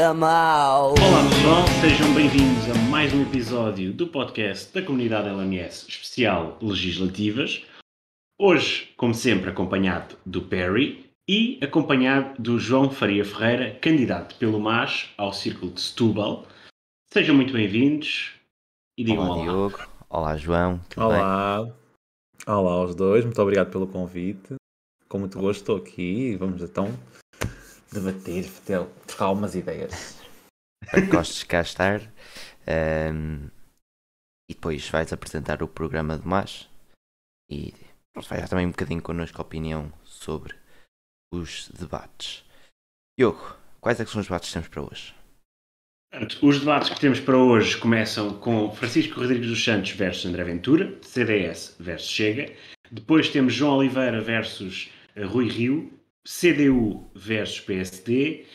muito mal. Olá pessoal, sejam bem-vindos a mais um episódio do podcast da comunidade LMS especial Legislativas. Hoje, como sempre, acompanhado do Perry e acompanhado do João Faria Ferreira, candidato pelo MAS ao Círculo de Setúbal. Sejam muito bem-vindos e digam Olá olá. Diogo, olá João, tudo bem? Olá aos dois, muito obrigado pelo convite. Com muito gosto estou aqui e vamos então debater, trocar umas ideias. Espero que gostes de cá estar. E depois vais apresentar o programa de MAS e vais dar também um bocadinho connosco a opinião sobre os debates. Diogo, quais é que são os debates que temos para hoje? Portanto, os debates que temos para hoje começam com Francisco Rodrigues dos Santos versus André Ventura, CDS versus Chega. Depois temos João Oliveira versus Rui Rio, CDU versus PSD,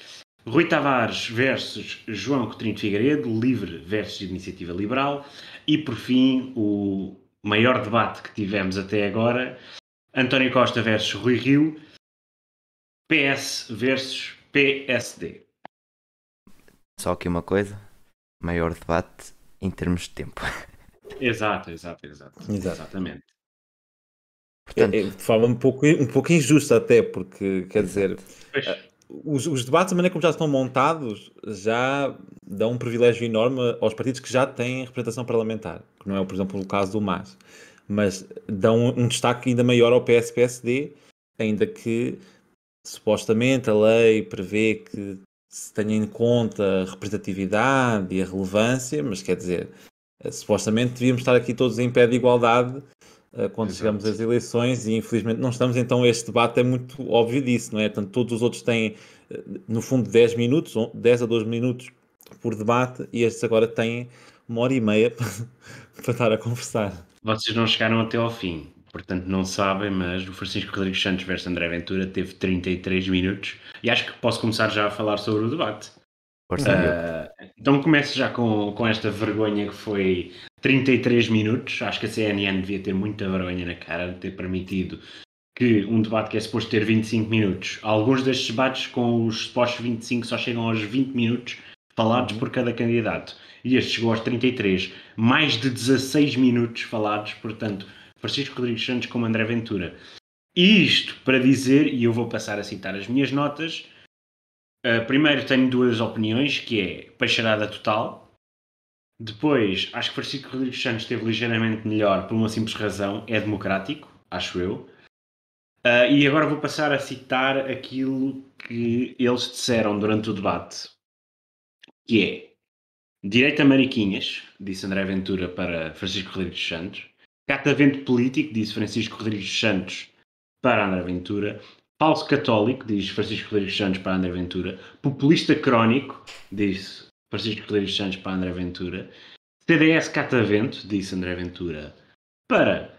Rui Tavares versus João Coutinho de Figueiredo, Livre versus Iniciativa Liberal. E, por fim, o maior debate que tivemos até agora, António Costa versus Rui Rio, PS versus PSD. Só aqui uma coisa, maior debate em termos de tempo. Exatamente. Portanto, De forma um pouco injusta até, porque, quer dizer, os debates, da maneira como já estão montados, já dão um privilégio enorme aos partidos que já têm representação parlamentar, que não é, por exemplo, o caso do MAS, mas dão um destaque ainda maior ao PS-PSD, ainda que, supostamente, a lei prevê que se tenha em conta a representatividade e a relevância, mas quer dizer, supostamente devíamos estar aqui todos em pé de igualdade quando chegamos às eleições e infelizmente não estamos, então este debate é muito óbvio disso, não é? Portanto, todos os outros têm, no fundo, 10 minutos, 10 a 12 minutos por debate e estes agora têm 1h30 para estar a conversar. Vocês não chegaram até ao fim, portanto não sabem, mas o Francisco Rodrigues Santos versus André Ventura teve 33 minutos e acho que posso começar já a falar sobre o debate. Então começo já com esta vergonha que foi 33 minutos. Acho que a CNN devia ter muita vergonha na cara de ter permitido que um debate que é suposto ter 25 minutos, alguns destes debates com os supostos 25 só chegam aos 20 minutos falados por cada candidato. E este chegou aos 33, mais de 16 minutos falados, portanto, Francisco Rodrigues Santos como André Ventura. E isto para dizer, e eu vou passar a citar as minhas notas, primeiro tenho duas opiniões, que é peixarada total. Depois, acho que Francisco Rodrigues Santos esteve ligeiramente melhor por uma simples razão, é democrático, acho eu. E agora vou passar a citar aquilo que eles disseram durante o debate, que é direita mariquinhas, disse André Ventura para Francisco Rodrigues Santos, catavento político, disse Francisco Rodrigues Santos para André Ventura, falso católico, diz Francisco Rodrigues Santos para André Ventura, populista crónico, disse Francisco Rodrigues Santos para André Ventura, CDS catavento, disse André Ventura para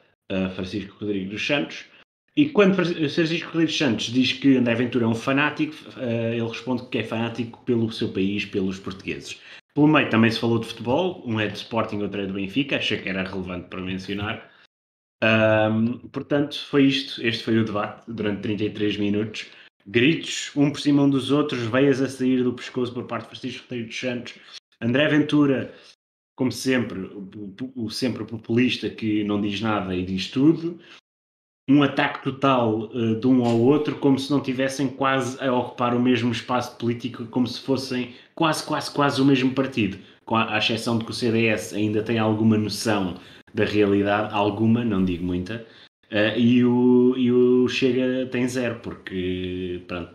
Francisco Rodrigues dos Santos. E quando Francisco Rodrigues Santos diz que André Ventura é um fanático, ele responde que é fanático pelo seu país, pelos portugueses. Pelo meio também se falou de futebol, um é do Sporting, outro é do Benfica, achei que era relevante para mencionar. Portanto, foi isto. Este foi o debate durante 33 minutos. Gritos, um por cima um dos outros, veias a sair do pescoço por parte de Francisco Rodrigues Santos. André Ventura, como sempre, o sempre populista que não diz nada e diz tudo. Um ataque total de um ao outro, como se não tivessem quase a ocupar o mesmo espaço político, como se fossem quase o mesmo partido, à exceção de que o CDS ainda tem alguma noção da realidade, alguma, não digo muita, e o Chega tem zero, porque pronto,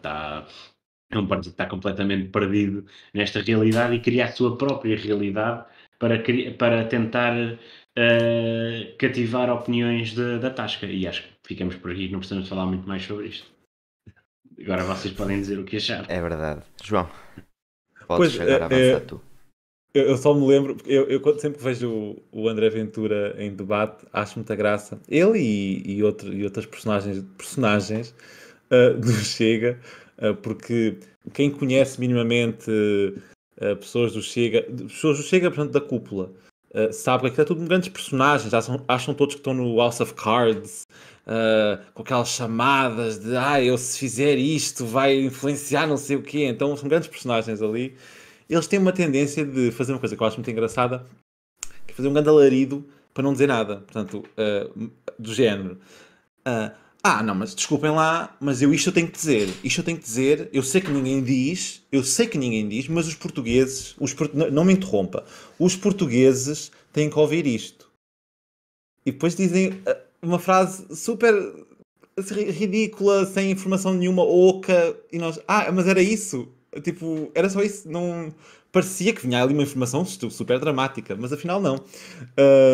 é um partido que está completamente perdido nesta realidade e cria a sua própria realidade para tentar cativar opiniões da Tasca. E acho que ficamos por aqui, não precisamos falar muito mais sobre isto. Agora vocês podem dizer o que acharam. é verdade. João, podes agora avançar tu. Eu só me lembro, eu quando sempre vejo o André Ventura em debate, acho muita graça. Ele e outras personagens do Chega, porque quem conhece minimamente pessoas do Chega, portanto, da cúpula, sabe que aquilo é tudo grandes personagens, acham todos que estão no House of Cards, com aquelas chamadas de eu se fizer isto vai influenciar não sei o quê, então são grandes personagens ali. eles têm uma tendência de fazer uma coisa que eu acho muito engraçada, que é fazer um grande alarido para não dizer nada. Portanto, do género. Não, mas desculpem lá, mas isto eu tenho que dizer. Isto eu tenho que dizer, eu sei que ninguém diz, mas os portugueses, não me interrompa, os portugueses têm que ouvir isto. E depois dizem uma frase super ridícula, sem informação nenhuma, oca, e nós, mas era isso? Tipo, era só isso? Não... Parecia que vinha ali uma informação super dramática, mas afinal não.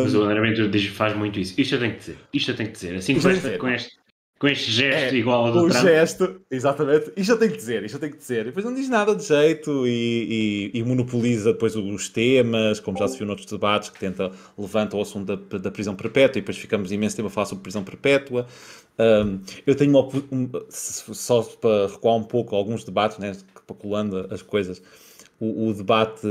Mas o André Ventura faz muito isso. Isto eu tenho que dizer, isto eu tenho que dizer. Assim com este gesto igual ao do Trump. Com o gesto, exatamente. Isto eu tenho que dizer. E depois não diz nada de jeito e monopoliza depois os temas, como já se viu noutros debates, que levanta o assunto da prisão perpétua e depois ficamos imenso tempo a falar sobre prisão perpétua. Eu tenho só para recuar um pouco alguns debates, né, para colando as coisas, o debate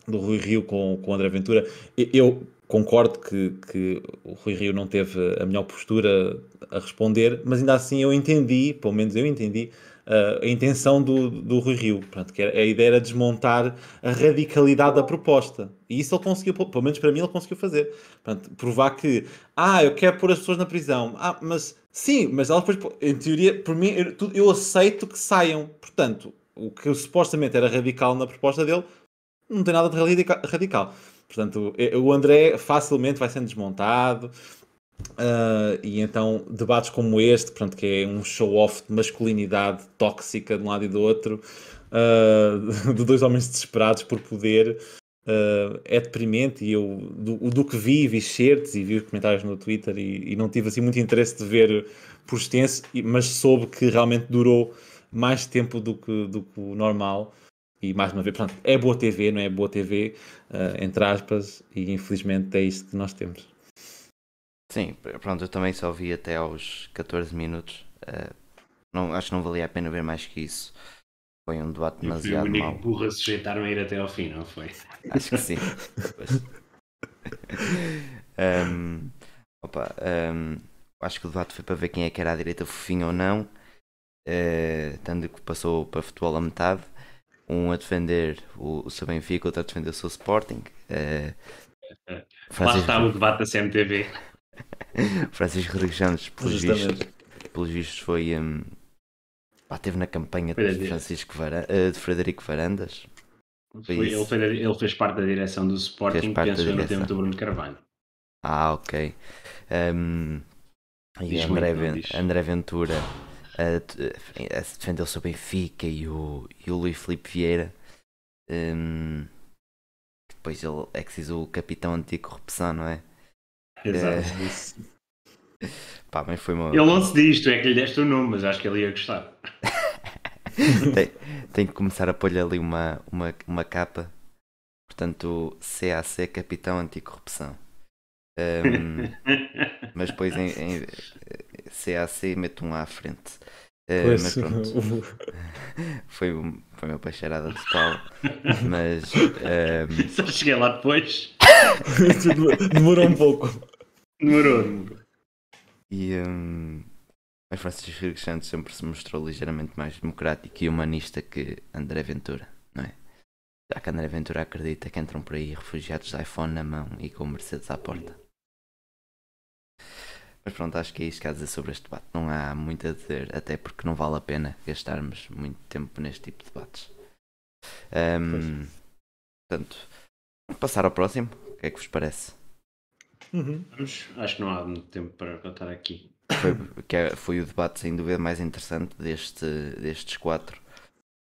do Rui Rio com o André Ventura, eu concordo que o Rui Rio não teve a melhor postura a responder, mas ainda assim pelo menos eu entendi a intenção do Rui Rio. Portanto, que a ideia era desmontar a radicalidade da proposta. E isso ele conseguiu, pelo menos para mim, ele conseguiu fazer. Portanto, provar que, eu quero pôr as pessoas na prisão. Mas sim, mas elas depois, em teoria, por mim, eu aceito que saiam. Portanto, o que supostamente era radical na proposta dele, não tem nada de radical. Portanto, o André facilmente vai sendo desmontado, e então debates como este, portanto, que é um show-off de masculinidade tóxica de um lado e do outro, de dois homens desesperados por poder, é deprimente. E eu, do que vi certos e vi os comentários no Twitter e não tive assim muito interesse de ver por extenso, mas soube que realmente durou mais tempo do que o normal. E mais uma vez, portanto, é boa TV, não é boa TV, entre aspas, e infelizmente é isto que nós temos. Sim, pronto, eu também só vi até aos 14 minutos. Acho que não valia a pena ver mais que isso. Foi um debate demasiado mau. O único burro a sujeitaram a ir até ao fim, não foi? Acho que sim. Acho que o debate foi para ver quem é que era a direita fofinha ou não. Tanto que passou para futebol a metade. Um a defender o seu Benfica, outro a defender o seu Sporting. Lá está o debate da CMTV. Francisco Rodrigues Santos, pelos vistos, foi. Teve na campanha de Frederico Varandas. Ele fez parte da direção do Sporting, penso no tempo do Bruno Carvalho. Ok. E André Ventura defendeu o seu Benfica e o Luís Filipe Vieira. Depois ele é que se diz o capitão anticorrupção, não é? Exato. Mas foi uma... Ele não se diz, tu é que lhe deste o nome, mas acho que ele ia gostar. tem que começar a pôr-lhe ali uma capa. Portanto, CAC, capitão anticorrupção. Mas depois em CAC mete um A à frente. Mas pronto. Foi uma pacharada total. Mas só cheguei lá depois. Demorou um pouco. Demorou. Mas Francisco Rodrigues Santos sempre se mostrou ligeiramente mais democrático e humanista que André Ventura, não é? Já que André Ventura acredita que entram por aí refugiados de iPhone na mão e com Mercedes à porta. Mas pronto, acho que é isto que há a dizer sobre este debate. Não há muito a dizer, até porque não vale a pena gastarmos muito tempo neste tipo de debates. Portanto, vamos passar ao próximo. O que é que vos parece? Acho que não há muito tempo para contar aqui. Foi o debate sem dúvida mais interessante destes quatro.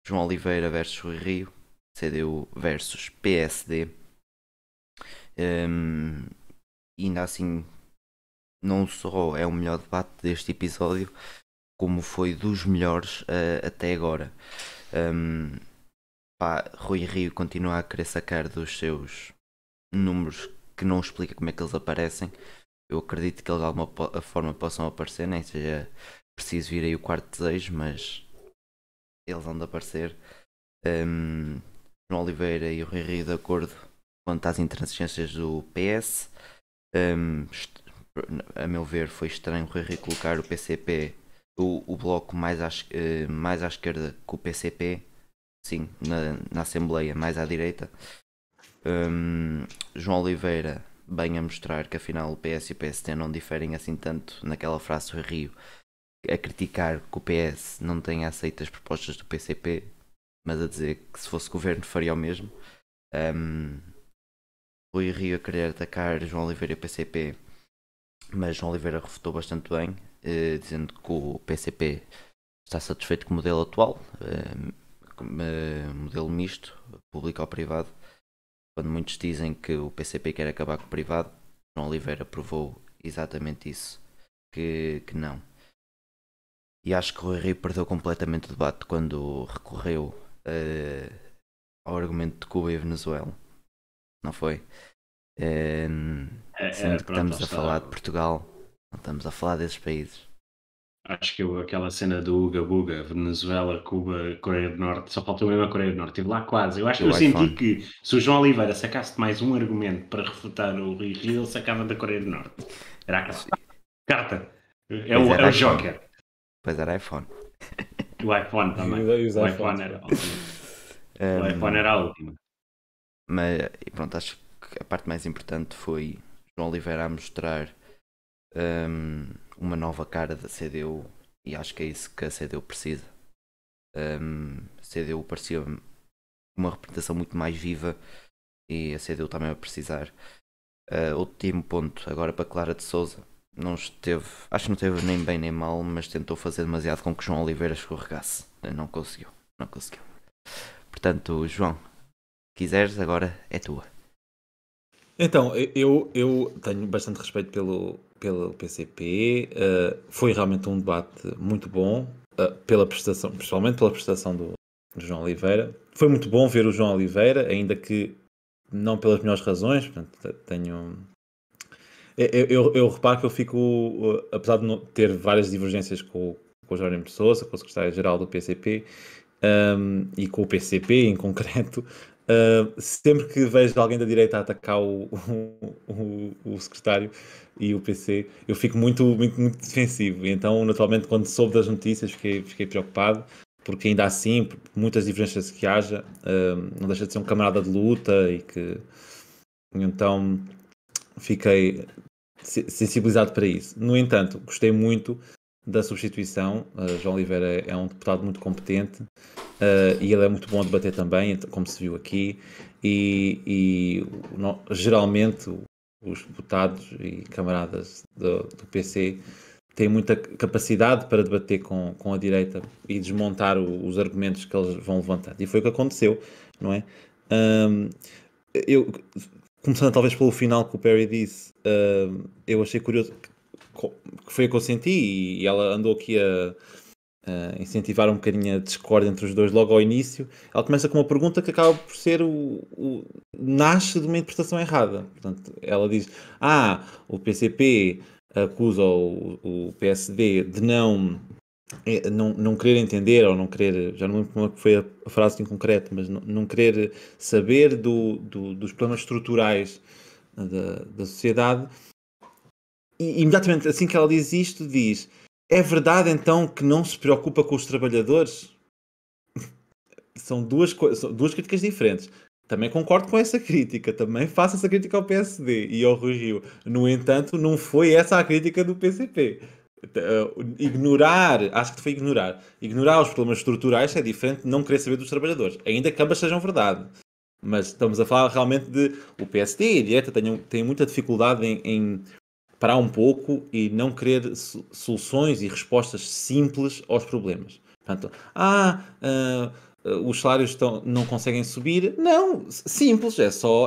João Oliveira versus Rui Rio, CDU versus PSD. E ainda assim, não só é o melhor debate deste episódio, como foi dos melhores até agora. Rui Rio continua a querer sacar dos seus números que não explica como é que eles aparecem. Eu acredito que eles de alguma forma possam aparecer, nem seja preciso vir aí o quarto desejo, mas eles vão de aparecer. João Oliveira e o Rui Rio de acordo quanto às intransigências do PS. A meu ver, foi estranho o Rui Rio colocar o PCP, o bloco mais à esquerda que o PCP, sim, na Assembleia, mais à direita. João Oliveira, bem a mostrar que afinal o PS e o PSD não diferem assim tanto naquela frase do Rio, a criticar que o PS não tenha aceito as propostas do PCP, mas a dizer que se fosse governo faria o mesmo. Rui Rio a querer atacar João Oliveira e o PCP, mas João Oliveira refutou bastante bem, dizendo que o PCP está satisfeito com o modelo atual, modelo misto, público ou privado. Quando muitos dizem que o PCP quer acabar com o privado, João Oliveira provou exatamente isso, que não. E acho que o Rui Rio perdeu completamente o debate quando recorreu ao argumento de Cuba e Venezuela, não foi? Sendo que estamos a falar de Portugal, não estamos a falar desses países. Acho que aquela cena do Uga Buga, Venezuela, Cuba, Coreia do Norte, só faltou mesmo a Coreia do Norte, estive lá quase. Eu senti que se o João Oliveira sacasse mais um argumento para refutar o Rui Rio, ele sacava da Coreia do Norte. Era a carta. É o Joker. Pois era iPhone. O iPhone também. O iPhone era a última. O iPhone era a última. Mas pronto, acho que a parte mais importante foi João Oliveira a mostrar uma nova cara da CDU, e acho que é isso que a CDU precisa. A CDU parecia uma representação muito mais viva e a CDU também vai precisar. Último ponto, agora para Clara de Sousa. Acho que não esteve nem bem nem mal, mas tentou fazer demasiado com que João Oliveira escorregasse. Não conseguiu. Portanto, João, quiseres, agora é tua. Então, eu tenho bastante respeito pelo PCP. Foi realmente um debate muito bom, pela prestação, principalmente pela prestação do João Oliveira. Foi muito bom ver o João Oliveira, ainda que não pelas melhores razões. Portanto, eu reparo que eu fico, apesar de não ter várias divergências com o Jerónimo de Sousa, com o secretário-geral do PCP, e com o PCP em concreto, sempre que vejo alguém da direita a atacar o secretário e o PC, eu fico muito, muito, muito defensivo. E então, naturalmente, quando soube das notícias, fiquei preocupado, porque ainda assim, muitas divergências que haja, não deixa de ser um camarada de luta, e que então fiquei sensibilizado para isso. No entanto, gostei muito da substituição. João Oliveira é um deputado muito competente, e ele é muito bom a debater também, como se viu aqui, e geralmente os deputados e camaradas do PC têm muita capacidade para debater com a direita e desmontar os argumentos que eles vão levantando, e foi o que aconteceu, não é? Começando talvez pelo final que o Perry disse, eu achei curioso, que foi o que eu senti, e ela andou aqui a incentivar um bocadinho a discórdia entre os dois logo ao início. Ela começa com uma pergunta que acaba por ser nasce de uma interpretação errada. Portanto, ela diz: o PCP acusa o PSD de não querer entender, ou não querer, já não lembro como foi a frase em concreto, mas não querer saber dos problemas estruturais da sociedade. E imediatamente assim que ela diz isto, diz: é verdade então que não se preocupa com os trabalhadores? São duas críticas diferentes. Também concordo com essa crítica, também faço essa crítica ao PSD e ao Rui Rio. No entanto, não foi essa a crítica do PCP. Acho que foi ignorar os problemas estruturais é diferente de não querer saber dos trabalhadores, ainda que ambas sejam verdade. Mas estamos a falar realmente de o PSD e a direita têm muita dificuldade em parar um pouco e não querer soluções e respostas simples aos problemas. Portanto, os salários não conseguem subir. Não, simples,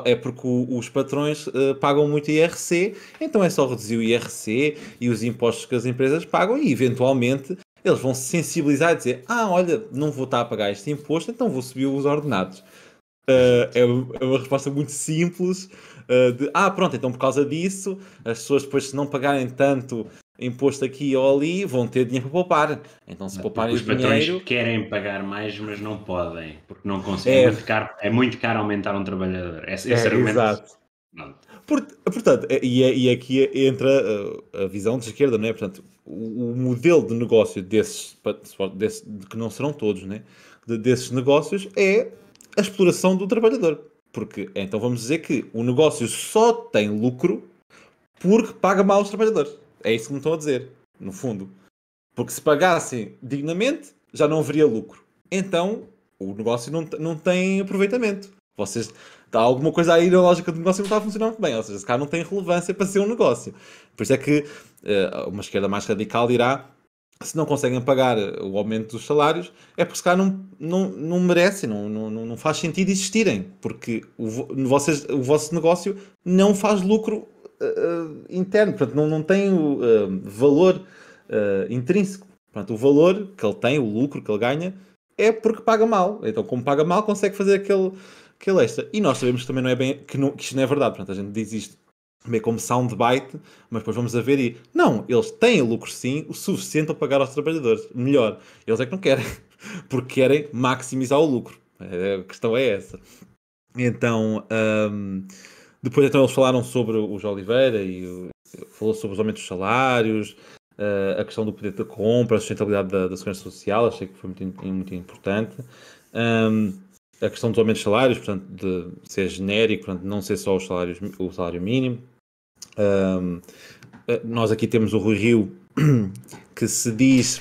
é porque os patrões pagam muito IRC, então é só reduzir o IRC e os impostos que as empresas pagam, e eventualmente eles vão se sensibilizar e dizer: olha, não vou estar a pagar este imposto, então vou subir os ordenados. É uma resposta muito simples, pronto, então por causa disso as pessoas depois, se não pagarem tanto imposto aqui ou ali, vão ter dinheiro para poupar. Então, se pouparem os patrões querem pagar mais, mas não podem, porque não conseguem. É muito caro aumentar um trabalhador. Esse argumento. Exato. Portanto, e aqui entra a visão de esquerda, não é? Portanto, o modelo de negócio desses, que não serão todos, né? desses negócios é a exploração do trabalhador. Porque então vamos dizer que o negócio só tem lucro porque paga mal os trabalhadores. É isso que me estão a dizer, no fundo. Porque se pagassem dignamente, já não haveria lucro. Então, o negócio não tem aproveitamento. Há alguma coisa aí na lógica do negócio que não está a funcionar muito bem. Ou seja, esse cara não tem relevância para ser um negócio. Por isso é que uma esquerda mais radical dirá, se não conseguem pagar o aumento dos salários, é porque se calhar não merecem, não faz sentido existirem. Porque o vosso negócio não faz lucro interno. Portanto, não tem valor intrínseco. Portanto, o valor que ele tem, o lucro que ele ganha, é porque paga mal. Então, como paga mal, consegue fazer aquele extra. E nós sabemos que também não é bem, que isto não é verdade. Portanto, a gente diz isto meio como soundbite, mas depois vamos a ver e... Não, eles têm lucro sim, o suficiente para pagar aos trabalhadores. Melhor, eles é que não querem. Porque querem maximizar o lucro. A questão é essa. Então, depois então eles falaram sobre o João Oliveira e falou sobre os aumentos dos salários, a questão do poder de compra, a sustentabilidade da segurança social, achei que foi muito importante. A questão dos aumentos de salários, portanto, de ser genérico, portanto, não ser só o salário mínimo. Nós aqui temos o Rui Rio, que se diz...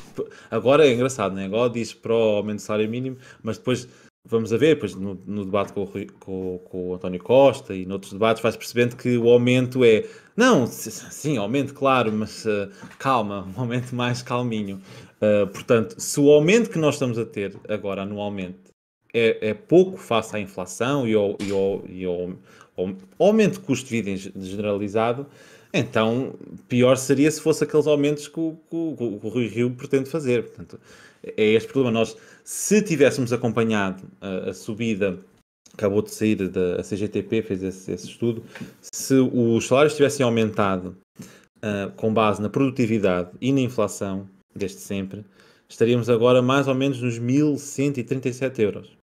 Agora é engraçado, né? Agora diz para o aumento do salário mínimo, mas depois vamos a ver, depois no debate com o António Costa e noutros debates vais percebendo que o aumento é... Não, sim, aumento, claro, mas calma, um aumento mais calminho. Portanto, se o aumento que nós estamos a ter agora anualmente é pouco face à inflação e ao aumento de custo de vida generalizado, então pior seria se fosse aqueles aumentos que o Rui Rio pretende fazer. Portanto, é este problema. Nós, se tivéssemos acompanhado a subida, acabou de sair, a CGTP fez esse estudo, se os salários tivessem aumentado com base na produtividade e na inflação, desde sempre, estaríamos agora mais ou menos nos 1.137 euros.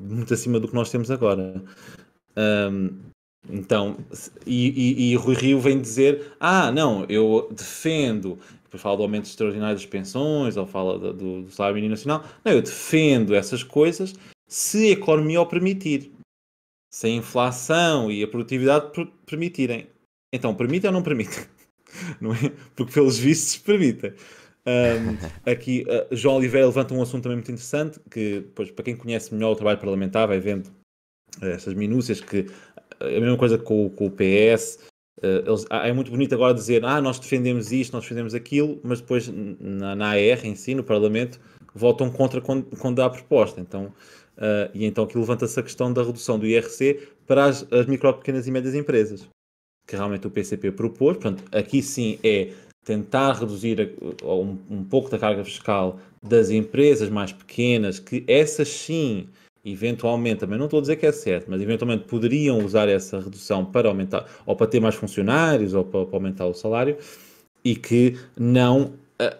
Muito acima do que nós temos agora. Então, e Rui Rio vem dizer, não, eu defendo, depois fala do aumento extraordinário das pensões, ou fala do salário mínimo nacional, não, eu defendo essas coisas se a economia o permitir, se a inflação e a produtividade permitirem. Então, permitem ou não permitem? Não é? Porque pelos vistos permitem. Aqui, João Oliveira levanta um assunto também muito interessante, que depois, para quem conhece melhor o trabalho parlamentar, vai vendo essas minúcias, que é a mesma coisa com o PS. É muito bonito agora dizer, nós defendemos isto, nós defendemos aquilo, mas depois na AR em si, no Parlamento, votam contra quando dá a proposta. Então, e então aqui levanta-se a questão da redução do IRC para as micro, pequenas e médias empresas, que realmente o PCP propôs. Portanto, aqui sim é tentar reduzir um pouco da carga fiscal das empresas mais pequenas, que essas sim, eventualmente, também não estou a dizer que é certo, mas eventualmente poderiam usar essa redução para aumentar, ou para ter mais funcionários, ou para aumentar o salário, e que não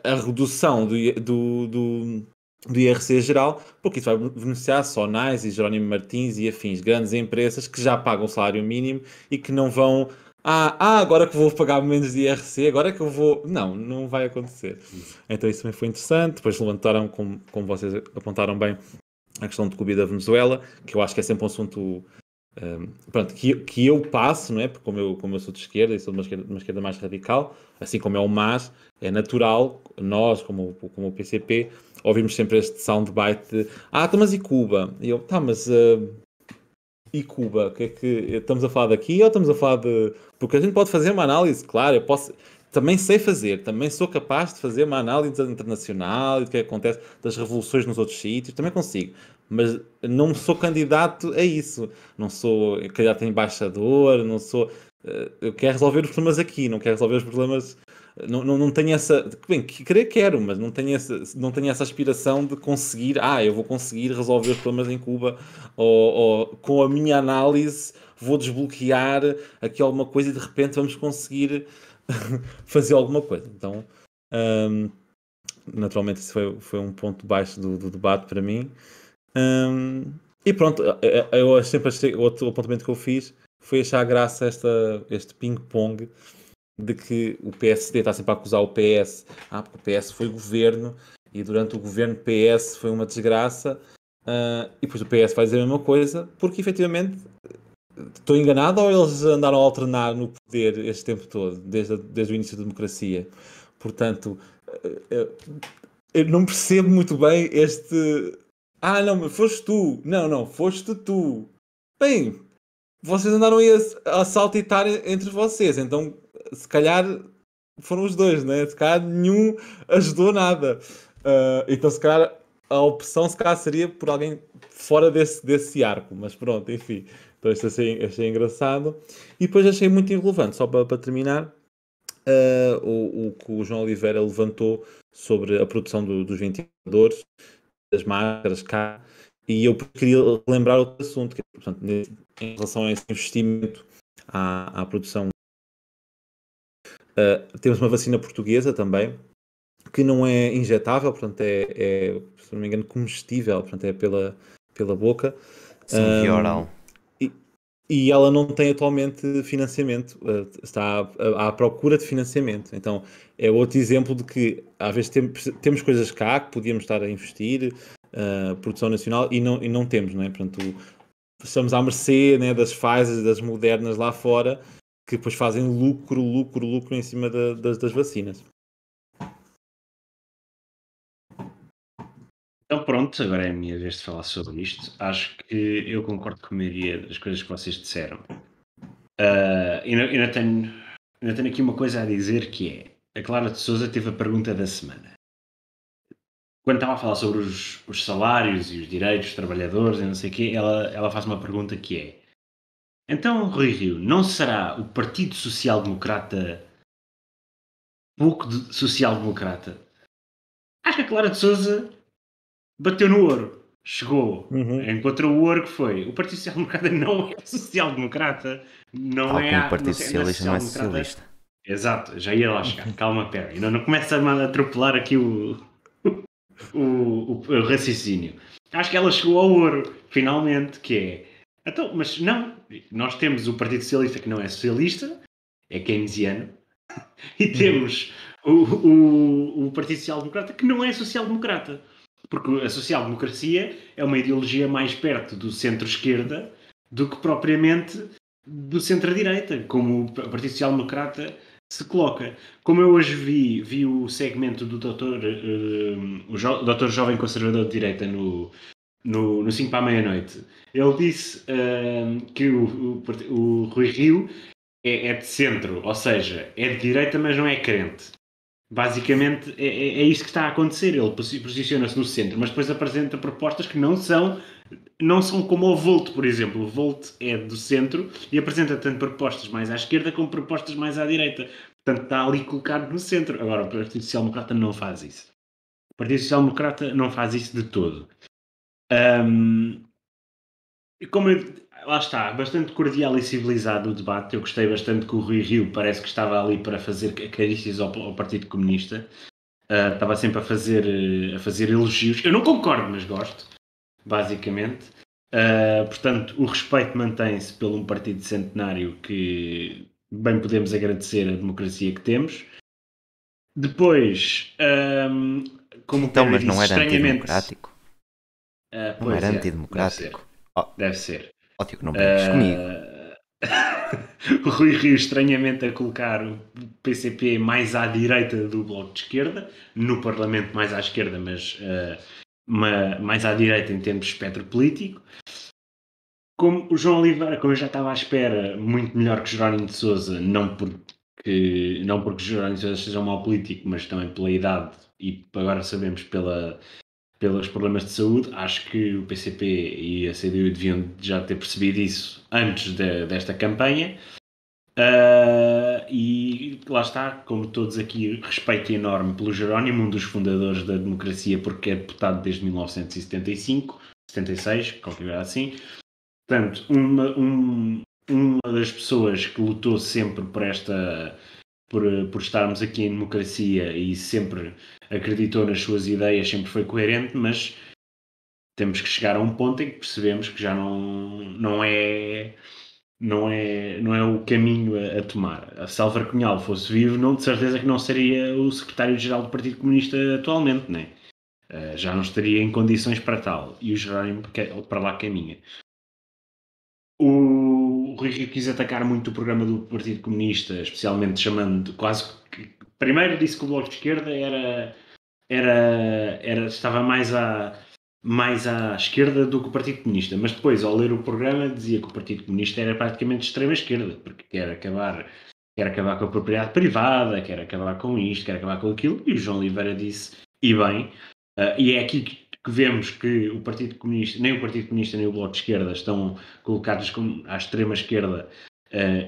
a redução do IRC geral, porque isso vai beneficiar só NICE e Jerónimo Martins e afins, grandes empresas que já pagam o salário mínimo e que não vão... agora que vou pagar menos de IRC, agora que eu vou... Não vai acontecer. Então isso também foi interessante. Depois levantaram, como vocês apontaram bem, a questão de Cuba e da Venezuela, que eu acho que é sempre um assunto que eu passo, não é? Porque como eu sou de esquerda e sou de uma esquerda mais radical, assim como é o MAS, é natural, nós, como o PCP, ouvimos sempre este soundbite de mas e Cuba? E eu, mas... E Cuba? Que é que estamos a falar daqui ou estamos a falar de... Porque a gente pode fazer uma análise, claro, eu posso... Também sei fazer, também sou capaz de fazer uma análise internacional e do que acontece das revoluções nos outros sítios, também consigo, mas não sou candidato a isso, não sou candidato a embaixador, não sou... Eu quero resolver os problemas aqui, não quero resolver os problemas... Não tenho essa... Bem, quero, mas não tenho essa aspiração de conseguir... eu vou conseguir resolver os problemas em Cuba, ou com a minha análise vou desbloquear aqui alguma coisa e de repente vamos conseguir fazer alguma coisa. Então, naturalmente isso foi um ponto baixo do debate para mim. E pronto, eu sempre achei, outro apontamento que eu fiz foi achar graça este ping-pong de que o PSD está sempre a acusar o PS, porque o PS foi governo e durante o governo PS foi uma desgraça, e depois o PS vai dizer a mesma coisa, porque efetivamente estou enganado ou eles andaram a alternar no poder este tempo todo, desde o início da democracia? Portanto, eu não percebo muito bem este. Ah, não, mas foste tu. Não, foste tu. Bem, vocês andaram aí a saltitar entre vocês, então se calhar foram os dois, né? Se calhar nenhum ajudou nada. Então se calhar a opção se calhar seria por alguém fora desse arco, mas pronto, enfim. Então isto achei engraçado. E depois achei muito irrelevante, só para terminar, o que o João Oliveira levantou sobre a produção dos ventiladores, das máscaras cá, e eu queria lembrar outro assunto, que, portanto, em relação a esse investimento à produção. Temos uma vacina portuguesa também, que não é injetável, portanto se não me engano, comestível, portanto é pela boca. Sim, via oral. E ela não tem atualmente financiamento, está à procura de financiamento. Então é outro exemplo de que às vezes temos coisas cá que podíamos estar a investir, produção nacional, e não temos, não é? Portanto, estamos à mercê, né, das Pfizer, das Modernas lá fora, que depois fazem lucro em cima das vacinas. Então pronto, agora é a minha vez de falar sobre isto. Acho que eu concordo com a maioria das coisas que vocês disseram. Ainda tenho aqui uma coisa a dizer, que é: a Clara de Sousa teve a pergunta da semana. Quando estava a falar sobre os salários e os direitos dos trabalhadores e não sei o quê, ela faz uma pergunta que é: então, Rui Rio, não será o Partido Social Democrata pouco social-democrata? Acho que a Clara de Sousa bateu no ouro. Chegou, encontrou o ouro, que foi: o Partido Social Democrata não é social-democrata, não é como o Partido Socialista não é socialista. Exato, já ia lá chegar. Calma, Perry. Não começa a atropelar aqui o raciocínio. Acho que ela chegou ao ouro, finalmente, que é: então, mas não, nós temos o Partido Socialista, que não é socialista, é keynesiano, e temos o Partido Social Democrata, que não é social-democrata. Porque a social-democracia é uma ideologia mais perto do centro-esquerda do que propriamente do centro-direita, como o Partido Social-Democrata se coloca. Como eu hoje vi o segmento do o doutor Jovem Conservador de Direita no 5 para a meia-noite, ele disse que o Rui Rio é de centro, ou seja, é de direita, mas não é crente. Basicamente é isto que está a acontecer. Ele posiciona-se no centro, mas depois apresenta propostas que não são como o Volt, por exemplo. O Volt é do centro e apresenta tanto propostas mais à esquerda como propostas mais à direita. Portanto, está ali colocado no centro. Agora, o Partido Social Democrata não faz isso. O Partido Social Democrata não faz isso de todo. Como lá está, bastante cordial e civilizado o debate. Eu gostei bastante que o Rui Rio parece que estava ali para fazer carícias ao Partido Comunista. Estava sempre a fazer elogios. Eu não concordo, mas gosto, basicamente. Portanto, o respeito mantém-se por um partido centenário que bem podemos agradecer a democracia que temos. Depois, como então, mas disse, não era antidemocrático? Não era antidemocrático? Deve ser. Ótimo, não brinques comigo. O Rui Rio estranhamente a colocar o PCP mais à direita do Bloco de Esquerda, no Parlamento mais à esquerda, mas mais à direita em termos de espectro político. Como o João Oliveira, como eu já estava à espera, muito melhor que Jerónimo de Sousa, não porque Jerónimo de Sousa seja um mau político, mas também pela idade e agora sabemos pelos problemas de saúde. Acho que o PCP e a CDU deviam já ter percebido isso antes desta campanha. E lá está, como todos aqui, respeito enorme pelo Jerónimo, um dos fundadores da democracia, porque é deputado desde 1975, 76, qualquer coisa assim. Portanto, uma das pessoas que lutou sempre por estarmos aqui em democracia e sempre acreditou nas suas ideias, sempre foi coerente, mas temos que chegar a um ponto em que percebemos que já não é o caminho a tomar. Se Álvaro Cunhal fosse vivo, de certeza que não seria o secretário-geral do Partido Comunista atualmente, não é? Já não estaria em condições para tal. E o Jerónimo para lá caminha. O Rui Rio quis atacar muito o programa do Partido Comunista, especialmente chamando quase que... Primeiro disse que o Bloco de Esquerda estava mais à esquerda do que o Partido Comunista, mas depois, ao ler o programa, dizia que o Partido Comunista era praticamente de extrema esquerda, porque quer acabar com a propriedade privada, quer acabar com isto, quer acabar com aquilo, e o João Oliveira disse, e bem, e é aqui que vemos que o Partido Comunista, nem o Partido Comunista nem o Bloco de Esquerda estão colocados à extrema esquerda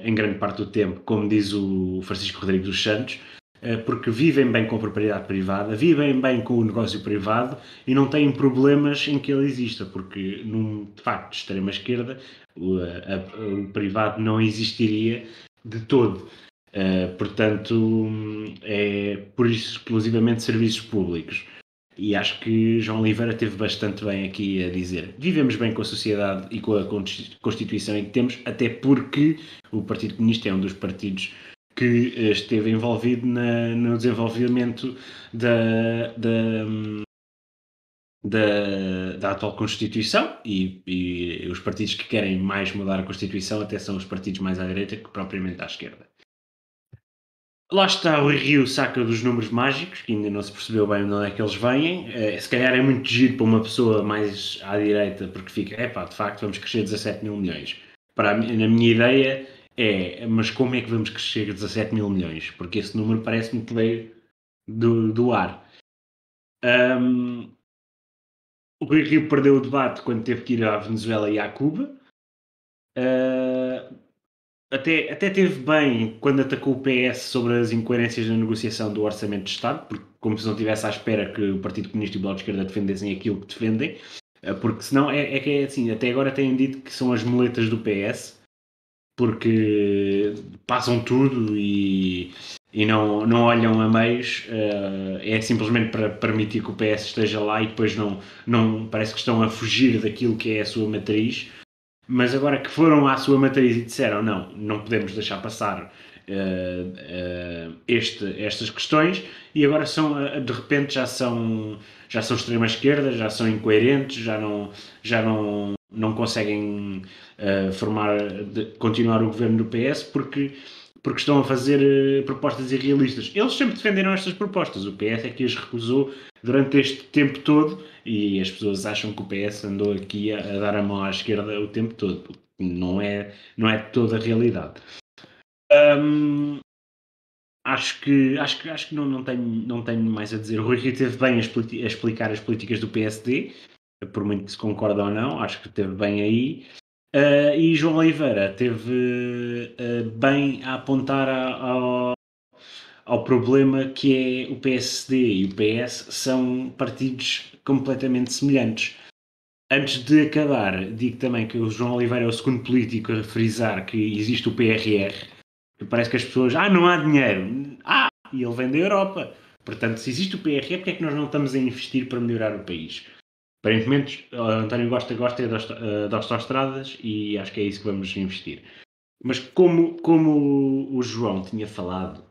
em grande parte do tempo, como diz o Francisco Rodrigues dos Santos, porque vivem bem com a propriedade privada, vivem bem com o negócio privado e não têm problemas em que ele exista, porque de facto de extrema esquerda o privado não existiria de todo. Portanto, é por isso exclusivamente serviços públicos. E acho que João Oliveira esteve bastante bem aqui a dizer: vivemos bem com a sociedade e com a Constituição em que temos, até porque o Partido Comunista é um dos partidos que esteve envolvido no desenvolvimento da atual Constituição, e os partidos que querem mais mudar a Constituição até são os partidos mais à direita que propriamente à esquerda. Lá está, o Rio saca dos números mágicos, que ainda não se percebeu bem de onde é que eles vêm. Se calhar é muito giro para uma pessoa mais à direita, porque fica, de facto vamos crescer 17 mil milhões. Na minha ideia mas como é que vamos crescer 17 mil milhões? Porque esse número parece-me que veio do ar. O Rui Rio perdeu o debate quando teve que ir à Venezuela e à Cuba. Até teve bem quando atacou o PS sobre as incoerências na negociação do Orçamento de Estado, porque como se não estivesse à espera que o Partido Comunista e o Bloco de Esquerda defendessem aquilo que defendem, porque senão é que é assim, até agora têm dito que são as muletas do PS, porque passam tudo e não olham a meios, é simplesmente para permitir que o PS esteja lá e depois não parece que estão a fugir daquilo que é a sua matriz. Mas agora que foram à sua matriz e disseram não podemos deixar passar estas questões, e agora de repente já são extrema esquerda, já são incoerentes, já não conseguem continuar o governo do PS porque estão a fazer propostas irrealistas. Eles sempre defenderam estas propostas, o PS é que as recusou durante este tempo todo, e as pessoas acham que o PS andou aqui a dar a mão à esquerda o tempo todo. Não é toda a realidade. Acho que não tenho mais a dizer. O Rui Rio esteve bem a explicar as políticas do PSD, por muito que se concorda ou não, acho que esteve bem aí. E João Oliveira esteve bem a apontar ao problema que é o PSD e o PS são partidos completamente semelhantes. Antes de acabar, digo também que o João Oliveira é o segundo político a frisar que existe o PRR, que parece que as pessoas, não há dinheiro, e ele vem da Europa. Portanto, se existe o PRR, porque é que nós não estamos a investir para melhorar o país? Aparentemente, António gosta de autoestradas e acho que é isso que vamos investir. Mas como o João tinha falado,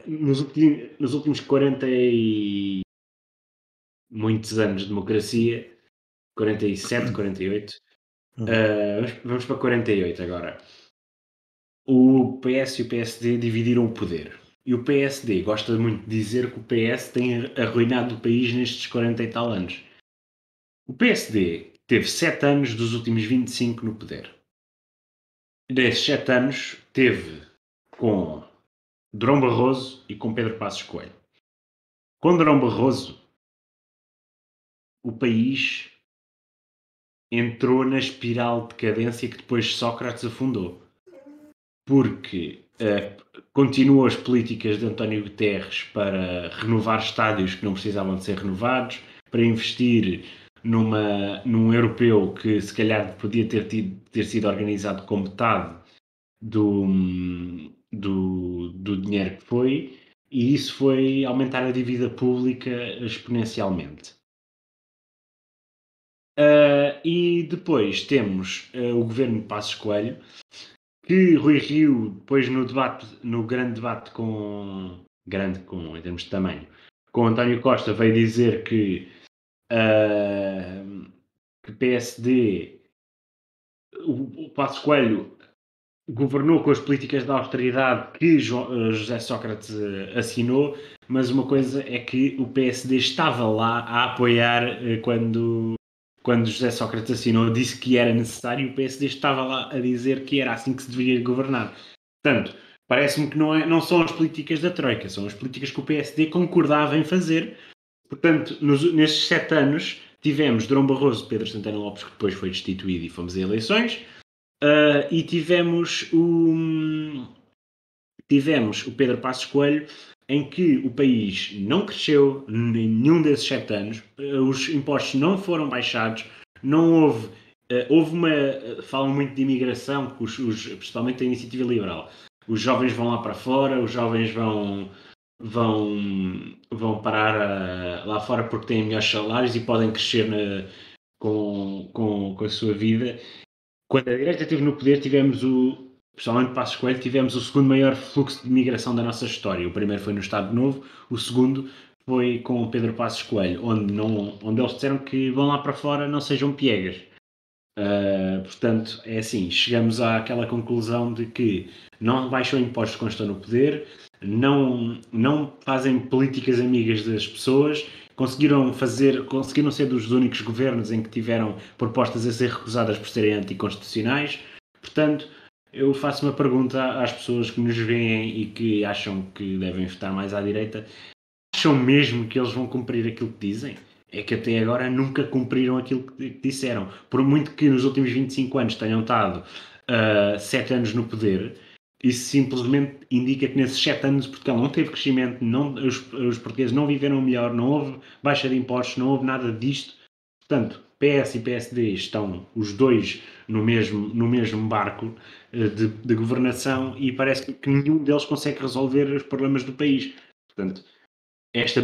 nos últimos 40 e muitos anos de democracia, 47, 48, vamos para 48 agora. O PS e o PSD dividiram o poder. E o PSD gosta muito de dizer que o PS tem arruinado o país nestes 40 e tal anos. O PSD teve 7 anos dos últimos 25 no poder. Desses 7 anos teve com Durão Barroso e com Pedro Passos Coelho. Com Durão Barroso, o país entrou na espiral de decadência que depois Sócrates afundou. Porque continuou as políticas de António Guterres para renovar estádios que não precisavam de ser renovados, para investir num europeu que se calhar podia ter sido organizado com metade do dinheiro que foi, e isso foi aumentar a dívida pública exponencialmente. E depois temos o governo de Passos Coelho, que Rui Rio, depois no grande debate em termos de tamanho, com António Costa veio dizer que PSD, o Passos Coelho governou com as políticas de austeridade que José Sócrates assinou, mas uma coisa é que o PSD estava lá a apoiar quando José Sócrates assinou, disse que era necessário, e o PSD estava lá a dizer que era assim que se deveria governar. Portanto, parece-me que não são as políticas da Troika, são as políticas que o PSD concordava em fazer. Portanto, nestes 7 anos, tivemos Durão Barroso, Pedro Santana Lopes, que depois foi destituído e fomos a eleições, e tivemos o Pedro Passos Coelho, em que o país não cresceu em nenhum desses 7 anos, os impostos não foram baixados, não houve falam muito de imigração, principalmente a iniciativa liberal. Os jovens vão lá para fora, os jovens vão parar lá fora porque têm melhores salários e podem crescer com a sua vida. Quando a direita esteve no poder, principalmente Passos Coelho, tivemos o segundo maior fluxo de migração da nossa história. O primeiro foi no Estado Novo, o segundo foi com o Pedro Passos Coelho, onde eles disseram que vão lá para fora, não sejam piegas. Portanto, é assim, chegamos àquela conclusão de que não baixam impostos quando estão no poder, não fazem políticas amigas das pessoas, conseguiram ser dos únicos governos em que tiveram propostas a ser recusadas por serem anticonstitucionais. Portanto, eu faço uma pergunta às pessoas que nos veem e que acham que devem votar mais à direita: acham mesmo que eles vão cumprir aquilo que dizem? É que até agora nunca cumpriram aquilo que disseram. Por muito que nos últimos 25 anos tenham estado 7 anos no poder, isso simplesmente indica que nesses 7 anos Portugal não teve crescimento, os portugueses não viveram melhor, não houve baixa de impostos, não houve nada disto. Portanto, PS e PSD estão os dois no mesmo barco de governação, e parece que nenhum deles consegue resolver os problemas do país. Portanto, esta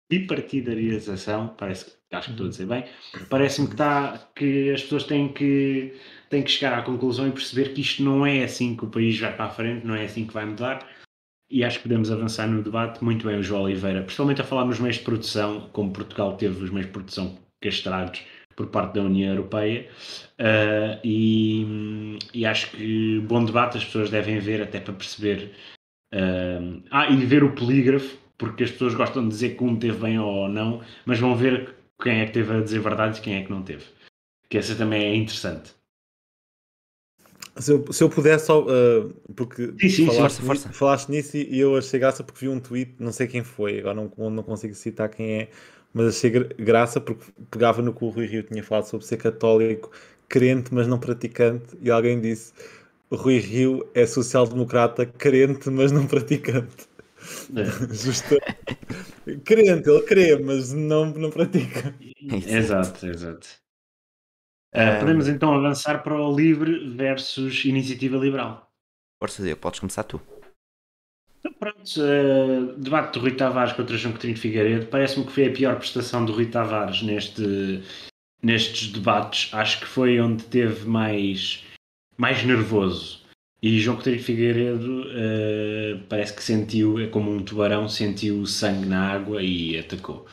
bipartidarização, acho que estou a dizer bem, parece-me que as pessoas têm que chegar à conclusão e perceber que isto não é assim que o país vai para a frente, não é assim que vai mudar, e acho que podemos avançar no debate. Muito bem o João Oliveira, principalmente a falar nos meios de produção, como Portugal teve os meios de produção castrados por parte da União Europeia, e acho que bom debate, as pessoas devem ver até para perceber, e ver o polígrafo, porque as pessoas gostam de dizer que um teve bem ou não, mas vão ver quem é que teve a dizer verdade e quem é que não teve. Que essa também é interessante. Se eu puder só, porque força. falaste nisso e eu achei graça porque vi um tweet, não sei quem foi, agora não consigo citar quem é, mas achei graça porque pegava no que o Rui Rio tinha falado sobre ser católico, crente, mas não praticante, e alguém disse: o Rui Rio é social-democrata, crente, mas não praticante. Justo. Crente, ele crê, mas não pratica. Exato. Podemos então avançar para o LIVRE versus Iniciativa Liberal. Força, Diego, podes começar tu. Então, pronto, debate do Rui Tavares contra João Coutinho de Figueiredo. Parece-me que foi a pior prestação do Rui Tavares nestes debates. Acho que foi onde teve mais nervoso. E João Coutinho de Figueiredo parece que sentiu, como um tubarão, sentiu sangue na água e atacou.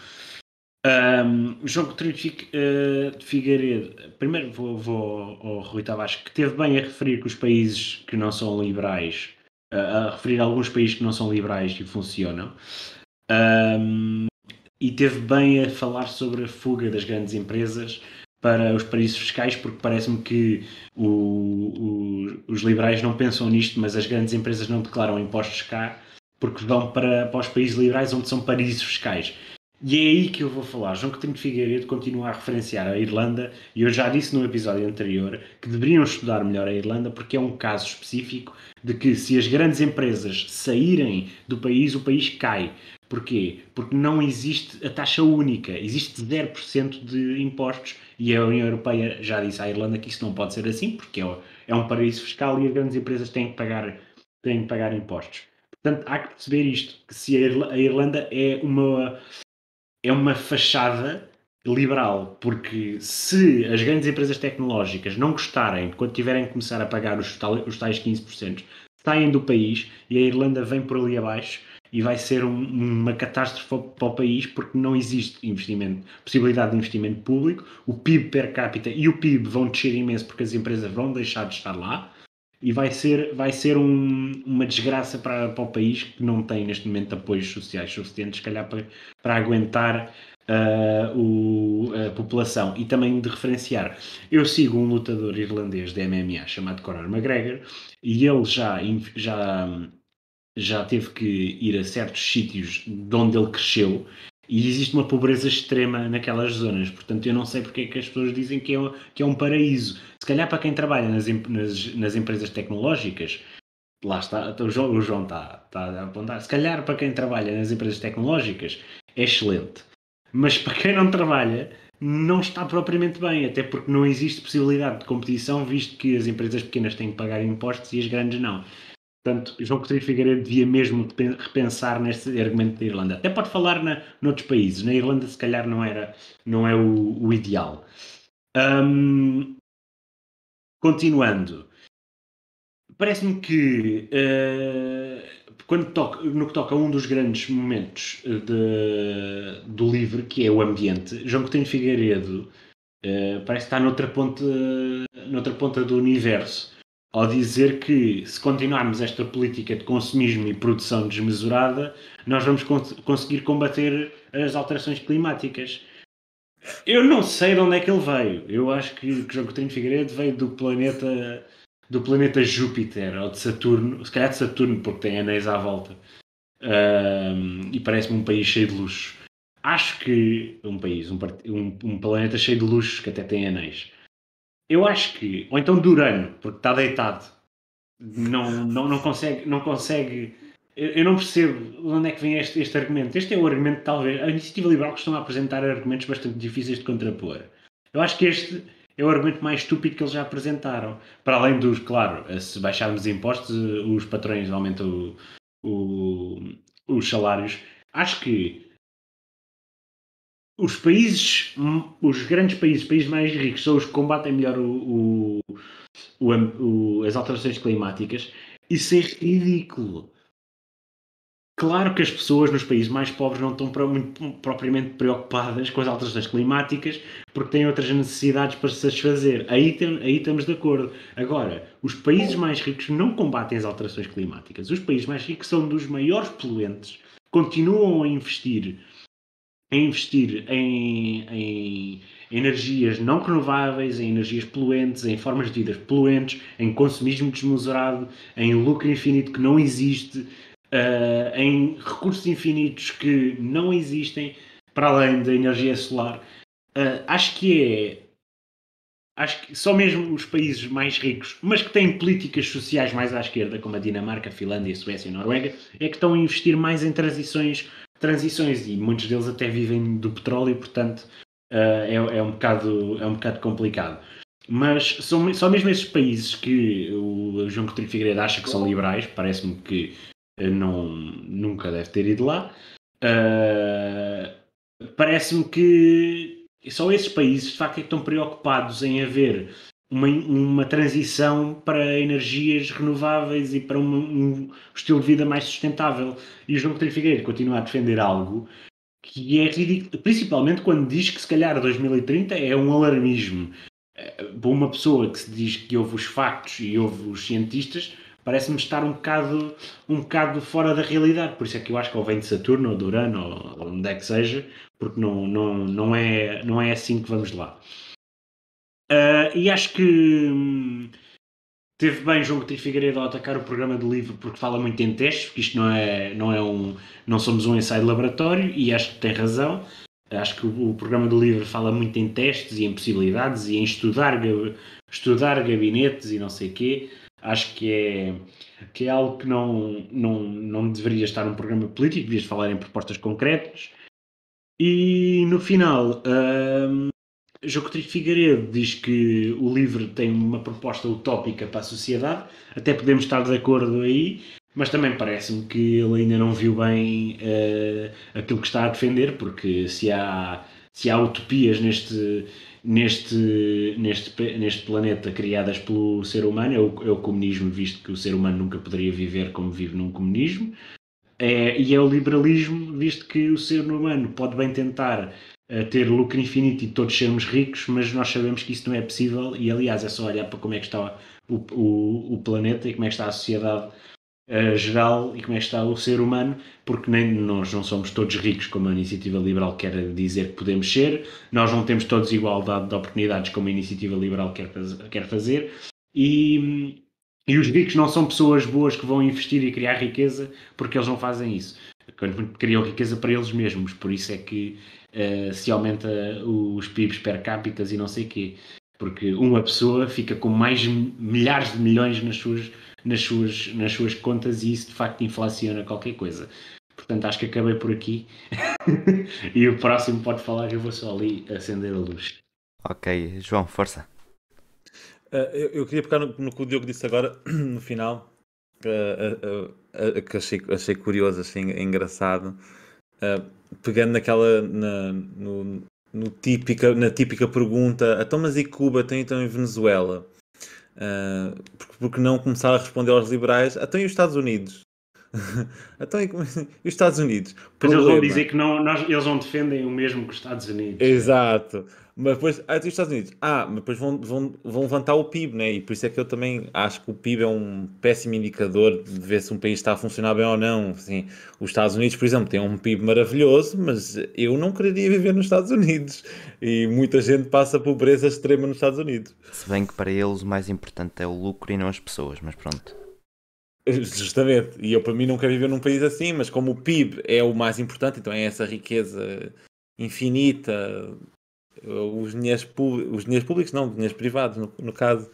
João Coutinho de Figueiredo, primeiro vou ao Rui Tavares, que teve bem a referir que os países que não são liberais, a referir a alguns países que não são liberais e funcionam, e teve bem a falar sobre a fuga das grandes empresas para os paraísos fiscais, porque parece-me que os liberais não pensam nisto, mas as grandes empresas não declaram impostos cá porque vão para os países liberais onde são paraísos fiscais. E é aí que eu vou falar. João Coutinho de Figueiredo continua a referenciar a Irlanda, e eu já disse no episódio anterior que deveriam estudar melhor a Irlanda, porque é um caso específico de que se as grandes empresas saírem do país, o país cai. Porquê? Porque não existe a taxa única, existe 0% de impostos, e a União Europeia já disse à Irlanda que isso não pode ser assim, porque é um paraíso fiscal e as grandes empresas têm que pagar impostos. Portanto, há que perceber isto, que se a Irlanda é uma fachada liberal, porque se as grandes empresas tecnológicas não gostarem, quando tiverem que começar a pagar os tais 15%, saem do país e a Irlanda vem por ali abaixo, e vai ser uma catástrofe para o país, porque não existe possibilidade de investimento público, o PIB per capita e o PIB vão descer imenso porque as empresas vão deixar de estar lá, e vai ser uma desgraça para o país, que não tem neste momento apoios sociais suficientes, se calhar para aguentar a população. E também de referenciar, eu sigo um lutador irlandês de MMA chamado Conor McGregor, e ele já teve que ir a certos sítios de onde ele cresceu, e existe uma pobreza extrema naquelas zonas. Portanto, eu não sei porque é que as pessoas dizem que é um paraíso. Se calhar para quem trabalha nas empresas tecnológicas, lá está, o João está a apontar, se calhar para quem trabalha nas empresas tecnológicas é excelente, mas para quem não trabalha não está propriamente bem, até porque não existe possibilidade de competição, visto que as empresas pequenas têm que pagar impostos e as grandes não. Portanto, João Coutinho Figueiredo devia mesmo repensar neste argumento da Irlanda. Até pode falar noutros países. Na Irlanda, se calhar, não é o ideal. Continuando. Parece-me que no que toca a um dos grandes momentos do livro, que é o ambiente, João Coutinho Figueiredo parece estar noutra ponta do universo, ao dizer que se continuarmos esta política de consumismo e produção desmesurada, nós vamos conseguir combater as alterações climáticas. Eu não sei de onde é que ele veio. Eu acho que João Coutinho Figueiredo veio do planeta Júpiter, ou de Saturno, se calhar de Saturno, porque tem anéis à volta. E parece-me um país cheio de luxo. Acho que um planeta cheio de luxo, que até tem anéis. Eu acho que, ou então de Urano, porque está deitado, não consegue. Eu não percebo de onde é que vem este argumento. Este é o argumento, talvez. A Iniciativa Liberal costuma apresentar argumentos bastante difíceis de contrapor. Eu acho que este é o argumento mais estúpido que eles já apresentaram. Para além dos, claro, se baixarmos impostos, os patrões aumentam os salários. Acho que os grandes países mais ricos, são os que combatem melhor as alterações climáticas. Isso é ridículo. Claro que as pessoas nos países mais pobres não estão propriamente preocupadas com as alterações climáticas, porque têm outras necessidades para se satisfazer. Aí estamos de acordo. Agora, os países mais ricos não combatem as alterações climáticas. Os países mais ricos são dos maiores poluentes, continuam a investir em energias não renováveis, em energias poluentes, em formas de vida poluentes, em consumismo desmesurado, em lucro infinito que não existe, em recursos infinitos que não existem, para além da energia solar. Acho que só mesmo os países mais ricos, mas que têm políticas sociais mais à esquerda, como a Dinamarca, a Finlândia, a Suécia e a Noruega, é que estão a investir mais em transições, e muitos deles até vivem do petróleo, portanto é um bocado complicado. Mas só mesmo esses países que o João Coutinho Figueiredo acha que são liberais, parece-me que nunca deve ter ido lá. Parece-me que só esses países de facto é que estão preocupados em haver uma transição para energias renováveis e para um estilo de vida mais sustentável. E o João Coutinho Figueiredo continua a defender algo que é ridículo, principalmente quando diz que se calhar 2030 é um alarmismo. Para uma pessoa que se diz que ouve os factos e ouve os cientistas, parece-me estar um bocado fora da realidade. Por isso é que eu acho que ele vem de Saturno ou de Urano ou onde é que seja, porque não é assim que vamos lá. E acho que teve bem João Coutinho Figueiredo ao atacar o programa do livro, porque fala muito em testes, porque isto não somos um ensaio de laboratório, e acho que tem razão. Acho que o programa do livro fala muito em testes e em possibilidades e em estudar gabinetes e não sei o quê. Acho que é algo que não deveria estar num programa político, devias falar em propostas concretas. E no final, João Coutinho Figueiredo diz que o livro tem uma proposta utópica para a sociedade, até podemos estar de acordo aí, mas também parece-me que ele ainda não viu bem aquilo que está a defender, porque se há utopias neste planeta criadas pelo ser humano, é o comunismo, visto que o ser humano nunca poderia viver como vive num comunismo. E é o liberalismo, visto que o ser humano pode bem tentar ter lucro infinito e todos sermos ricos, mas nós sabemos que isso não é possível e, aliás, é só olhar para como é que está o planeta e como é que está a sociedade geral e como é que está o ser humano, porque nem nós não somos todos ricos como a Iniciativa Liberal quer dizer que podemos ser, nós não temos todos igualdade de oportunidades como a Iniciativa Liberal quer fazer, e os ricos não são pessoas boas que vão investir e criar riqueza porque eles não fazem isso. Criam riqueza para eles mesmos, por isso é que se aumenta os PIBs per capita e não sei o quê, porque uma pessoa fica com mais milhares de milhões nas suas contas e isso de facto inflaciona qualquer coisa. Portanto, acho que acabei por aqui e o próximo pode falar, eu vou só ali acender a luz. Ok, João, força. Eu queria pegar no que o Diogo disse agora, no final, que achei curioso, achei engraçado, pegando na típica pergunta, então mas e Cuba, tem então em Venezuela? Porque não começar a responder aos liberais, então e os Estados Unidos? Então, e os Estados Unidos? Mas eles vão dizer que não, eles não defendem o mesmo que os Estados Unidos. Exato. Mas depois, os Estados Unidos, mas depois vão levantar o PIB, né? E por isso é que eu também acho que o PIB é um péssimo indicador de ver se um país está a funcionar bem ou não. Assim, os Estados Unidos, por exemplo, têm um PIB maravilhoso, mas eu não quereria viver nos Estados Unidos. E muita gente passa pobreza extrema nos Estados Unidos. Se bem que para eles o mais importante é o lucro e não as pessoas, mas pronto. Justamente, e eu para mim não quero viver num país assim, mas como o PIB é o mais importante, então é essa riqueza infinita, os dinheiros públicos não, os dinheiros privados, no caso,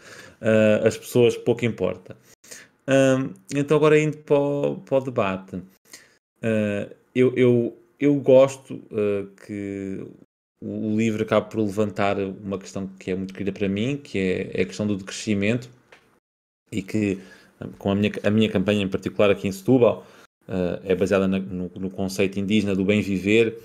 as pessoas pouco importa. Então agora indo para o debate, eu gosto que o livro acabe por levantar uma questão que é muito querida para mim, que é a questão do decrescimento, e que com a minha campanha em particular aqui em Setúbal, é baseada no conceito indígena do bem viver,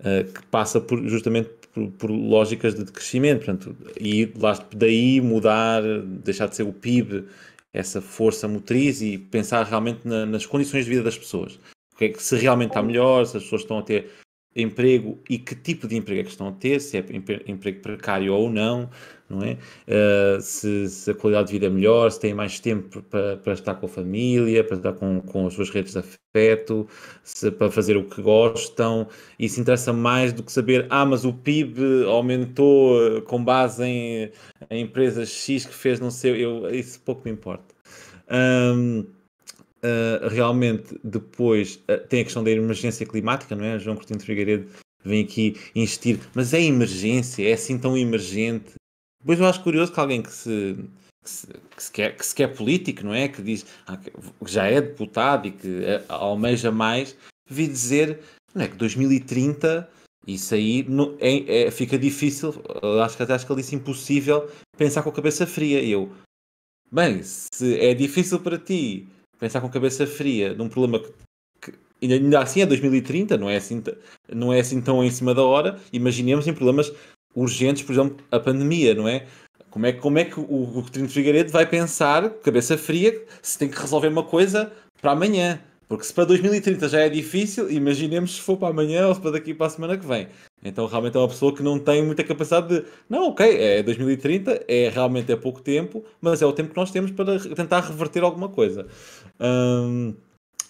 que passa justamente por lógicas de crescimento, portanto, e daí mudar, deixar de ser o PIB, essa força motriz, e pensar realmente nas condições de vida das pessoas. Se realmente está melhor, se as pessoas estão a ter emprego e que tipo de emprego é que estão a ter, se é emprego precário ou não, não é? Se a qualidade de vida é melhor, se têm mais tempo para estar com a família, para estar com as suas redes de afeto, para fazer o que gostam. Isso interessa mais do que saber, mas o PIB aumentou com base em empresas X que fez, não sei, isso pouco me importa. Realmente depois tem a questão da emergência climática, não é? João Coutinho de Figueiredo vem aqui insistir, mas é emergência, é assim tão emergente. Depois eu acho curioso que alguém que se quer político, não é? Que diz que já é deputado e que almeja mais, vi dizer, não é, que 2030 isso aí fica difícil, acho que ele disse impossível pensar com a cabeça fria. E eu, bem, se é difícil para ti pensar com cabeça fria num problema que ainda assim é 2030, não é assim tão em cima da hora. Imaginemos em problemas urgentes, por exemplo, a pandemia, não é? Como é que o Coutinho de Figueiredo vai pensar, cabeça fria, se tem que resolver uma coisa para amanhã? Porque se para 2030 já é difícil, imaginemos se for para amanhã ou se para daqui para a semana que vem. Então realmente é uma pessoa que não tem muita capacidade de... Não, ok, é 2030, realmente é pouco tempo, mas é o tempo que nós temos para tentar reverter alguma coisa.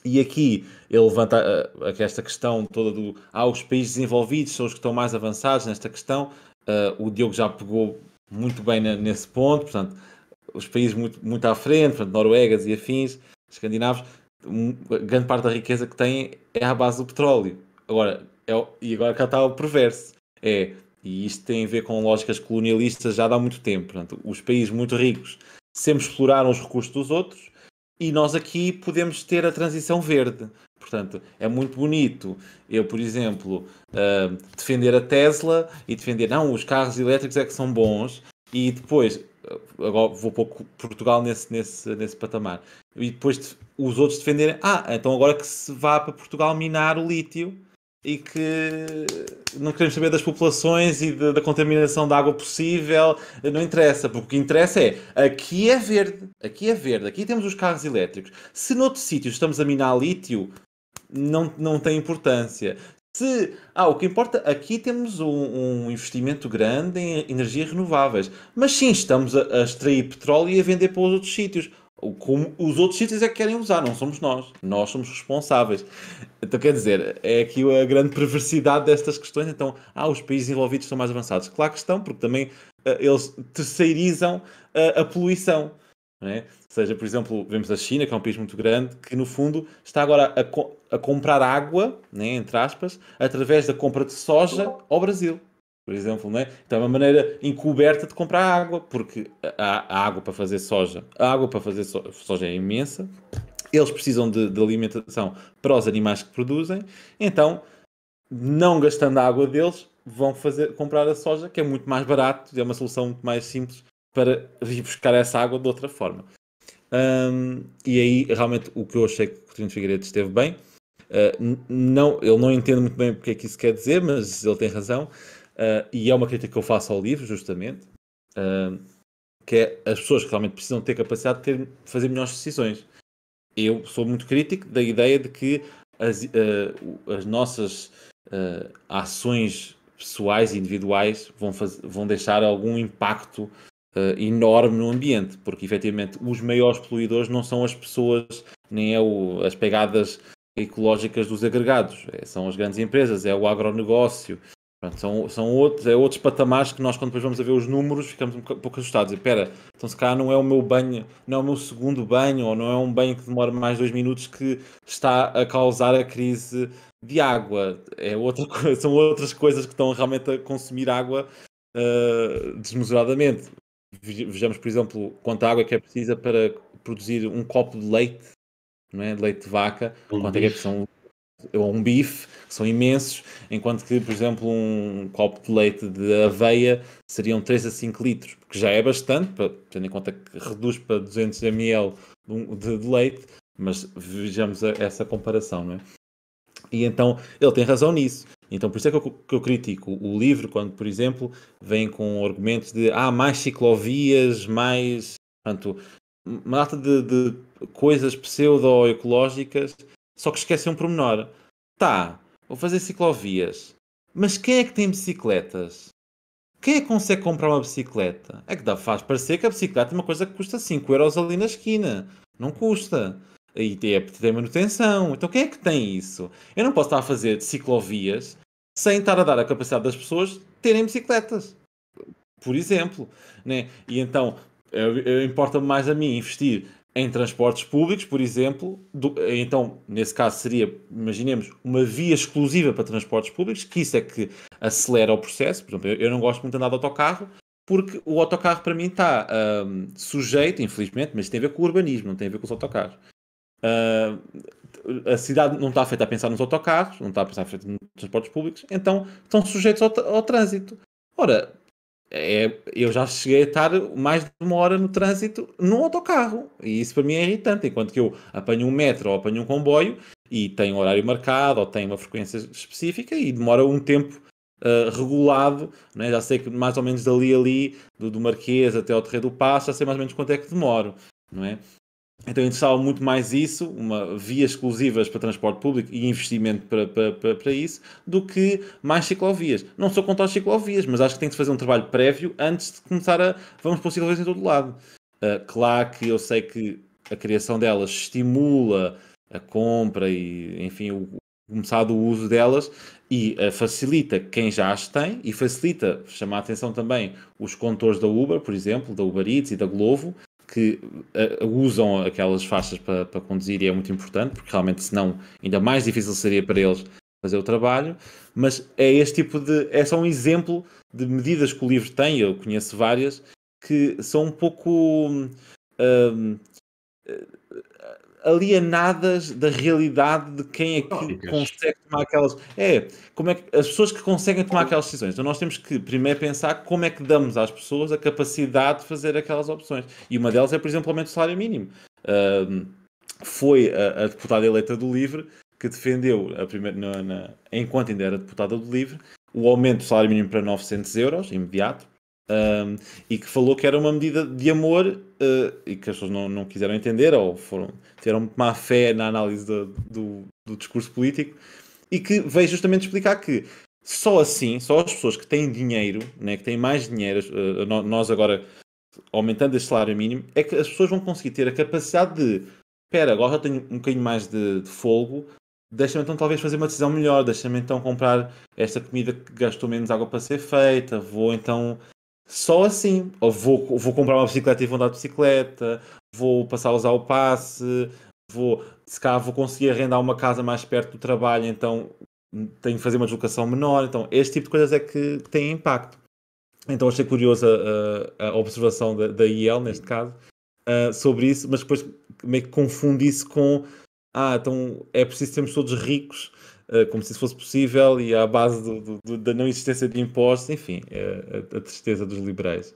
E aqui ele levanta esta questão toda do... os países desenvolvidos são os que estão mais avançados nesta questão. O Diogo já pegou muito bem nesse ponto, portanto, os países muito, muito à frente, portanto, noruegas e afins, escandinavos, grande parte da riqueza que têm é à base do petróleo. Agora cá está o perverso. E isto tem a ver com lógicas colonialistas já há muito tempo. Portanto, os países muito ricos sempre exploraram os recursos dos outros e nós aqui podemos ter a transição verde. Portanto, é muito bonito eu, por exemplo, defender a Tesla e defender, os carros elétricos é que são bons, e depois, agora vou pôr Portugal nesse patamar, e depois os outros defenderem, então agora que se vá para Portugal minar o lítio e que não queremos saber das populações e da contaminação da água possível, não interessa, porque o que interessa aqui é verde, aqui temos os carros elétricos. Se noutro sítio estamos a minar lítio, não tem importância. O que importa, aqui temos um investimento grande em energias renováveis, mas sim, estamos a extrair petróleo e a vender para os outros sítios. Como os outros sítios é que querem usar, não somos nós. Nós somos responsáveis. Então, quer dizer, é aqui a grande perversidade destas questões. Então, os países envolvidos são mais avançados. Claro que estão, porque também eles terceirizam a poluição. Não é? Ou seja, por exemplo, vemos a China, que é um país muito grande, que no fundo está agora a comprar água, né, entre aspas, através da compra de soja ao Brasil, por exemplo. Né? Então é uma maneira encoberta de comprar água, porque a água para fazer soja, soja é imensa, eles precisam de alimentação para os animais que produzem, então, não gastando a água deles, vão comprar a soja, que é muito mais barato, é uma solução muito mais simples para ir buscar essa água de outra forma. E aí, realmente, o que eu achei que o Trino Figueiredo esteve bem, ele não entende muito bem porque é que isso quer dizer, mas ele tem razão, e é uma crítica que eu faço ao livro, justamente, que é as pessoas que realmente precisam ter capacidade de fazer melhores decisões. Eu sou muito crítico da ideia de que as nossas ações pessoais e individuais vão deixar algum impacto enorme no ambiente, porque efetivamente os maiores poluidores não são as pessoas, nem as pegadas ecológicas dos agregados, são as grandes empresas, é o agronegócio. Pronto, são outros patamares que nós, quando depois vamos a ver os números, ficamos um pouco assustados. Espera, então se calhar não é o meu banho, não é o meu segundo banho, ou não é um banho que demora mais 2 minutos que está a causar a crise de água. São outras coisas que estão realmente a consumir água desmesuradamente. Vejamos, por exemplo, quanta água é que é precisa para produzir um copo de leite, não é? De leite de vaca, quanto é que são um bife, que são imensos, enquanto que, por exemplo, um copo de leite de aveia seriam 3 a 5 litros, que já é bastante, tendo em conta que reduz para 200 ml de leite, mas vejamos essa comparação, não é? E então, ele tem razão nisso. Então, por isso é que eu critico o livro, quando, por exemplo, vem com argumentos de mais ciclovias, mais... Portanto, uma data de coisas pseudo-ecológicas, só que esquecem um pormenor. Vou fazer ciclovias. Mas quem é que tem bicicletas? Quem é que consegue comprar uma bicicleta? É que faz parecer que a bicicleta é uma coisa que custa 5 euros ali na esquina. Não custa. E tem manutenção. Então quem é que tem isso? Eu não posso estar a fazer ciclovias sem estar a dar a capacidade das pessoas terem bicicletas. Por exemplo. Né? E então, importa-me mais a mim investir em transportes públicos, por exemplo. Então, nesse caso seria, imaginemos, uma via exclusiva para transportes públicos, que isso é que acelera o processo. Por exemplo, eu não gosto muito de andar de autocarro, porque o autocarro para mim está sujeito, infelizmente, mas tem a ver com o urbanismo, não tem a ver com os autocarros. A cidade não está feita a pensar nos autocarros, não está a pensar nos transportes públicos, então estão sujeitos ao trânsito. Ora, eu já cheguei a estar mais de 1 hora no trânsito num autocarro, e isso para mim é irritante, enquanto que eu apanho um metro ou apanho um comboio e tenho horário marcado ou tenho uma frequência específica e demora um tempo regulado, né? Já sei que mais ou menos dali do Marquês até ao Terreiro do Paço, já sei mais ou menos quanto é que demoro, não é? Então interessava muito mais isso, uma via exclusivas para transporte público e investimento para isso, do que mais ciclovias. Não sou contra as ciclovias, mas acho que tem que se fazer um trabalho prévio antes de começar vamos pôr ciclovias em todo lado. Claro que eu sei que a criação delas estimula a compra e, enfim, o começado o uso delas e facilita quem já as tem e facilita, chamar a atenção também, os condutores da Uber, por exemplo, da Uber Eats e da Glovo, que usam aquelas faixas para conduzir, e é muito importante, porque realmente senão ainda mais difícil seria para eles fazer o trabalho. Mas é este tipo é só um exemplo de medidas que o livro tem, eu conheço várias, que são um pouco alienadas da realidade de quem é que consegue tomar aquelas... como é que as pessoas que conseguem tomar aquelas decisões. Então nós temos que primeiro pensar como é que damos às pessoas a capacidade de fazer aquelas opções. E uma delas é, por exemplo, o aumento do salário mínimo. Foi a deputada eleita do LIVRE que defendeu, enquanto ainda era deputada do LIVRE, o aumento do salário mínimo para 900 euros, imediato, e que falou que era uma medida de amor e que as pessoas não quiseram entender ou tiveram muito má fé na análise do discurso político, e que veio justamente explicar que só assim, só as pessoas que têm dinheiro, né, que têm mais dinheiro, nós agora aumentando este salário mínimo, é que as pessoas vão conseguir ter a capacidade de, espera, agora já tenho um bocadinho mais de folgo, deixa-me então talvez fazer uma decisão melhor, deixa-me então comprar esta comida que gastou menos água para ser feita, vou então só assim, ou vou comprar uma bicicleta e vou andar de bicicleta, vou passar a usar o passe, se calhar vou conseguir arrendar uma casa mais perto do trabalho, então tenho que fazer uma deslocação menor, então este tipo de coisas é que tem impacto. Então achei curiosa a observação da IEL, neste caso, sobre isso, mas depois meio que confundi isso com então é preciso sermos todos ricos, como se isso fosse possível, e à base da não existência de impostos, enfim, a tristeza dos liberais.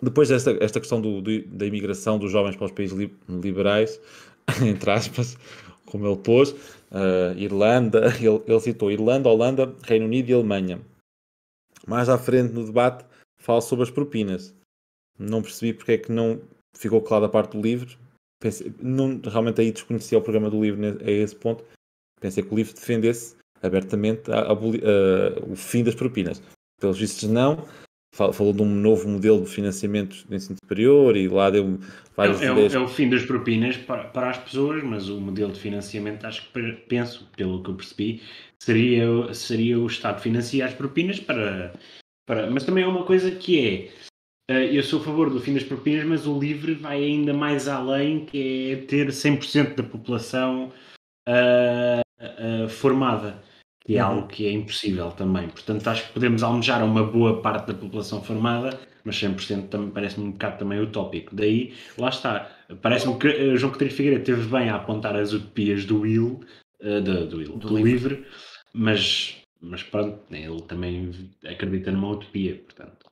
Depois esta questão da imigração dos jovens para os países liberais, entre aspas, como ele pôs, Irlanda, ele citou Irlanda, Holanda, Reino Unido e Alemanha. Mais à frente no debate fala sobre as propinas. Não percebi porque é que não ficou claro da parte do livro. Realmente aí desconhecia o programa do livro a esse ponto. Pensei que o livro defendesse abertamente o fim das propinas. Pelos vistos não. Falou de um novo modelo de financiamento do ensino superior e lá deu várias ideias. É o fim das propinas para as pessoas, mas o modelo de financiamento, penso, pelo que eu percebi, seria o Estado financiar as propinas mas também é uma coisa que eu sou a favor do fim das propinas, mas o LIVRE vai ainda mais além, que é ter 100% da população formada, que é algo que é impossível também. Portanto, acho que podemos almejar uma boa parte da população formada, mas 100% também parece-me um bocado também utópico. Daí, lá está. Parece-me que João Coutinho Figueiredo teve bem a apontar as utopias do LIVRE, mas pronto, ele também acredita numa utopia, portanto.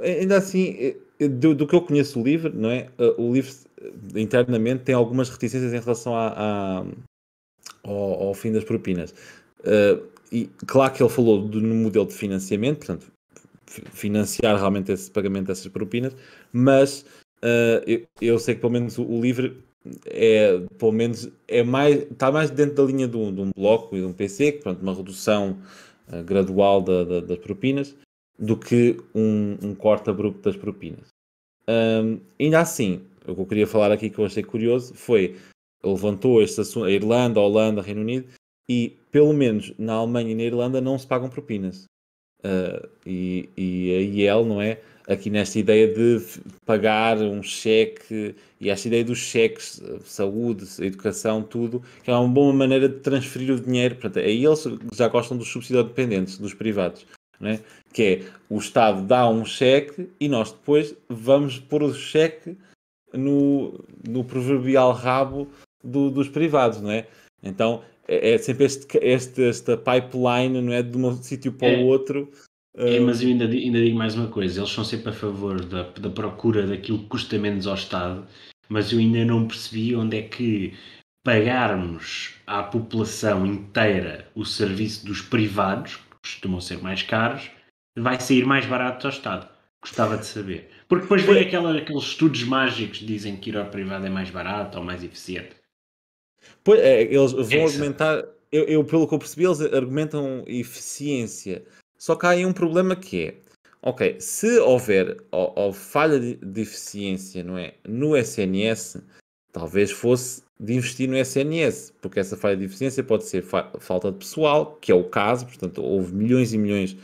Ainda assim, do que eu conheço o LIVRE, não é? O LIVRE internamente tem algumas reticências em relação ao fim das propinas. E claro que ele falou no modelo de financiamento, portanto, financiar realmente esse pagamento dessas propinas, mas eu sei que pelo menos o LIVRE está mais dentro da linha de um bloco e de um PC, portanto, uma redução gradual das propinas, do que um corte abrupto das propinas. Ainda assim, o que eu queria falar aqui que eu achei curioso foi, levantou este assunto, a Irlanda, a Holanda, o Reino Unido, e pelo menos na Alemanha e na Irlanda não se pagam propinas. E a IEL, não é? Aqui nesta ideia de pagar um cheque, e esta ideia dos cheques, saúde, educação, tudo, que é uma boa maneira de transferir o dinheiro. Portanto, aí eles já gostam dos subsídio-dependentes, dos privados, não é? Que é, o Estado dá um cheque e nós depois vamos pôr o cheque no proverbial rabo dos privados, não é? Então é sempre esta pipeline, não é? De um sítio para o outro. Mas eu ainda digo mais uma coisa, eles são sempre a favor da procura daquilo que custa menos ao Estado, mas eu ainda não percebi onde é que pagarmos à população inteira o serviço dos privados, que costumam ser mais caros, vai sair mais barato ao Estado. Gostava de saber. Porque depois vem aqueles estudos mágicos que dizem que ir ao privado é mais barato ou mais eficiente. Pois, eles vão argumentar, pelo que eu percebi, eles argumentam eficiência. Só que há aí um problema que é, ok, se houver falha de eficiência, não é, no SNS, talvez fosse de investir no SNS, porque essa falha de eficiência pode ser falta de pessoal, que é o caso, portanto, houve milhões e milhões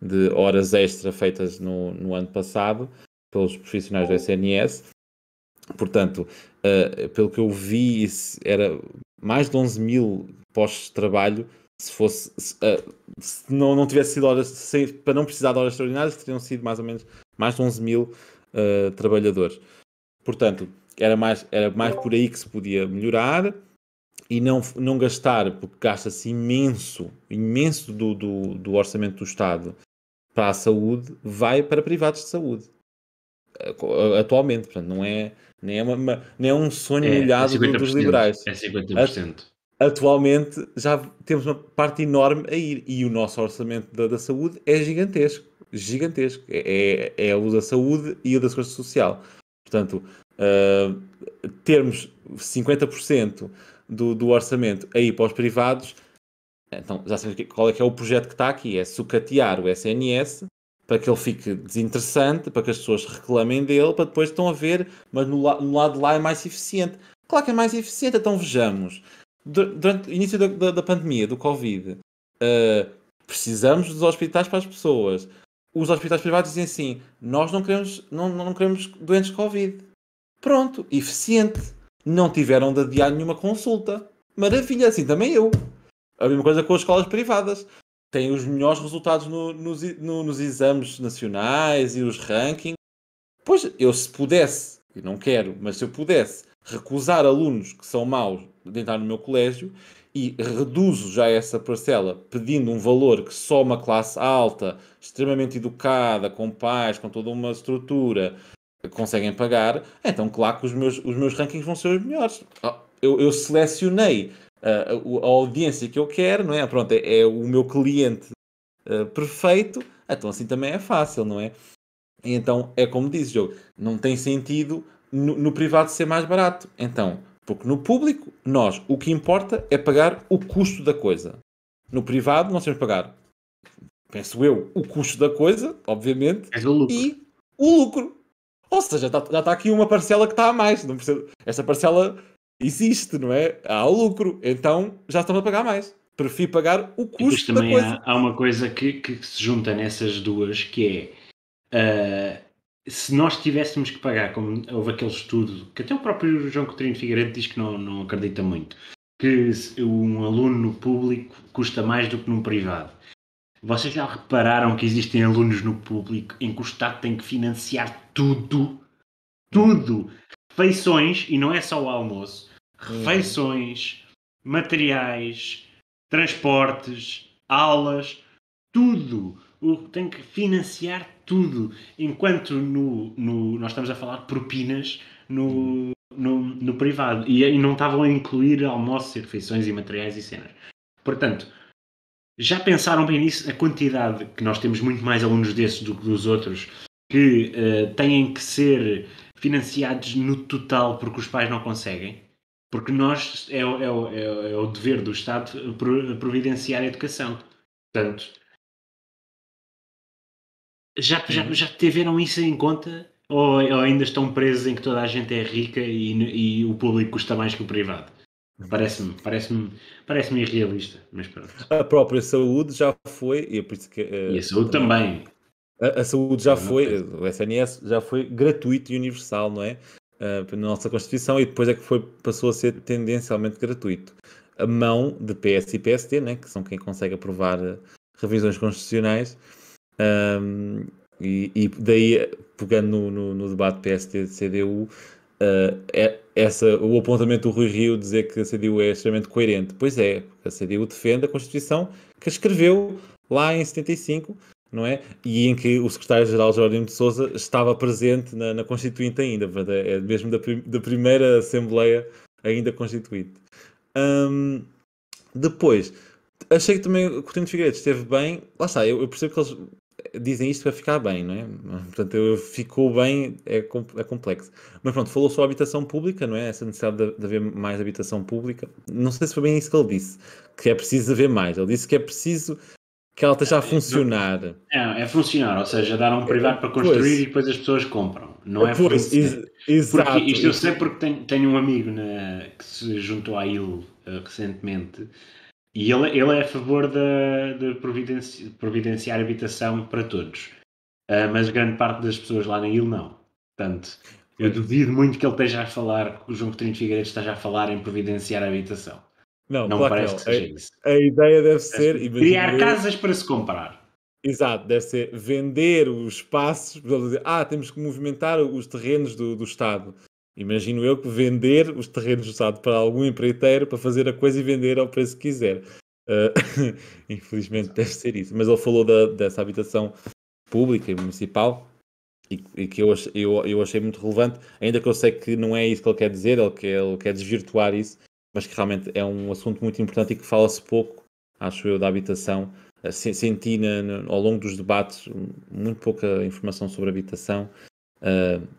de horas extra feitas no ano passado pelos profissionais do SNS. Portanto, pelo que eu vi, isso era mais de 11 mil postos de trabalho. Se não tivesse sido horas, para não precisar de horas extraordinárias, teriam sido mais ou menos mais de 11 mil trabalhadores. Portanto, era mais por aí que se podia melhorar e não gastar, porque gasta-se imenso do orçamento do Estado para a saúde, vai para privados de saúde. Atualmente, portanto, nem é um sonho molhado dos liberais. É 50%. atualmente já temos uma parte enorme a ir e o nosso orçamento da saúde é gigantesco. Gigantesco. É o da saúde e o da segurança social. Portanto, termos 50% do orçamento aí para os privados, então já sabemos qual é que é o projeto que está aqui, é sucatear o SNS para que ele fique desinteressante, para que as pessoas reclamem dele, para depois estão a ver, mas no lado de lá é mais eficiente. Claro que é mais eficiente, então vejamos. Durante o início da pandemia, do Covid, precisamos dos hospitais para as pessoas. Os hospitais privados dizem assim, nós não queremos doentes Covid. Pronto, eficiente. Não tiveram de adiar nenhuma consulta. Maravilha, assim também eu. A mesma coisa com as escolas privadas. Têm os melhores resultados nos exames nacionais e os rankings. Pois, eu se pudesse, e não quero, mas se eu pudesse recusar alunos que são maus de entrar no meu colégio e reduzo já essa parcela pedindo um valor que só uma classe alta, extremamente educada, com pais, com toda uma estrutura, conseguem pagar, então claro que os meus rankings vão ser os melhores. Eu selecionei a audiência que eu quero, não é? Pronto, é o meu cliente perfeito, então assim também é fácil, não é? E então é como diz o jogo, não tem sentido no privado ser mais barato. Então, porque no público, o que importa é pagar o custo da coisa. No privado, nós temos que pagar, penso eu, o custo da coisa, obviamente, e o lucro. Ou seja, já está aqui uma parcela que está a mais. Não precisa, esta parcela existe, não é? Há o lucro. Então já estão a pagar mais. Prefiro pagar o custo da coisa. Há uma coisa que se junta nessas duas, que é... se nós tivéssemos que pagar, como houve aquele estudo, que até o próprio João Coutinho de Figueiredo diz que não acredita muito, que um aluno no público custa mais do que num privado. Vocês já repararam que existem alunos no público em que o Estado tem que financiar tudo? Tudo! Refeições, e não é só o almoço, refeições, materiais, transportes, aulas, tudo! Tem que financiar tudo. Enquanto nós estamos a falar de propinas no privado. E não estavam a incluir almoços e refeições e materiais e cenas. Portanto, já pensaram bem nisso? A quantidade, que nós temos muito mais alunos desses do que dos outros, que têm que ser financiados no total porque os pais não conseguem? Porque é o dever do Estado providenciar a educação. Portanto, já tiveram isso em conta? Ou ainda estão presos em que toda a gente é rica e o público custa mais que o privado? Parece-me irrealista, mas pronto. A própria saúde já foi, e é por isso que... e a saúde também. A saúde já foi, o SNS já foi gratuito e universal, não é? Na nossa Constituição, e depois é que passou a ser tendencialmente gratuito. A mão de PS e PSD, né, que são quem consegue aprovar revisões constitucionais, e daí, pegando no debate PSD-CDU, o apontamento do Rui Rio dizer que a CDU é extremamente coerente. Pois é, a CDU defende a Constituição que escreveu lá em 75, não é? E em que o secretário-geral Jerónimo de Sousa estava presente na Constituinte ainda, é mesmo da primeira Assembleia ainda Constituinte. Depois, achei que também o Coutinho de Figueiredo esteve bem. Lá está, eu percebo que eles dizem isto para ficar bem, não é? Portanto, ficou bem, é complexo. Mas pronto, falou só a habitação pública, não é? Essa necessidade de haver mais habitação pública. Não sei se foi bem isso que ele disse, que é preciso haver mais. Ele disse que é preciso que ela esteja a funcionar. É funcionar, ou seja, dar a um privado para construir e depois as pessoas compram. Não é fornecer. Exato. Porque isto eu sei porque tenho um amigo que se juntou à IL recentemente. E ele é a favor de providenciar habitação para todos. Mas grande parte das pessoas lá na IL não. Portanto, eu duvido muito que ele esteja a falar, que o João Coutinho de Figueiredo esteja a falar em providenciar a habitação. Não claro parece que seja isso. A ideia deve ser... criar casas para se comprar. Exato, deve ser vender os espaços, temos que movimentar os terrenos do Estado. Imagino eu que vender os terrenos do Estado para algum empreiteiro para fazer a coisa e vender ao preço que quiser. Infelizmente deve ser isso. Mas ele falou dessa habitação pública e municipal e que eu achei muito relevante, ainda que eu sei que não é isso que ele quer dizer, ele quer desvirtuar isso, mas que realmente é um assunto muito importante e que fala-se pouco, acho eu, da habitação. Senti ao longo dos debates muito pouca informação sobre habitação,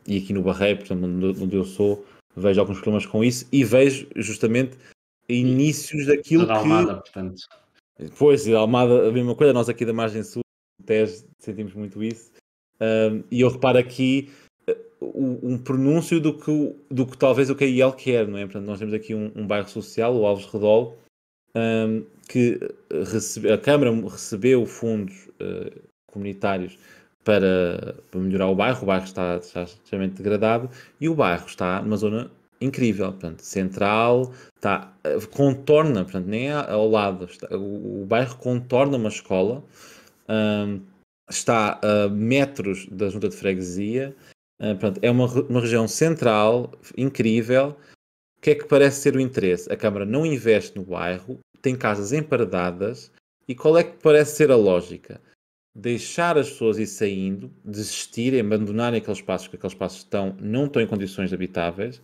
e aqui no Barreiro, portanto, onde eu sou, vejo alguns problemas com isso e vejo justamente inícios daquilo Toda Almada, portanto. Pois, e Almada, a mesma coisa, nós aqui da margem sul, Tejo, sentimos muito isso. E eu reparo aqui um pronúncio do que talvez o que a IEL quer, não é? Portanto, nós temos aqui um bairro social, o Alves Redol, que a Câmara recebeu fundos comunitários para melhorar o bairro está extremamente degradado e o bairro está numa zona incrível, portanto, central, contorna, portanto, nem ao lado, o bairro contorna uma escola, está a metros da junta de freguesia, portanto, é uma região central, incrível. O que é que parece ser o interesse? A Câmara não investe no bairro, tem casas emparedadas, e qual é que parece ser a lógica? Deixar as pessoas ir saindo, desistirem, abandonarem aqueles espaços, porque aqueles espaços não estão em condições habitáveis.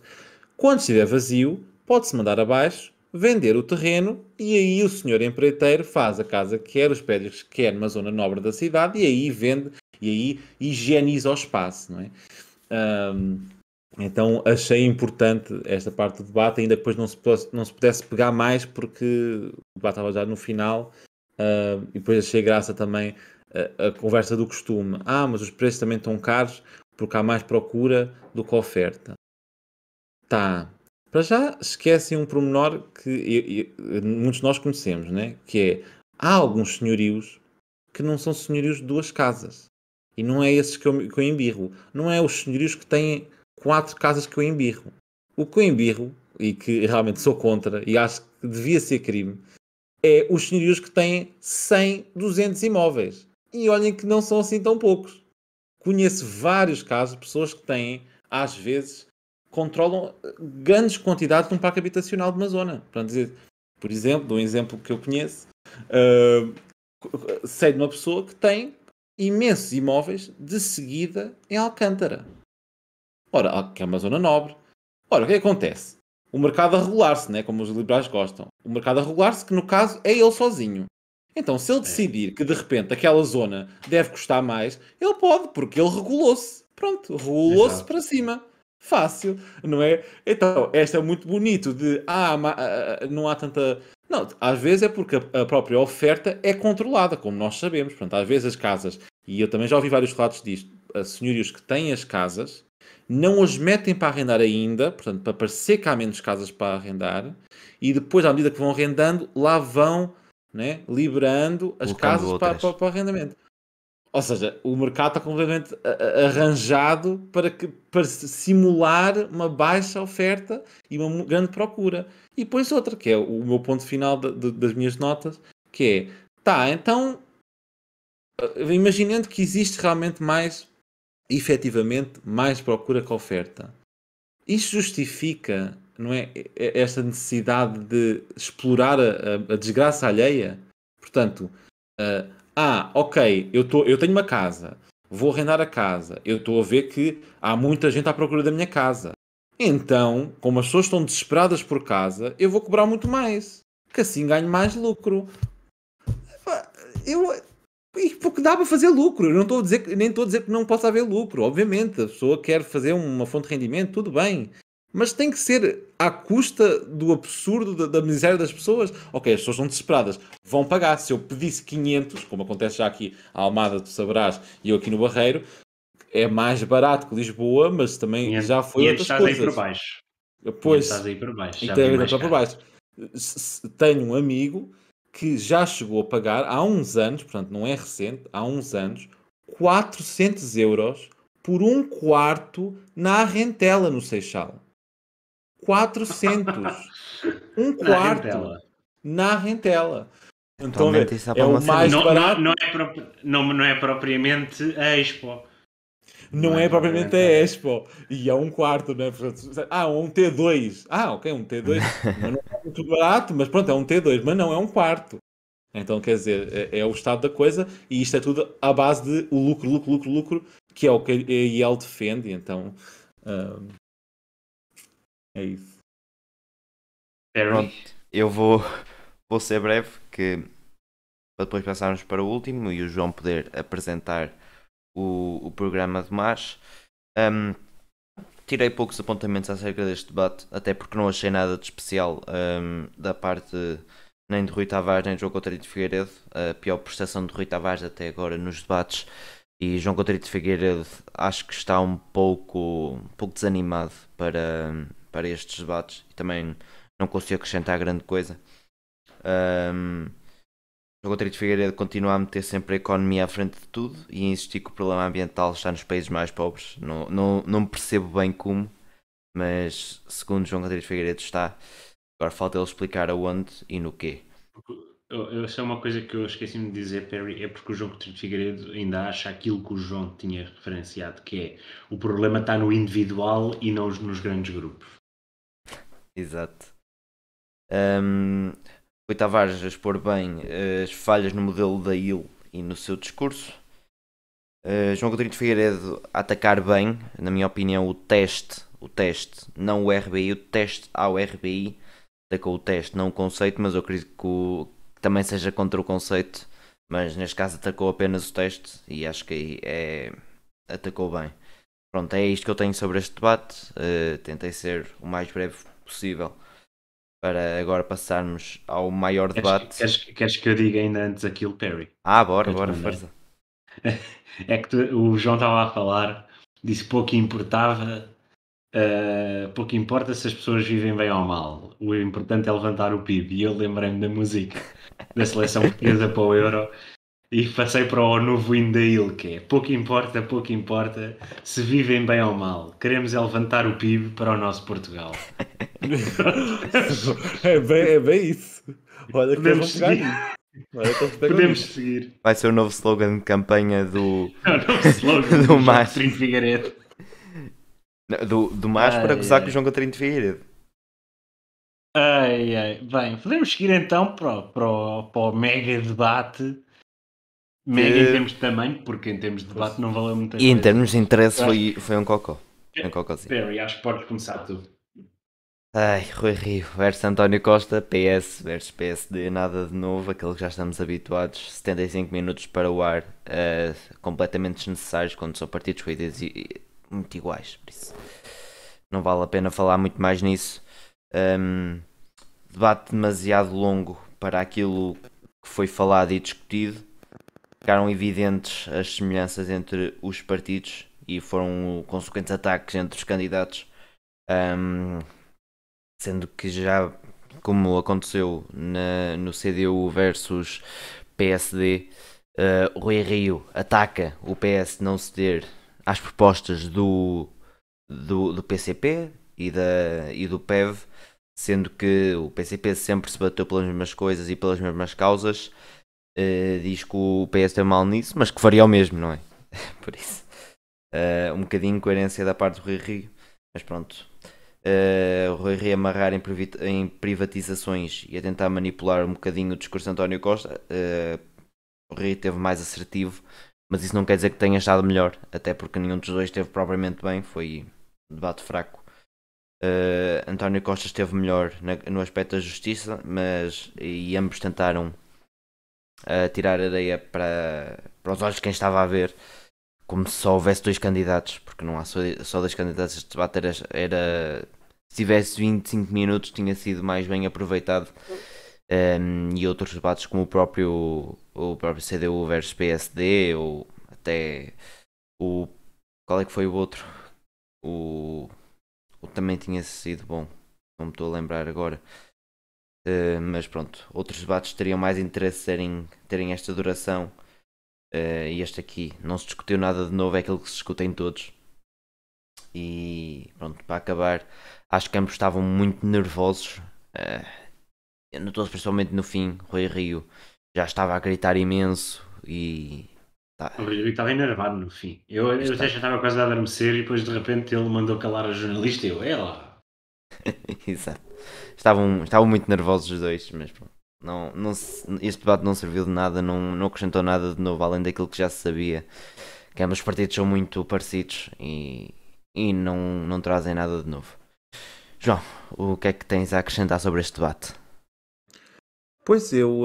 Quando estiver vazio, pode-se mandar abaixo, vender o terreno, e aí o senhor empreiteiro faz a casa que quer, os prédios que quer numa zona nobre da cidade, e aí vende, e aí higieniza o espaço, não é? Então achei importante esta parte do debate, ainda que depois não se pudesse pegar mais, porque o debate estava já no final, e depois achei graça também a conversa do costume. Mas os preços também estão caros porque há mais procura do que oferta. Para já esquecem um pormenor que muitos de nós conhecemos, né? Que é, há alguns senhorios que não são senhorios de duas casas. E não é esses que eu embirro. Não é os senhorios que têm 4 casas que eu embirro. O que eu embirro, e que realmente sou contra, e acho que devia ser crime, é os senhorios que têm 100, 200 imóveis. E olhem que não são assim tão poucos. Conheço vários casos de pessoas que têm, às vezes, controlam grandes quantidades de um parque habitacional de uma zona. Portanto, por exemplo, um exemplo que eu conheço, sei de uma pessoa que tem imensos imóveis de seguida em Alcântara. Ora, que é uma zona nobre. Ora, o que acontece? O mercado a regular-se, né? Como os liberais gostam. O mercado a regular-se, que no caso é ele sozinho. Então, se ele decidir que de repente aquela zona deve custar mais, ele pode, porque ele regulou-se. Pronto, regulou-se para cima. Fácil, não é? Então, esta é muito bonito de não há tanta... Não, às vezes é porque a própria oferta é controlada, como nós sabemos. Portanto, às vezes as casas, e eu também já ouvi vários relatos disto, senhorios que têm as casas, não as metem para arrendar ainda, portanto, para parecer que há menos casas para arrendar, e depois, à medida que vão arrendando, lá vão, né, liberando as casas para arrendamento. Ou seja, o mercado está completamente arranjado para simular uma baixa oferta e uma grande procura. E depois outra, que é o meu ponto final das minhas notas, que é, então, imaginando que existe realmente efetivamente mais procura que oferta. Isto justifica, não é, esta necessidade de explorar a desgraça alheia? Portanto, ok, eu tenho uma casa, vou arrendar a casa, eu estou a ver que há muita gente à procura da minha casa. Então, como as pessoas estão desesperadas por casa, eu vou cobrar muito mais, que assim ganho mais lucro. Porque dá para fazer lucro. Eu não estou a dizer, nem estou a dizer que não possa haver lucro. Obviamente, a pessoa quer fazer uma fonte de rendimento, tudo bem. Mas tem que ser à custa do absurdo da miséria das pessoas. Ok, as pessoas estão desesperadas. Vão pagar. Se eu pedisse 500, como acontece já aqui à Almada, tu saberás, e eu aqui no Barreiro, é mais barato que Lisboa, mas também já foi outras coisas. Aí por baixo. Pois, estás aí por baixo. Já por baixo. Tenho um amigo que já chegou a pagar há uns anos, portanto não é recente, há uns anos, 400 euros por um quarto na Arrentela, no Seixal. 400! Um quarto na Arrentela. Então, é o mais barato. Não é propriamente a Expo. Não é propriamente a Expo. E é um quarto, né? Um T2. Ok, um T2. Mas não é muito barato, mas pronto, é um T2. Mas não, é um quarto. Então, quer dizer, é o estado da coisa. E isto é tudo à base de o lucro, que é o que a IEL defende. Então, é isso. Perry. Eu vou ser breve, para depois passarmos para o último e o João poder apresentar o programa de Mas. Tirei poucos apontamentos acerca deste debate, até porque não achei nada de especial da parte nem de Rui Tavares nem de João Coutinho de Figueiredo. A pior prestação de Rui Tavares até agora nos debates, e João Coutinho de Figueiredo acho que está um pouco desanimado para estes debates e também não consigo acrescentar grande coisa. O Coutinho de Figueiredo continua a meter sempre a economia à frente de tudo e a insistir que o problema ambiental está nos países mais pobres. Não percebo bem como, mas segundo João Coutinho de Figueiredo está. Agora falta ele explicar aonde e no quê. Essa é uma coisa que eu esqueci-me de dizer, Perry, é porque o João Coutinho de Figueiredo ainda acha aquilo que o João tinha referenciado, que é o problema está no individual e não nos grandes grupos. Exato. Rui Tavares a expor bem as falhas no modelo da IL e no seu discurso. João Coutinho de Figueiredo a atacar bem, na minha opinião, o teste, não o RBI, o teste ao RBI. Atacou o teste, não o conceito, mas eu acredito que também seja contra o conceito, mas neste caso atacou apenas o teste e acho que atacou bem. Pronto, é isto que eu tenho sobre este debate. Tentei ser o mais breve possível para agora passarmos ao maior debate. Queres que eu diga ainda antes aquilo, Perry? Bora, força. É que o João estava a falar, disse pouco importava, pouco importa se as pessoas vivem bem ou mal, o importante é levantar o PIB. E eu lembrei-me da música da seleção portuguesa para o Euro e passei para o novo hino da IL, que é pouco importa se vivem bem ou mal, queremos é levantar o PIB para o nosso Portugal. É bem isso. Olha, podemos seguir. Podemos seguir. Vai ser o novo slogan de campanha do do Mas de Figueiredo. Do Mas para acusar com o João Coutinho de Figueiredo. Bem, podemos seguir então para o mega debate. Mega em termos de tamanho, porque em termos de debate não valeu muito. E em termos de interesse foi um cocó. Perry, acho que podes começar tu. Rui Rio versus António Costa, PS versus PSD, nada de novo, aquilo que já estamos habituados. 75 minutos para o ar, completamente desnecessários quando são partidos com ideias muito iguais, por isso não vale a pena falar muito mais nisso. Debate demasiado longo para aquilo que foi falado e discutido. Ficaram evidentes as semelhanças entre os partidos e foram consequentes ataques entre os candidatos. Sendo que já, como aconteceu no CDU versus PSD, o Rui Rio ataca o PS não ceder às propostas do PCP e do PEV, sendo que o PCP sempre se bateu pelas mesmas coisas e pelas mesmas causas. Diz que o PS tem mal nisso, mas que faria o mesmo, não é? Por isso, um bocadinho de incoerência da parte do Rui Rio, mas pronto. O Rui Rio amarrar em privatizações e a tentar manipular um bocadinho o discurso de António Costa. O Rui Rio esteve mais assertivo, mas isso não quer dizer que tenha estado melhor, até porque nenhum dos dois esteve propriamente bem, foi um debate fraco. António Costa esteve melhor no aspecto da justiça, e ambos tentaram tirar areia para os olhos de quem estava a ver, como se só houvesse dois candidatos, porque não há só dois candidatos. Este debate era se tivesse 25 minutos tinha sido mais bem aproveitado. E outros debates como o próprio CDU versus PSD, ou até qual é que foi o outro? O também tinha sido bom, não me estou a lembrar agora. Mas pronto, outros debates teriam mais interesse terem esta duração. E este aqui não se discutiu nada de novo, é aquilo que se discute em todos. E pronto, para acabar, acho que ambos estavam muito nervosos. Eu notou-se principalmente no fim. Rui Rio já estava a gritar imenso e o Rio estava enervado no fim. Eu até já estava quase a adormecer e depois de repente ele mandou calar a jornalista e eu, lá. Exato. Estavam muito nervosos os dois, mas pronto. Este debate não serviu de nada, não acrescentou nada de novo além daquilo que já se sabia, que ambos os partidos são muito parecidos e não trazem nada de novo. João, o que é que tens a acrescentar sobre este debate? Pois eu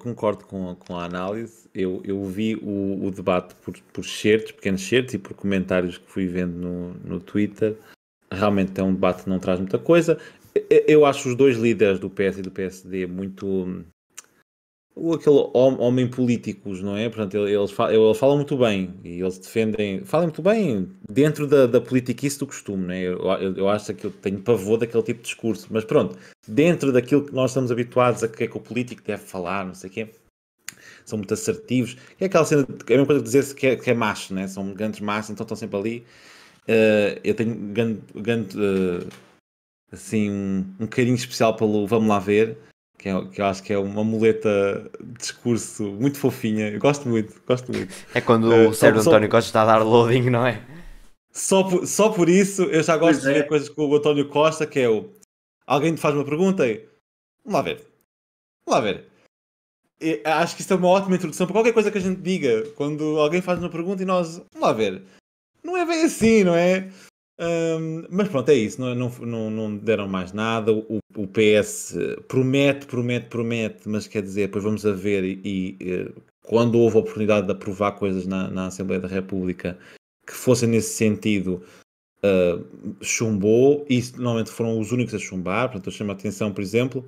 concordo com a análise. Eu vi o debate por certos, pequenos certos e por comentários que fui vendo no Twitter. Realmente é um debate que não traz muita coisa. Eu acho os dois líderes do PS e do PSD muito aquele homem políticos, não é? Portanto, eles falam muito bem e eles defendem, falam muito bem dentro da politiquice do costume, não é? Eu acho que eu tenho pavor daquele tipo de discurso, mas pronto, dentro daquilo que nós estamos habituados a que é que o político deve falar, não sei o quê, são muito assertivos. É aquela cena, é a mesma coisa que dizer-se que é macho, né? São grandes machos, então estão sempre ali. Eu tenho assim, um carinho especial pelo Vamos Lá Ver, que eu acho que é uma muleta de discurso muito fofinha. Eu gosto muito, gosto muito. É quando o Sérgio António Costa está a dar loading, não é? Só por isso eu já gosto de ver coisas com o António Costa, que é alguém te faz uma pergunta e vamos lá ver. Vamos lá ver. Acho que isso é uma ótima introdução para qualquer coisa que a gente diga. Quando alguém faz uma pergunta e nós, vamos lá ver. Não é bem assim, não é? Mas pronto, é isso. Não deram mais nada. O PS promete, mas quer dizer, depois vamos a ver. Quando houve a oportunidade de aprovar coisas na Assembleia da República que fossem nesse sentido, chumbou. E normalmente foram os únicos a chumbar. Portanto, eu chamo a atenção, por exemplo,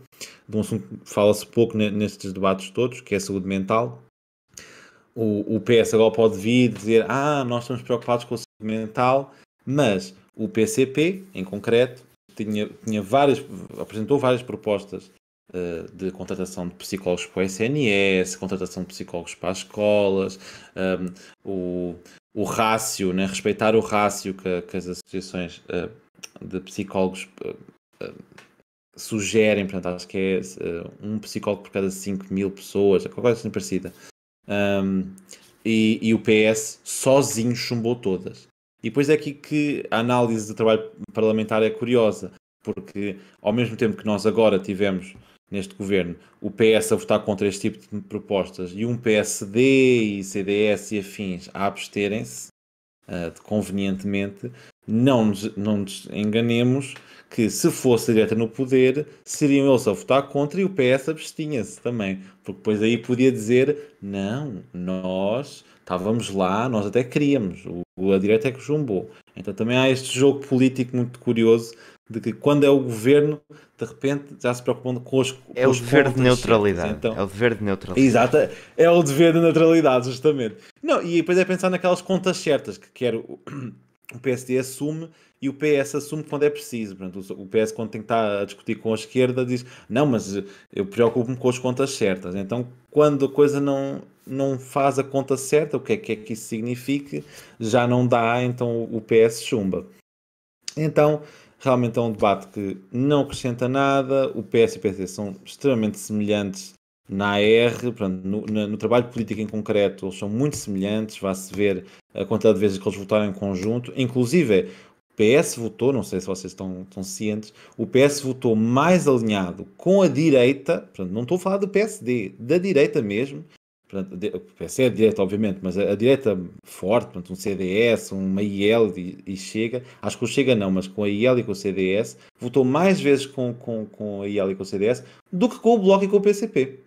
de um assunto que fala-se pouco nestes debates todos, que é a saúde mental. O PS agora pode vir dizer nós estamos preocupados com a saúde mental, mas o PCP, em concreto, apresentou várias propostas de contratação de psicólogos para o SNS, contratação de psicólogos para as escolas, o rácio, né, respeitar o rácio que as associações de psicólogos sugerem. Portanto, acho que é um psicólogo por cada 5.000 pessoas, qualquer coisa assim parecida. E o PS sozinho chumbou todas. E depois é aqui que a análise do trabalho parlamentar é curiosa, porque ao mesmo tempo que nós agora tivemos neste governo o PS a votar contra este tipo de propostas e um PSD e CDS e afins a absterem-se convenientemente, não nos enganemos que se fosse a direita no poder, seriam eles a votar contra e o PS abstinha-se também. Porque depois aí podia dizer, não, nós estávamos lá, nós até queríamos, a direita é que chumbou. Então também há este jogo político muito curioso de que quando é o governo, de repente já se preocupam com os É o dever de neutralidade. Então, é o dever de neutralidade. Exato, é o dever de neutralidade, justamente. Não, e depois é pensar naquelas contas certas que quer o PSD assume e o PS assume quando é preciso. Portanto, o PS, quando tem que estar a discutir com a esquerda, diz não, mas eu preocupo-me com as contas certas. Então, quando a coisa não faz a conta certa, o que é que isso significa? Já não dá, então o PS chumba. Então, realmente é um debate que não acrescenta nada. O PS e o PSD são extremamente semelhantes na AR, portanto, no trabalho político em concreto, eles são muito semelhantes. Vai-se ver a quantidade de vezes que eles votaram em conjunto. Inclusive, o PS votou, não sei se vocês estão cientes, o PS votou mais alinhado com a direita, portanto, não estou a falar do PSD, da direita mesmo. Portanto, o PS é a direita, obviamente, mas a direita forte, portanto, um CDS, uma IL e Chega, acho que o Chega não, mas com a IL e com o CDS, votou mais vezes com a IL e com o CDS do que com o Bloco e com o PCP,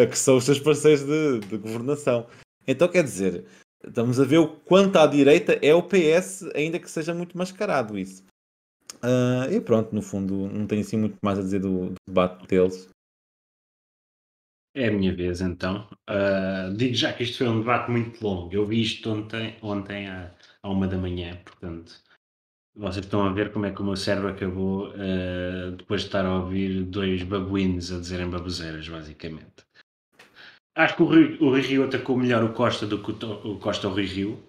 que são os seus parceiros de governação. Então, quer dizer, estamos a ver o quanto à direita é o PS, ainda que seja muito mascarado isso. E pronto, no fundo, não tenho assim muito mais a dizer do debate deles. É a minha vez, então. Digo já que isto foi um debate muito longo. Eu vi isto ontem à 1h, portanto, vocês estão a ver como é que o meu cérebro acabou depois de estar a ouvir dois babuínos a dizerem baboseiras, basicamente. Acho que o Rui Rio atacou melhor o Costa do que o Costa ao Rui Rio.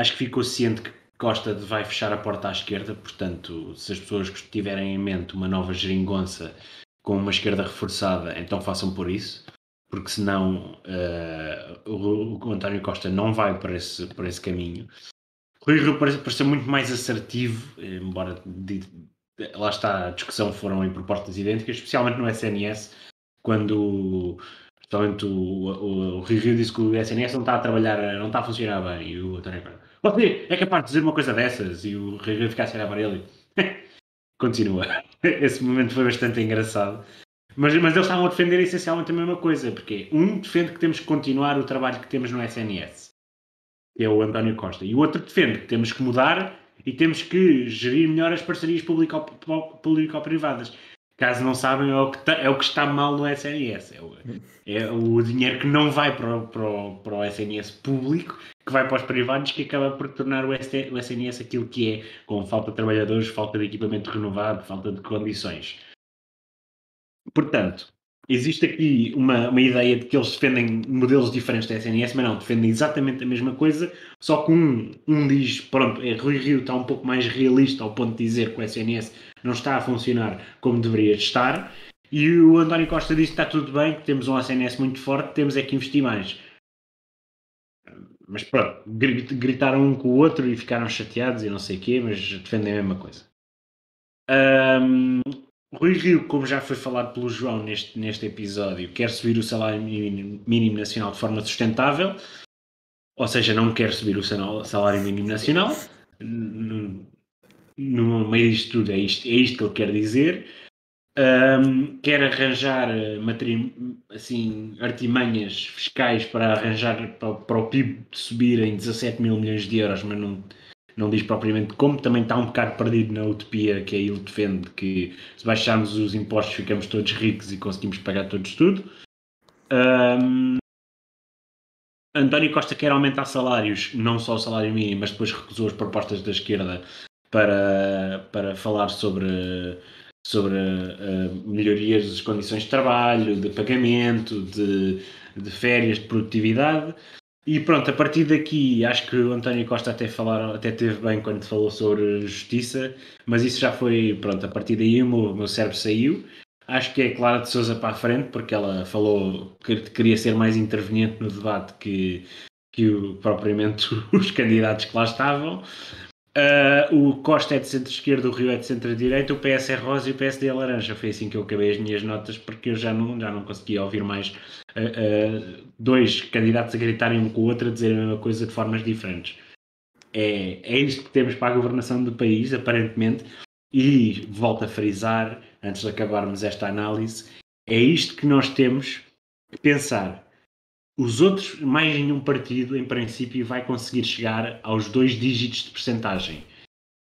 Acho que ficou ciente que Costa vai fechar a porta à esquerda, portanto, se as pessoas tiverem em mente uma nova geringonça com uma esquerda reforçada, então façam por isso, porque senão o António Costa não vai por esse caminho. O Rui Rio parece muito mais assertivo, embora lá está, a discussão foram em propostas idênticas, especialmente no SNS, quando especialmente o Rui Rio disse que o SNS não está a trabalhar, não está a funcionar bem, e o António Costa, você é capaz de dizer uma coisa dessas? E o Rui Rio fica a olhar para ele, continua. Esse momento foi bastante engraçado. Mas eles estavam a defender essencialmente a mesma coisa, porque um defende que temos que continuar o trabalho que temos no SNS, que é o António Costa, e o outro defende que temos que mudar e temos que gerir melhor as parcerias público-privadas. Caso não sabem, é o que está mal no SNS. É o dinheiro que não vai para o SNS público, que vai para os privados, que acaba por tornar o SNS aquilo que é, com falta de trabalhadores, falta de equipamento renovado, falta de condições. Portanto, existe aqui uma ideia de que eles defendem modelos diferentes da SNS, mas não, defendem exatamente a mesma coisa, só que um diz, pronto, Rui Rio está um pouco mais realista ao ponto de dizer que o SNS não está a funcionar como deveria estar, e o António Costa diz que está tudo bem, que temos um SNS muito forte, temos é que investir mais. Mas pronto, gritaram um com o outro e ficaram chateados e não sei o quê, mas defendem a mesma coisa. Rui Rio, como já foi falado pelo João neste episódio, quer subir o salário mínimo nacional de forma sustentável, ou seja, não quer subir o salário mínimo nacional. No meio disto tudo, é isto que ele quer dizer. Quer arranjar artimanhas fiscais para arranjar para o PIB subir em 17 mil milhões de euros, mas não diz propriamente como. Também está um bocado perdido na utopia que ele defende, que se baixarmos os impostos ficamos todos ricos e conseguimos pagar todos tudo. António Costa quer aumentar salários, não só o salário mínimo, mas depois recusou as propostas da esquerda para falar sobre melhorias das condições de trabalho, de pagamento, de férias, de produtividade. E pronto, a partir daqui acho que o António Costa até teve bem quando falou sobre justiça, mas isso já foi, pronto, a partir daí o meu cérebro saiu. Acho que é Clara de Sousa para a frente, porque ela falou que queria ser mais interveniente no debate que propriamente os candidatos que lá estavam. O Costa é de centro-esquerda, o Rio é de centro-direita, o PS é rosa e o PSD é laranja. Foi assim que eu acabei as minhas notas, porque eu já não conseguia ouvir mais dois candidatos a gritarem um com o outro, a dizer a mesma coisa de formas diferentes. É isto que temos para a governação do país, aparentemente, e volto a frisar, antes de acabarmos esta análise, é isto que nós temos que pensar. Os outros, mais nenhum partido, em princípio, vai conseguir chegar aos 2 dígitos de percentagem.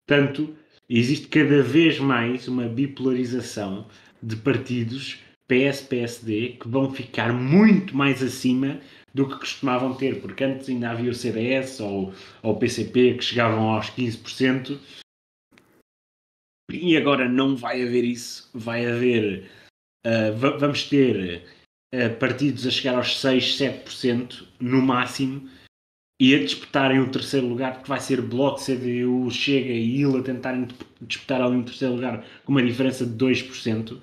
Portanto, existe cada vez mais uma bipolarização de partidos PS-PSD que vão ficar muito mais acima do que costumavam ter, porque antes ainda havia o CDS ou o PCP que chegavam aos 15%, e agora não vai haver isso. Vai haver... vamos ter... partidos a chegar aos 6, 7% no máximo e a disputarem o terceiro lugar, que vai ser Bloco, CDU, Chega e IL a tentarem disputar ali um terceiro lugar com uma diferença de 2%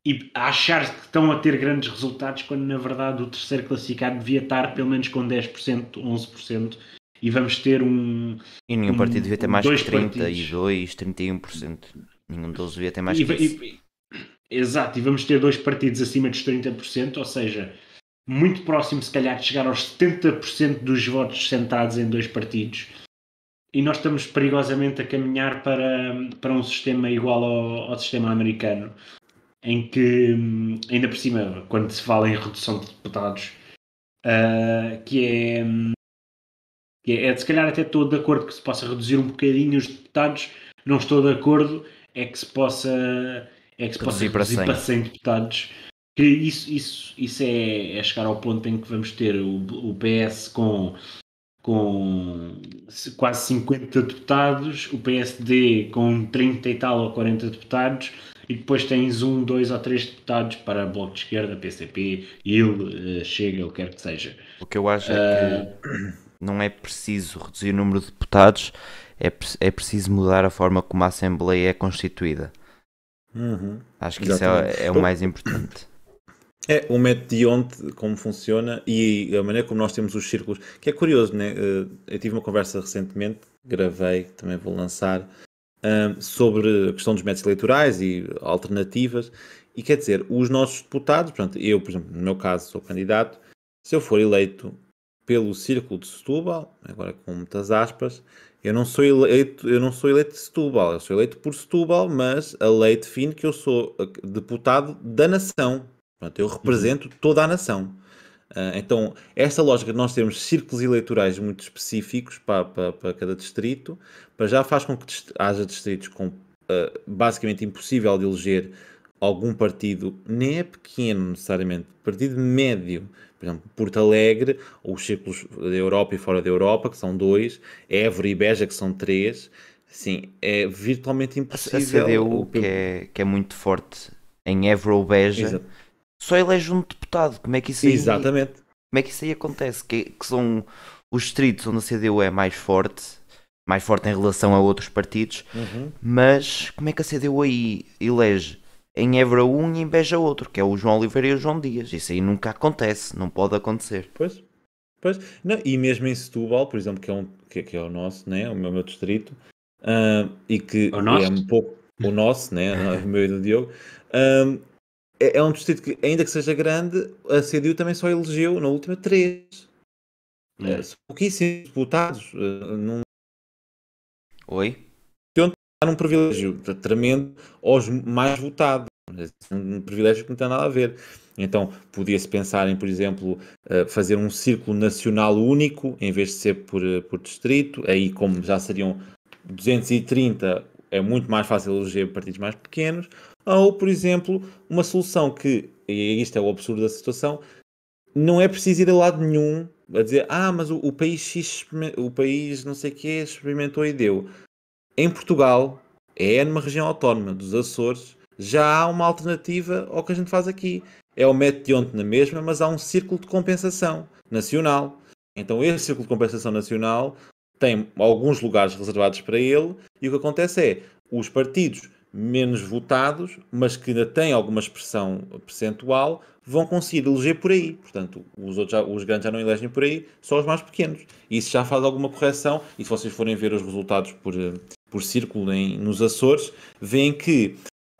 e a achar que estão a ter grandes resultados quando na verdade o terceiro classificado devia estar pelo menos com 10%, 11% e vamos ter E nenhum partido devia ter mais que 32%, 31%. Nenhum deles devia ter mais que isso. Exato, e vamos ter 2 partidos acima dos 30%, ou seja, muito próximo se calhar de chegar aos 70% dos votos sentados em 2 partidos, e nós estamos perigosamente a caminhar para um sistema igual ao sistema americano, em que, ainda por cima, quando se fala em redução de deputados, que é se calhar até estou de acordo que se possa reduzir um bocadinho os deputados, não estou de acordo é que se possa reduzir para 100 deputados, que isso é chegar ao ponto em que vamos ter o PS com quase 50 deputados, o PSD com 30 e tal ou 40 deputados, e depois tens 1, 2 ou 3 deputados para Bloco de Esquerda, PCP, IL, Chega, o que quer que seja. O que eu acho é que não é preciso reduzir o número de deputados, é preciso mudar a forma como a Assembleia é constituída. Acho que exatamente. Isso é o mais importante. É o método de onde, como funciona e a maneira como nós temos os círculos, que é curioso, né? Eu tive uma conversa recentemente, gravei, também vou lançar, sobre a questão dos métodos eleitorais e alternativas, e quer dizer, os nossos deputados, portanto, eu, por exemplo, no meu caso, sou candidato, se eu for eleito pelo Círculo de Setúbal, agora com muitas aspas, eu não sou eleito de Setúbal, eu sou eleito por Setúbal, mas a lei define que eu sou deputado da nação. Portanto, eu represento toda a nação. Então, esta lógica de nós termos círculos eleitorais muito específicos para cada distrito, para já faz com que haja distritos com basicamente impossível de eleger algum partido, nem é pequeno necessariamente, partido médio. Por exemplo, Porto Alegre, ou os círculos da Europa e fora da Europa, que são 2, Évora e Beja, que são 3, sim, é virtualmente impossível. A CDU, que é muito forte em Évora ou Beja, Exato. só elege um deputado. Como é que isso aí, Exatamente. como é que isso aí acontece? Que são os distritos onde a CDU é mais forte em relação a outros partidos, mas como é que a CDU aí elege em Évora um e em Beja outro, que é o João Oliveira e o João Dias? Isso aí nunca acontece, não pode acontecer. Pois. Não, e mesmo em Setúbal, por exemplo, que é o nosso, né, o meu distrito, e que é um pouco o nosso, né, o meu e do Diogo, é um distrito que, ainda que seja grande, a CDU também só elegeu na última 3. São pouquíssimos deputados. Oi? Num privilégio tremendo aos mais votados. Um privilégio que não tem nada a ver. Então, podia-se pensar em, por exemplo, fazer um círculo nacional único, em vez de ser por distrito. Aí, como já seriam 230, é muito mais fácil eleger partidos mais pequenos. Ou, por exemplo, uma solução que, e isto é o absurdo da situação, não é preciso ir a lado nenhum a dizer, mas o país X, o país não sei o quê, experimentou e deu. Em Portugal, numa região autónoma dos Açores, já há uma alternativa ao que a gente faz aqui. É o método de ontem na mesma, mas há um círculo de compensação nacional. Então, esse círculo de compensação nacional tem alguns lugares reservados para ele, e o que acontece é, os partidos menos votados, mas que ainda têm alguma expressão percentual, vão conseguir eleger por aí. Portanto, os grandes já não elegem por aí, só os mais pequenos. E isso já faz alguma correção, e se vocês forem ver os resultados por círculo nos Açores, veem que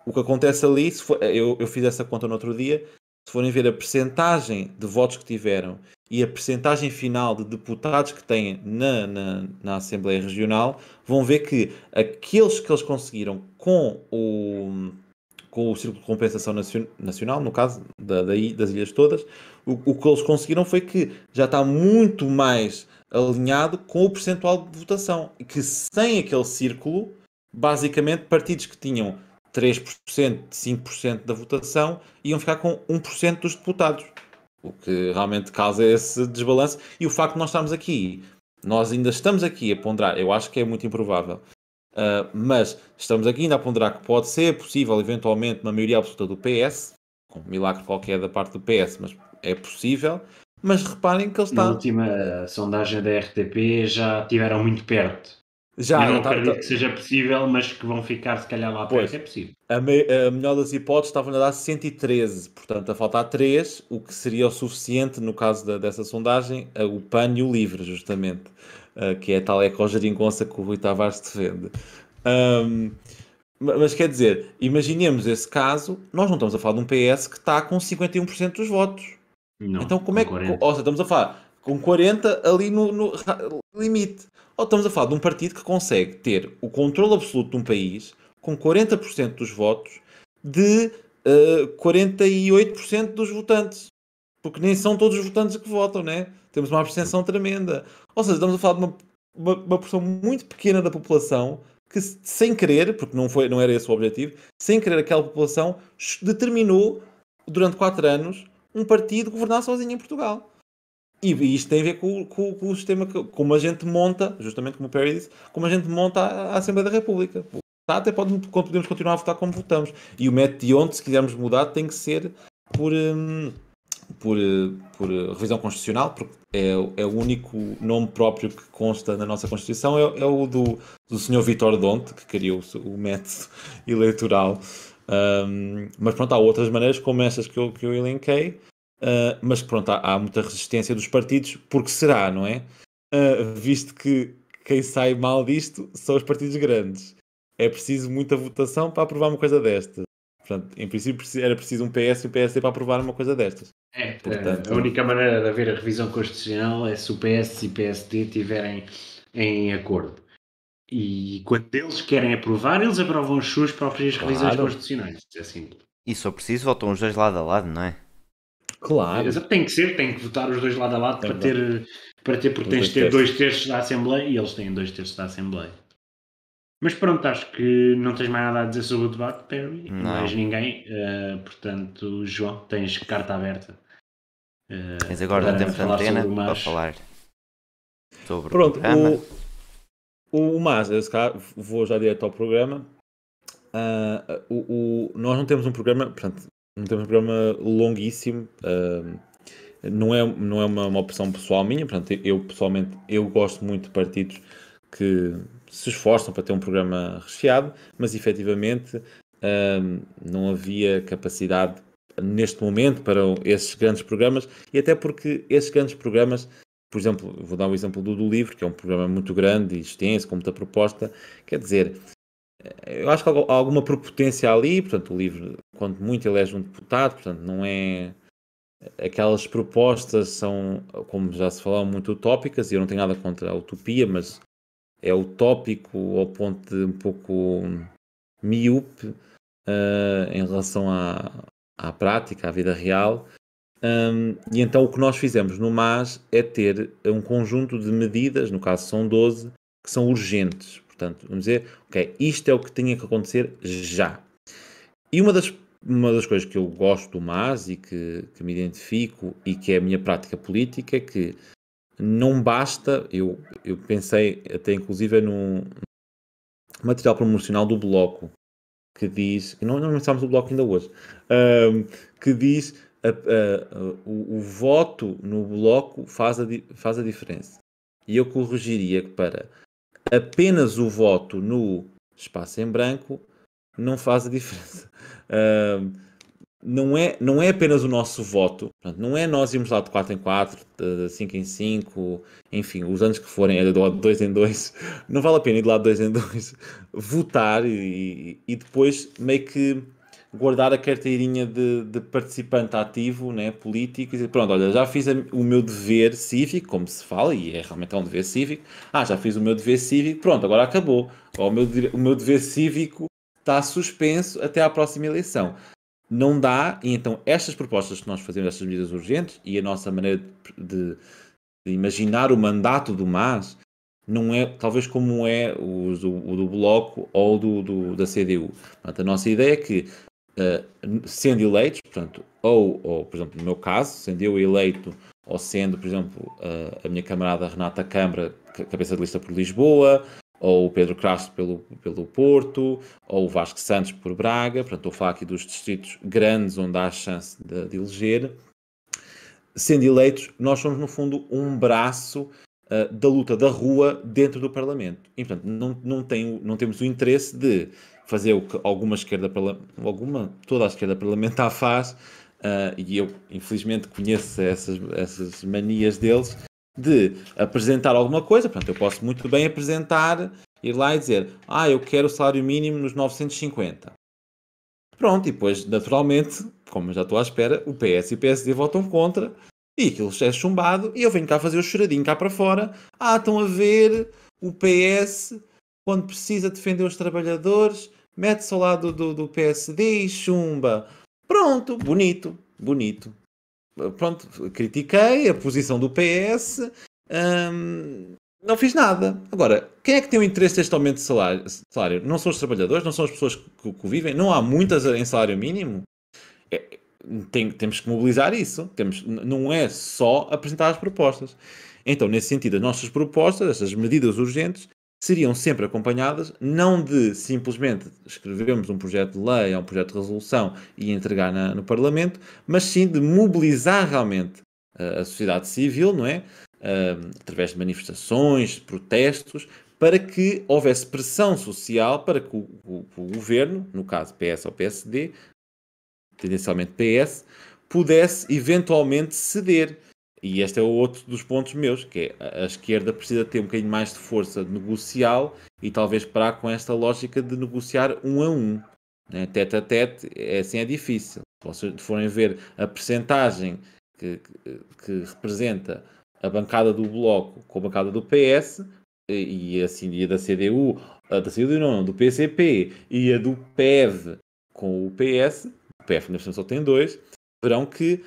o que acontece ali, eu fiz essa conta no outro dia, se forem ver a percentagem de votos que tiveram e a percentagem final de deputados que têm na Assembleia Regional, vão ver que aqueles que eles conseguiram com o Círculo de Compensação Nacional, no caso das ilhas todas, o que eles conseguiram foi que já está muito mais alinhado com o percentual de votação. E que sem aquele círculo, basicamente, partidos que tinham 3%, 5% da votação iam ficar com 1% dos deputados. O que realmente causa esse desbalanço. E o facto de nós ainda estamos aqui a ponderar, eu acho que é muito improvável, mas estamos aqui ainda a ponderar que pode ser possível, eventualmente, uma maioria absoluta do PS, com um milagre qualquer da parte do PS, mas é possível. Mas reparem que ele está... Na última sondagem da RTP já estiveram muito perto. Eu não acredito que seja possível, mas que vão ficar se calhar lá perto, é possível. A melhor das hipóteses estavam a dar 113, portanto a faltar 3, o que seria o suficiente no caso dessa sondagem, o PAN e o LIVRE, justamente, que é a tal ecogeringonça que o Rui Tavares defende. Mas quer dizer, imaginemos esse caso, nós não estamos a falar de um PS que está com 51% dos votos. Não, então como é que... Ou seja, estamos a falar com 40 ali no limite. Ou estamos a falar de um partido que consegue ter o controle absoluto de um país com 40% dos votos de 48% dos votantes. Porque nem são todos os votantes que votam, né? Temos uma abstenção tremenda. Ou seja, estamos a falar de uma porção muito pequena da população que, sem querer, porque não era esse o objetivo, sem querer aquela população determinou, durante 4 anos, um partido governar sozinho em Portugal. E isto tem a ver com o sistema, como a gente monta, justamente como o Perry disse, como a gente monta a Assembleia da República. Até podemos continuar a votar como votamos. E o método de onde, se quisermos mudar, tem que ser por revisão constitucional, porque é o único nome próprio que consta na nossa Constituição, é o do Sr. Vítor Donte, que criou o método eleitoral. Mas pronto, há outras maneiras, como estas que eu elenquei. Mas pronto, há muita resistência dos partidos, porque será, não é? Visto que quem sai mal disto são os partidos grandes. É preciso muita votação para aprovar uma coisa desta. Portanto, em princípio era preciso um PS e um PSD para aprovar uma coisa destas. Portanto, a única maneira de haver a revisão constitucional é se o PS e o PSD estiverem em acordo. E quando eles querem aprovar, eles aprovam as suas próprias revisões constitucionais. É simples. E se for preciso, votam os dois lado a lado, não é? Claro. Tem que votar os dois lado a lado para ter, porque tens de ter 2/3 da Assembleia e eles têm 2/3 da Assembleia. Mas pronto, acho que não tens mais nada a dizer sobre o debate, Perry. Não mais ninguém. Portanto, João, tens carta aberta. Tens agora tempo de antena para falar sobre pronto, o programa. O MAS, eu vou já direto ao programa. Nós não temos um programa, portanto, não temos um programa longuíssimo. Não é uma opção pessoal minha. Portanto, eu pessoalmente gosto muito de partidos que se esforçam para ter um programa recheado, mas efetivamente não havia capacidade neste momento para esses grandes programas, e até porque esses grandes programas, por exemplo, vou dar o exemplo do livro, que é um programa muito grande e extenso, com muita proposta. Quer dizer, eu acho que há alguma prepotência ali. Portanto, o livro, quanto muito, elege um deputado. Portanto, não é... Aquelas propostas são, como já se falou, muito utópicas, e eu não tenho nada contra a utopia, mas é utópico ao ponto de um pouco míope em relação à prática, à vida real. E então o que nós fizemos no MAS é ter um conjunto de medidas, no caso são 12, que são urgentes. Portanto, vamos dizer, ok, isto é o que tinha que acontecer já. E uma das coisas que eu gosto do MAS e que me identifico e que é a minha prática política é que não basta, eu pensei até inclusive num material promocional do Bloco, que diz, não lançámos o Bloco ainda hoje, que diz o voto no Bloco faz a diferença. E eu corrigiria para apenas o voto no espaço em branco não faz a diferença. Não é apenas o nosso voto, portanto, não é nós irmos lá de 4 em 4, de 5 em 5, enfim, os anos que forem, de 2 em 2, não vale a pena ir de lá de 2 em 2, votar e depois meio que guardar a carteirinha de participante ativo, né, político, e dizer, pronto, olha, já fiz o meu dever cívico, como se fala, e realmente é um dever cívico. Já fiz o meu dever cívico, pronto, agora acabou. O meu dever cívico está suspenso até à próxima eleição. Não dá, e então estas propostas que nós fazemos, estas medidas urgentes, e a nossa maneira de imaginar o mandato do MAS, não é talvez como é o do Bloco ou da CDU. Portanto, a nossa ideia é que, sendo eleitos, portanto, ou, por exemplo, no meu caso, sendo eu eleito, ou sendo, por exemplo, a minha camarada Renata Câmara, cabeça de lista por Lisboa, ou o Pedro Castro pelo Porto, ou o Vasco Santos por Braga. Portanto, estou a falar aqui dos distritos grandes onde há a chance de eleger. Sendo eleitos, nós somos, no fundo, um braço da luta da rua dentro do Parlamento. E, portanto, não temos o interesse de fazer o que toda a esquerda parlamentar faz, e eu, infelizmente, conheço essas manias deles, de apresentar alguma coisa. Portanto, eu posso muito bem ir lá e dizer, eu quero o salário mínimo nos 950. Pronto, e depois, naturalmente, como eu já estou à espera, o PS e o PSD votam contra, e aquilo é chumbado, e eu venho cá fazer o choradinho cá para fora. Estão a ver, o PS, quando precisa defender os trabalhadores, mete-se ao lado do PSD e chumba. Pronto, bonito. Pronto, critiquei a posição do PS, não fiz nada. Agora, quem é que tem o interesse deste aumento de salário? Não são os trabalhadores? Não são as pessoas que vivem? Não há muitas em salário mínimo? Temos que mobilizar isso. Não é só apresentar as propostas. Então, nesse sentido, as nossas propostas, estas medidas urgentes, seriam sempre acompanhadas, não de simplesmente escrevermos um projeto de lei ou um projeto de resolução e entregar no Parlamento, mas sim de mobilizar realmente a sociedade civil, não é? Através de manifestações, protestos, para que houvesse pressão social para que o governo, no caso PS ou PSD, tendencialmente PS, pudesse eventualmente ceder. E este é outro dos pontos meus, que é a esquerda precisa ter um bocadinho mais de força negocial e talvez parar com esta lógica de negociar 1 a 1. né? Tete a tete, assim é difícil. Se vocês forem ver a percentagem que representa a bancada do Bloco com a bancada do PS, e a da CDU, do PCP e a do PEV com o PS, o PEV na só tem 2, verão que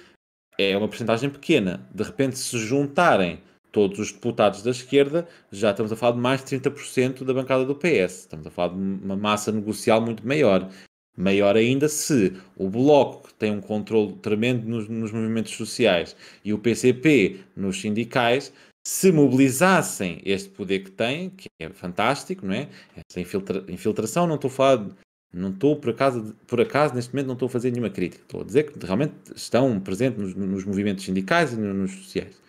é uma percentagem pequena. De repente, se juntarem todos os deputados da esquerda, já estamos a falar de mais de 30% da bancada do PS. Estamos a falar de uma massa negocial muito maior. Maior ainda se o Bloco, que tem um controle tremendo nos movimentos sociais, e o PCP nos sindicais, se mobilizassem este poder que têm, que é fantástico, não é? Essa infiltração, não estou por acaso neste momento não estou a fazer nenhuma crítica. Estou a dizer que realmente estão presentes nos movimentos sindicais e nos sociais.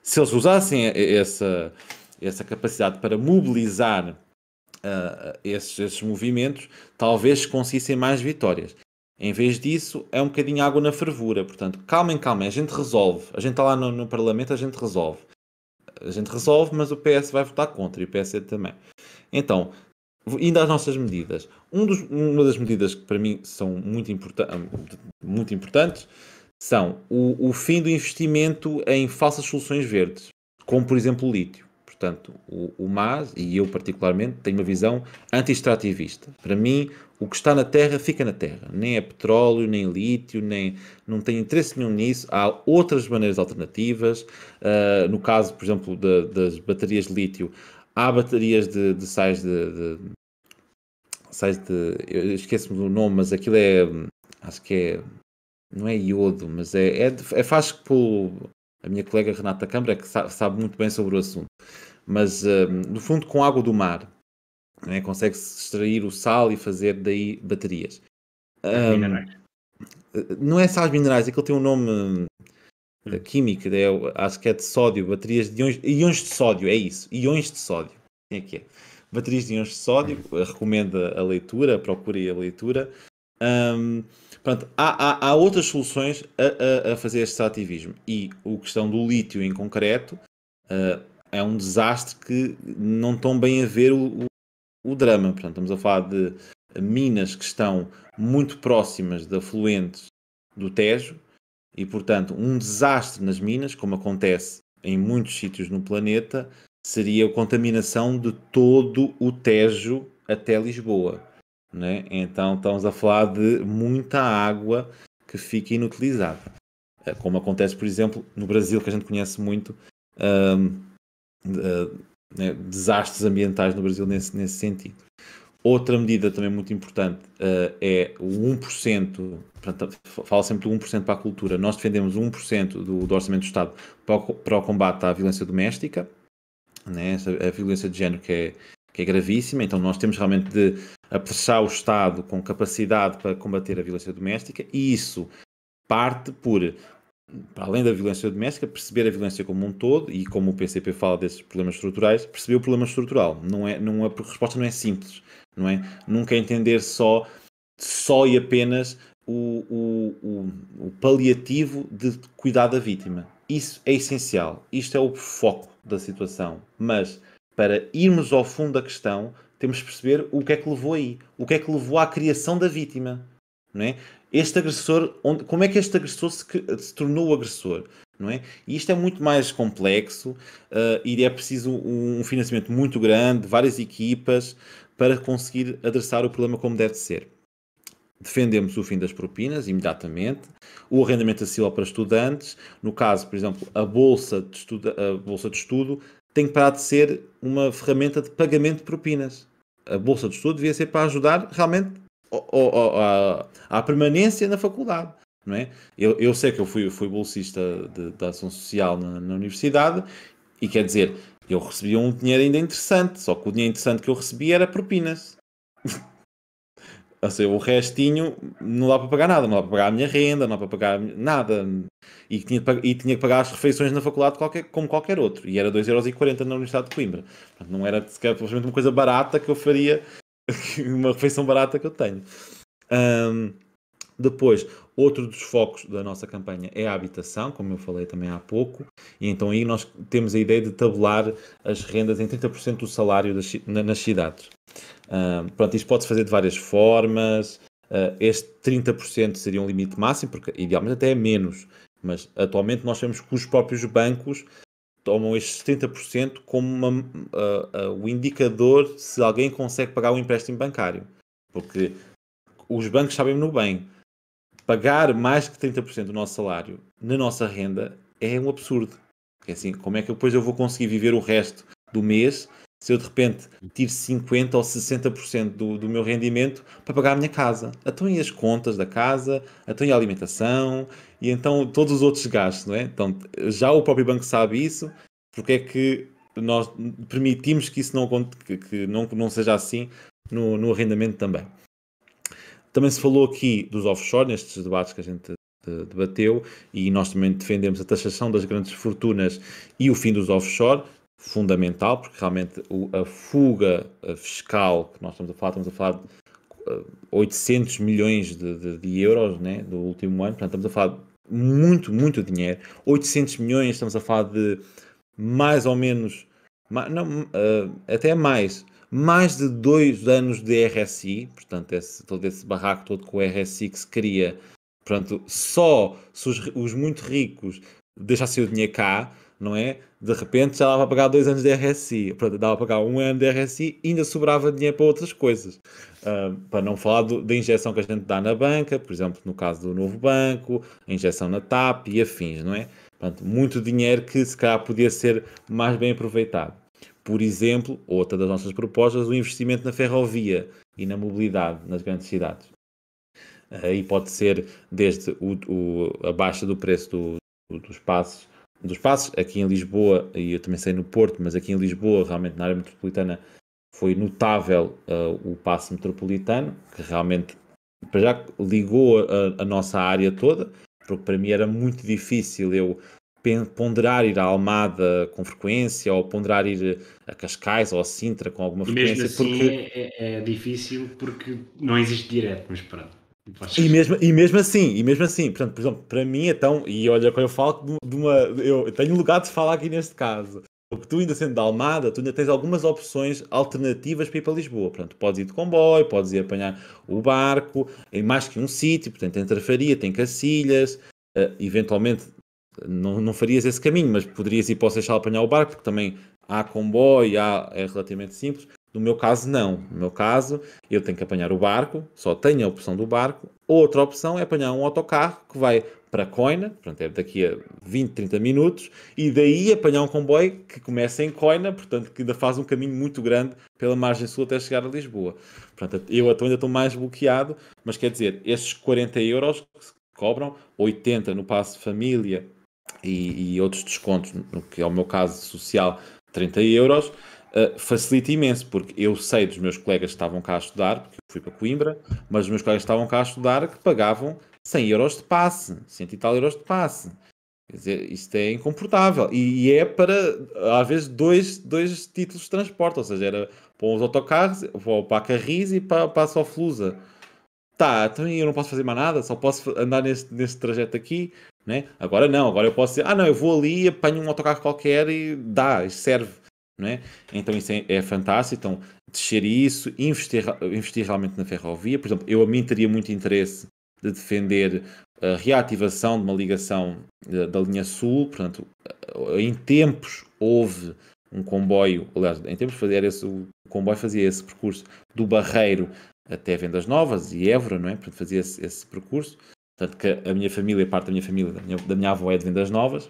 Se eles usassem essa capacidade para mobilizar esses movimentos, talvez conseguissem mais vitórias. Em vez disso, é um bocadinho água na fervura. Portanto, calma, a gente resolve. A gente está lá no Parlamento, a gente resolve. Mas o PS vai votar contra e o PSD também. Então, indo às nossas medidas. Uma das medidas que para mim são muito importantes são o fim do investimento em falsas soluções verdes, como por exemplo o lítio. Portanto, o MAS, e eu particularmente, tenho uma visão anti-extrativista. Para mim, o que está na terra, fica na terra. Nem é petróleo, nem lítio, não tenho interesse nenhum nisso. Há outras maneiras alternativas. No caso, por exemplo, das baterias de lítio, há baterias de sais eu esqueço-me do nome, mas aquilo acho que é, não é iodo, mas faz por a minha colega Renata Câmara, que sabe muito bem sobre o assunto. Mas, no fundo, com água do mar, né, consegue-se extrair o sal e fazer daí baterias. Minerais. Não é sais minerais, aquilo tem um nome químico, acho que é de sódio, baterias de íons de sódio, é isso, íons de sódio. Quem é que é? Baterias de íons de sódio, recomendo a leitura, procurem a leitura. Pronto, há outras soluções a fazer este extrativismo, e a questão do lítio em concreto é um desastre que não estão bem a ver o drama. Portanto, estamos a falar de minas que estão muito próximas de afluentes do Tejo e, portanto, um desastre nas minas, como acontece em muitos sítios no planeta, seria a contaminação de todo o Tejo até Lisboa, né? Então estamos a falar de muita água que fica inutilizada, como acontece, por exemplo, no Brasil, que a gente conhece muito, desastres ambientais no Brasil nesse sentido. Outra medida também muito importante é o 1%, portanto, fala sempre do 1% para a cultura. Nós defendemos 1% do orçamento do Estado para o combate à violência doméstica, né? A violência de género que é gravíssima. Então nós temos realmente de apressar o Estado com capacidade para combater a violência doméstica, e isso parte para além da violência doméstica, perceber a violência como um todo, e como o PCP fala desses problemas estruturais, perceber o problema estrutural. A resposta não é simples, não é? Nunca é entender só e apenas o paliativo de cuidar da vítima. Isso é essencial. Isto é o foco da situação. Mas, para irmos ao fundo da questão, temos de perceber o que é que levou aí. O que é que levou à criação da vítima, não é? Este agressor, como é que este agressor se tornou o agressor, não é? E isto é muito mais complexo e é preciso um financiamento muito grande, várias equipas, para conseguir adressar o problema como deve ser. Defendemos o fim das propinas, imediatamente, o arrendamento acessível para estudantes. No caso, por exemplo, a bolsa de estudo tem que parar de ser uma ferramenta de pagamento de propinas. A bolsa de estudo devia ser para ajudar realmente à permanência na faculdade, não é? Eu sei que eu fui bolsista da ação social na universidade, e quer dizer, eu recebia um dinheiro ainda interessante, só que o dinheiro interessante que eu recebia era propinas. Ou seja, o restinho não dá para pagar nada, não dá para pagar a minha renda, não dá para pagar nada, e tinha que pagar as refeições na faculdade como qualquer outro, e era 2,40€ na Universidade de Coimbra. Portanto, não era sequer uma coisa barata que eu faria, uma refeição barata que eu tenho. Depois, outro dos focos da nossa campanha é a habitação, como eu falei também há pouco, e então aí nós temos a ideia de tabelar as rendas em 30% do salário nas cidades. Pronto, isto pode-se fazer de várias formas, este 30% seria um limite máximo, porque idealmente até é menos, mas atualmente nós sabemos que os próprios bancos tomam estes 30% como o indicador se alguém consegue pagar um empréstimo bancário. Porque os bancos sabem-no bem, pagar mais que 30% do nosso salário na nossa renda é um absurdo. É assim, como é que depois eu vou conseguir viver o resto do mês se eu de repente tiro 50% ou 60% do meu rendimento para pagar a minha casa? Então e as contas da casa, então e a alimentação, e então todos os outros gastos, não é? Então já o próprio banco sabe isso, porque é que nós permitimos que isso não seja assim no arrendamento também. Também se falou aqui dos offshore, nestes debates que a gente debateu, e nós também defendemos a taxação das grandes fortunas e o fim dos offshore, fundamental, porque realmente a fuga fiscal que nós estamos a falar de 800 milhões de euros, né, do último ano, portanto estamos a falar de muito, muito dinheiro. 800 milhões, estamos a falar de mais ou menos, até mais de 2 anos de RSI, portanto todo esse barraco todo com o RSI que se cria, portanto só se os muito ricos deixassem o dinheiro cá, não é? De repente já dava a pagar 2 anos de RSI, portanto dava a pagar 1 ano de RSI e ainda sobrava dinheiro para outras coisas. Para não falar da injeção que a gente dá na banca, por exemplo, no caso do Novo Banco, a injeção na TAP e afins, não é? Portanto, muito dinheiro que se calhar podia ser mais bem aproveitado. Por exemplo, outra das nossas propostas, o investimento na ferrovia e na mobilidade nas grandes cidades. Aí pode ser desde a baixa do preço dos passos, aqui em Lisboa, e eu também sei no Porto, mas aqui em Lisboa, realmente na área metropolitana, foi notável o passo metropolitano, que realmente já ligou a nossa área toda, porque para mim era muito difícil eu ponderar ir à Almada com frequência, ou ponderar ir a Cascais ou a Sintra com alguma frequência. E mesmo assim porque é difícil porque não existe direto, mas pronto. E mesmo assim, portanto, por exemplo, para mim, então, e olha, quando eu falo eu tenho lugar de falar aqui neste caso, porque tu ainda sendo da Almada, tu ainda tens algumas opções alternativas para ir para Lisboa, portanto, podes ir de comboio, podes ir apanhar o barco, em mais que um sítio, portanto, tem Trafaria, tem Cacilhas, eventualmente não farias esse caminho, mas poderias ir para o Seixal apanhar o barco, porque também há comboio, é relativamente simples. No meu caso, não. No meu caso, eu tenho que apanhar o barco, só tenho a opção do barco. Outra opção é apanhar um autocarro que vai para Coina, portanto é daqui a 20, 30 minutos, e daí apanhar um comboio que começa em Coina, portanto que ainda faz um caminho muito grande pela margem sul até chegar a Lisboa. Portanto, eu ainda estou mais bloqueado, mas quer dizer, estes 40 euros que se cobram, 80 no passo família e outros descontos, no que é o meu caso social, 30 euros, facilita imenso, porque eu sei dos meus colegas que estavam cá a estudar, porque eu fui para Coimbra, mas os meus colegas que estavam cá a estudar que pagavam 100 euros de passe, 100 e tal euros de passe. Quer dizer, isto é incomportável. E é para, às vezes, dois títulos de transporte, ou seja, era para os autocarros, para a Carris e para a Soflusa. Tá, então eu não posso fazer mais nada, só posso andar neste trajeto aqui, né? Agora não, agora eu posso dizer, não, eu vou ali, apanho um autocarro qualquer e dá, isto serve. Não é? Então isso é fantástico. Então, descer isso, investir realmente na ferrovia. Por exemplo, a mim teria muito interesse de defender a reativação de uma ligação da linha sul. Portanto, em tempos houve um comboio, aliás, em tempos o comboio fazia esse percurso do Barreiro até Vendas Novas e Évora, não é? Portanto, fazia esse percurso. Portanto, que a minha família, parte da minha família, da minha avó é de Vendas Novas.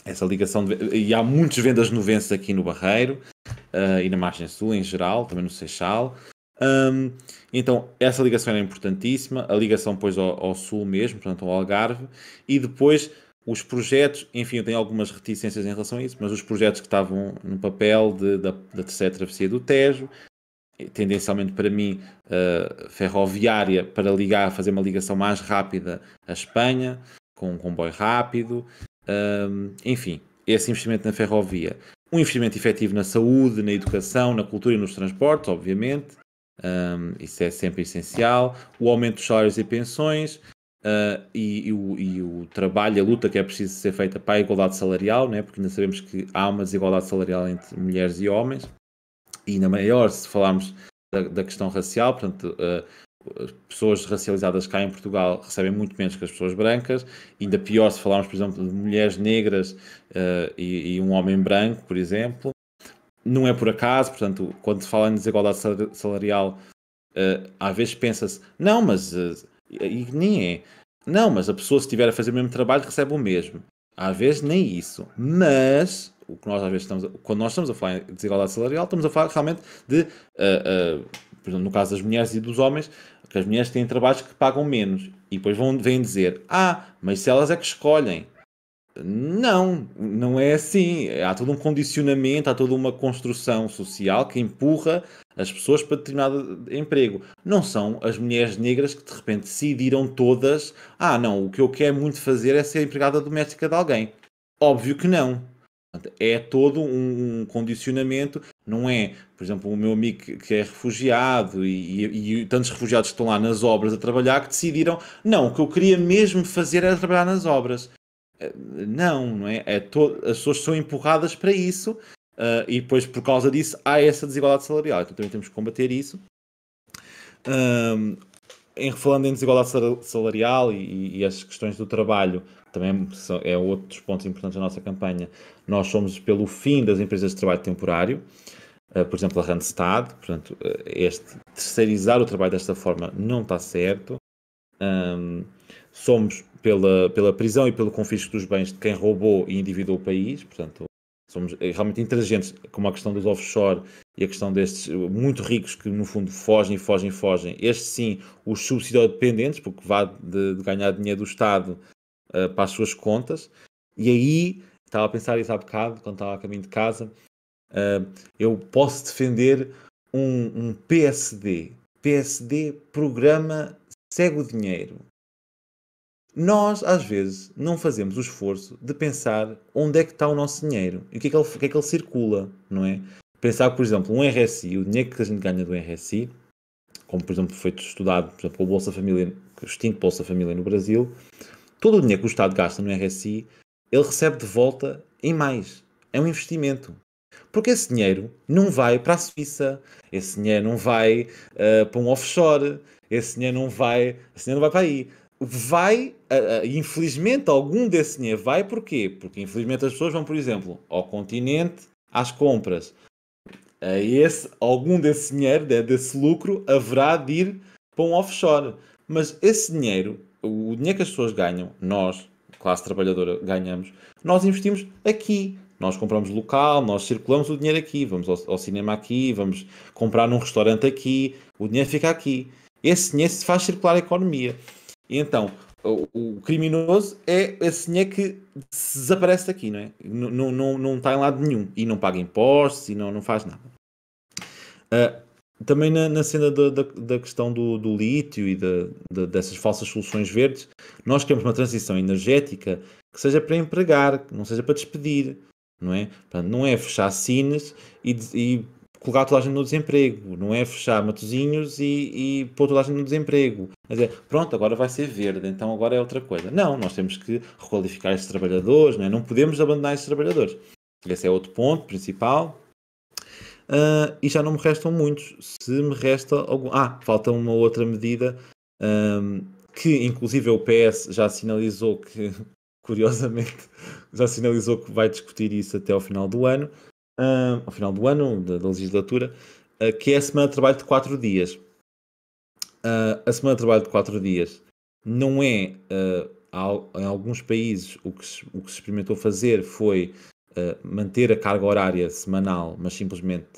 Essa ligação e há muitos vendas novenses aqui no Barreiro e na margem sul em geral, também no Seixal. Então essa ligação era importantíssima, a ligação depois ao sul mesmo, portanto ao Algarve, e depois os projetos, enfim, eu tenho algumas reticências em relação a isso, mas os projetos que estavam no papel da terceira travessia do Tejo, tendencialmente para mim ferroviária, para fazer uma ligação mais rápida à Espanha, com um comboio rápido. Enfim, esse investimento na ferrovia, um investimento efetivo na saúde, na educação, na cultura e nos transportes, obviamente, isso é sempre essencial, o aumento dos salários e pensões, e o trabalho, a luta que é preciso ser feita para a igualdade salarial, né? Porque ainda sabemos que há uma desigualdade salarial entre mulheres e homens, e ainda maior se falarmos da questão racial, portanto, as pessoas racializadas cá em Portugal recebem muito menos que as pessoas brancas, ainda pior se falarmos, por exemplo, de mulheres negras e um homem branco, por exemplo. Não é por acaso, portanto, quando se fala em desigualdade salarial, às vezes pensa-se, não, mas e nem é. Não, mas a pessoa, se estiver a fazer o mesmo trabalho, recebe o mesmo. Às vezes nem isso. Mas o que nós às vezes quando nós estamos a falar em desigualdade salarial, estamos a falar realmente de, por exemplo, no caso das mulheres e dos homens, que as mulheres têm trabalhos que pagam menos. E depois vêm dizer, mas se elas é que escolhem. Não, não é assim. Há todo um condicionamento, há toda uma construção social que empurra as pessoas para determinado emprego. Não são as mulheres negras que de repente decidiram todas, não, o que eu quero muito fazer é ser empregada doméstica de alguém. Óbvio que não. É todo um condicionamento, não é, por exemplo, o meu amigo que é refugiado e tantos refugiados que estão lá nas obras a trabalhar que decidiram, não, o que eu queria mesmo fazer era trabalhar nas obras. Não é? As pessoas são empurradas para isso e depois por causa disso há essa desigualdade salarial, então também temos que combater isso. Falando em desigualdade salarial e as questões do trabalho, também é outro dos pontos importantes da nossa campanha. Nós somos pelo fim das empresas de trabalho temporário, por exemplo a Randstad, portanto, terceirizar o trabalho desta forma não está certo. Somos pela prisão e pelo confisco dos bens de quem roubou e endividou o país, portanto, somos realmente intransigentes como a questão dos offshore e a questão destes muito ricos que no fundo fogem. Estes sim, os subsidiodependentes, porque vá de ganhar dinheiro do Estado para as suas contas. E aí, estava a pensar isso há bocado, quando estava a caminho de casa, eu posso defender um PSD, Programa Segue o Dinheiro. Nós, às vezes, não fazemos o esforço de pensar onde é que está o nosso dinheiro e o que é que ele circula, não é? Pensar, por exemplo, um RSI, o dinheiro que a gente ganha do RSI, como, por exemplo, foi estudado, por exemplo, o Bolsa Família, o extinto Bolsa Família no Brasil, todo o dinheiro que o Estado gasta no RSI, ele recebe de volta em mais. É um investimento. Porque esse dinheiro não vai para a Suíça, esse dinheiro não vai para um offshore, esse dinheiro não vai para aí. Infelizmente, algum desse dinheiro vai, porquê? Porque infelizmente as pessoas vão, por exemplo, ao continente, às compras. Algum desse dinheiro, desse lucro, haverá de ir para um offshore. Mas esse dinheiro, o dinheiro que as pessoas ganham, nós, classe trabalhadora, ganhamos, nós investimos aqui. Nós compramos local, nós circulamos o dinheiro aqui, vamos ao cinema aqui, vamos comprar num restaurante aqui, o dinheiro fica aqui. Esse dinheiro se faz circular a economia. E então, o criminoso é esse dinheiro que desaparece daqui, não é? Não está em lado nenhum. E não paga impostos e não faz nada. Também na cena da questão do lítio e dessas falsas soluções verdes, nós queremos uma transição energética que seja para empregar, que não seja para despedir, não é? Portanto, não é fechar cines e colocar toda a gente no desemprego, não é fechar Matosinhos e pôr toda a gente no desemprego. Quer dizer, pronto, agora vai ser verde, então agora é outra coisa. Não, nós temos que requalificar estes trabalhadores, não é? Não podemos abandonar estes trabalhadores. Esse é outro ponto principal. E já não me restam muitos. Se me resta algum... falta uma outra medida que inclusive o PS já sinalizou que, curiosamente, já sinalizou que vai discutir isso até ao final do ano. Ao final do ano, da legislatura, que é a semana de trabalho de 4 dias. A semana de trabalho de 4 dias não é, em alguns países, o que se experimentou fazer foi manter a carga horária semanal, mas simplesmente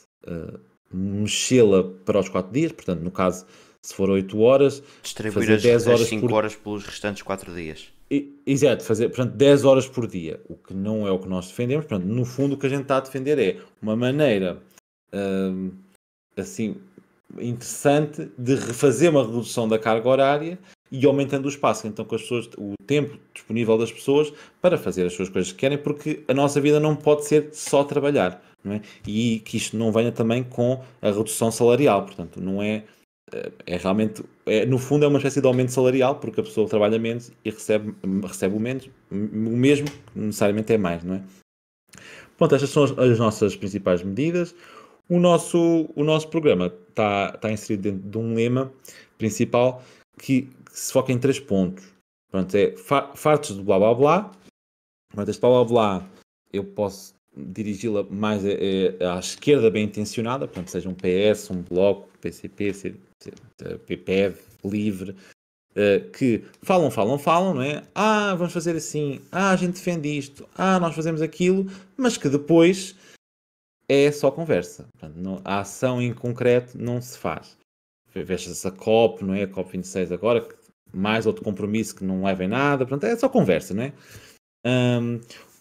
mexê-la para os 4 dias, portanto, no caso, se for 8 horas, distribuir as 10 horas 5 horas pelos restantes 4 dias. Exato, fazer, portanto, 10 horas por dia, o que não é o que nós defendemos. Portanto, no fundo, o que a gente está a defender é uma maneira assim interessante de refazer uma redução da carga horária e aumentando o espaço, então, com as pessoas, o tempo disponível das pessoas para fazer as suas coisas que querem, porque a nossa vida não pode ser só trabalhar, não é? E que isto não venha também com a redução salarial, portanto, não é realmente, no fundo é uma espécie de aumento salarial, porque a pessoa trabalha menos e recebe o menos, o mesmo, necessariamente é mais, não é? Pronto, estas são as nossas principais medidas. O nosso programa está inserido dentro de um lema principal que se foca em 3 pontos. Pronto, é fartos de blá blá blá. Pronto, este blá blá blá eu posso dirigi-la mais à esquerda bem intencionada, portanto, seja um PS, um Bloco, PCP, PPEV, LIVRE, que falam, não é? Vamos fazer assim, a gente defende isto, nós fazemos aquilo, mas que depois é só conversa. Portanto, a ação em concreto não se faz. Veja-se a COP, não é? A COP26 agora, mais outro compromisso que não leva em nada, portanto, é só conversa, não é?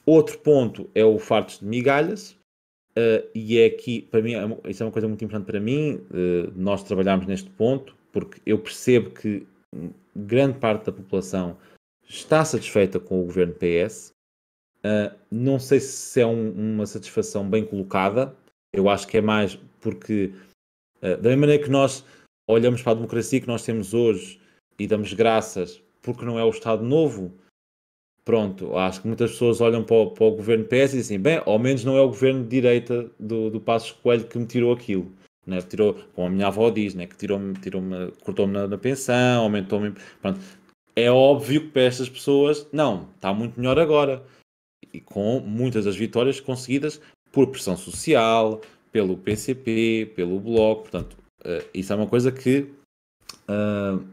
Outro ponto é o fartos de migalhas, e é aqui, para mim, isso é uma coisa muito importante para mim, nós trabalharmos neste ponto, porque eu percebo que grande parte da população está satisfeita com o governo PS. Não sei se é uma satisfação bem colocada, eu acho que é mais porque, da mesma maneira que nós olhamos para a democracia que nós temos hoje e damos graças porque não é o Estado Novo, pronto, acho que muitas pessoas olham para o governo PS e dizem, bem, ao menos não é o governo de direita do Passos Coelho que me tirou aquilo. Né? Tirou, como a minha avó diz, né? Que cortou-me na pensão, aumentou-me. Pronto. É óbvio que para estas pessoas, não, está muito melhor agora. E com muitas das vitórias conseguidas por pressão social, pelo PCP, pelo Bloco. Portanto, isso é uma coisa que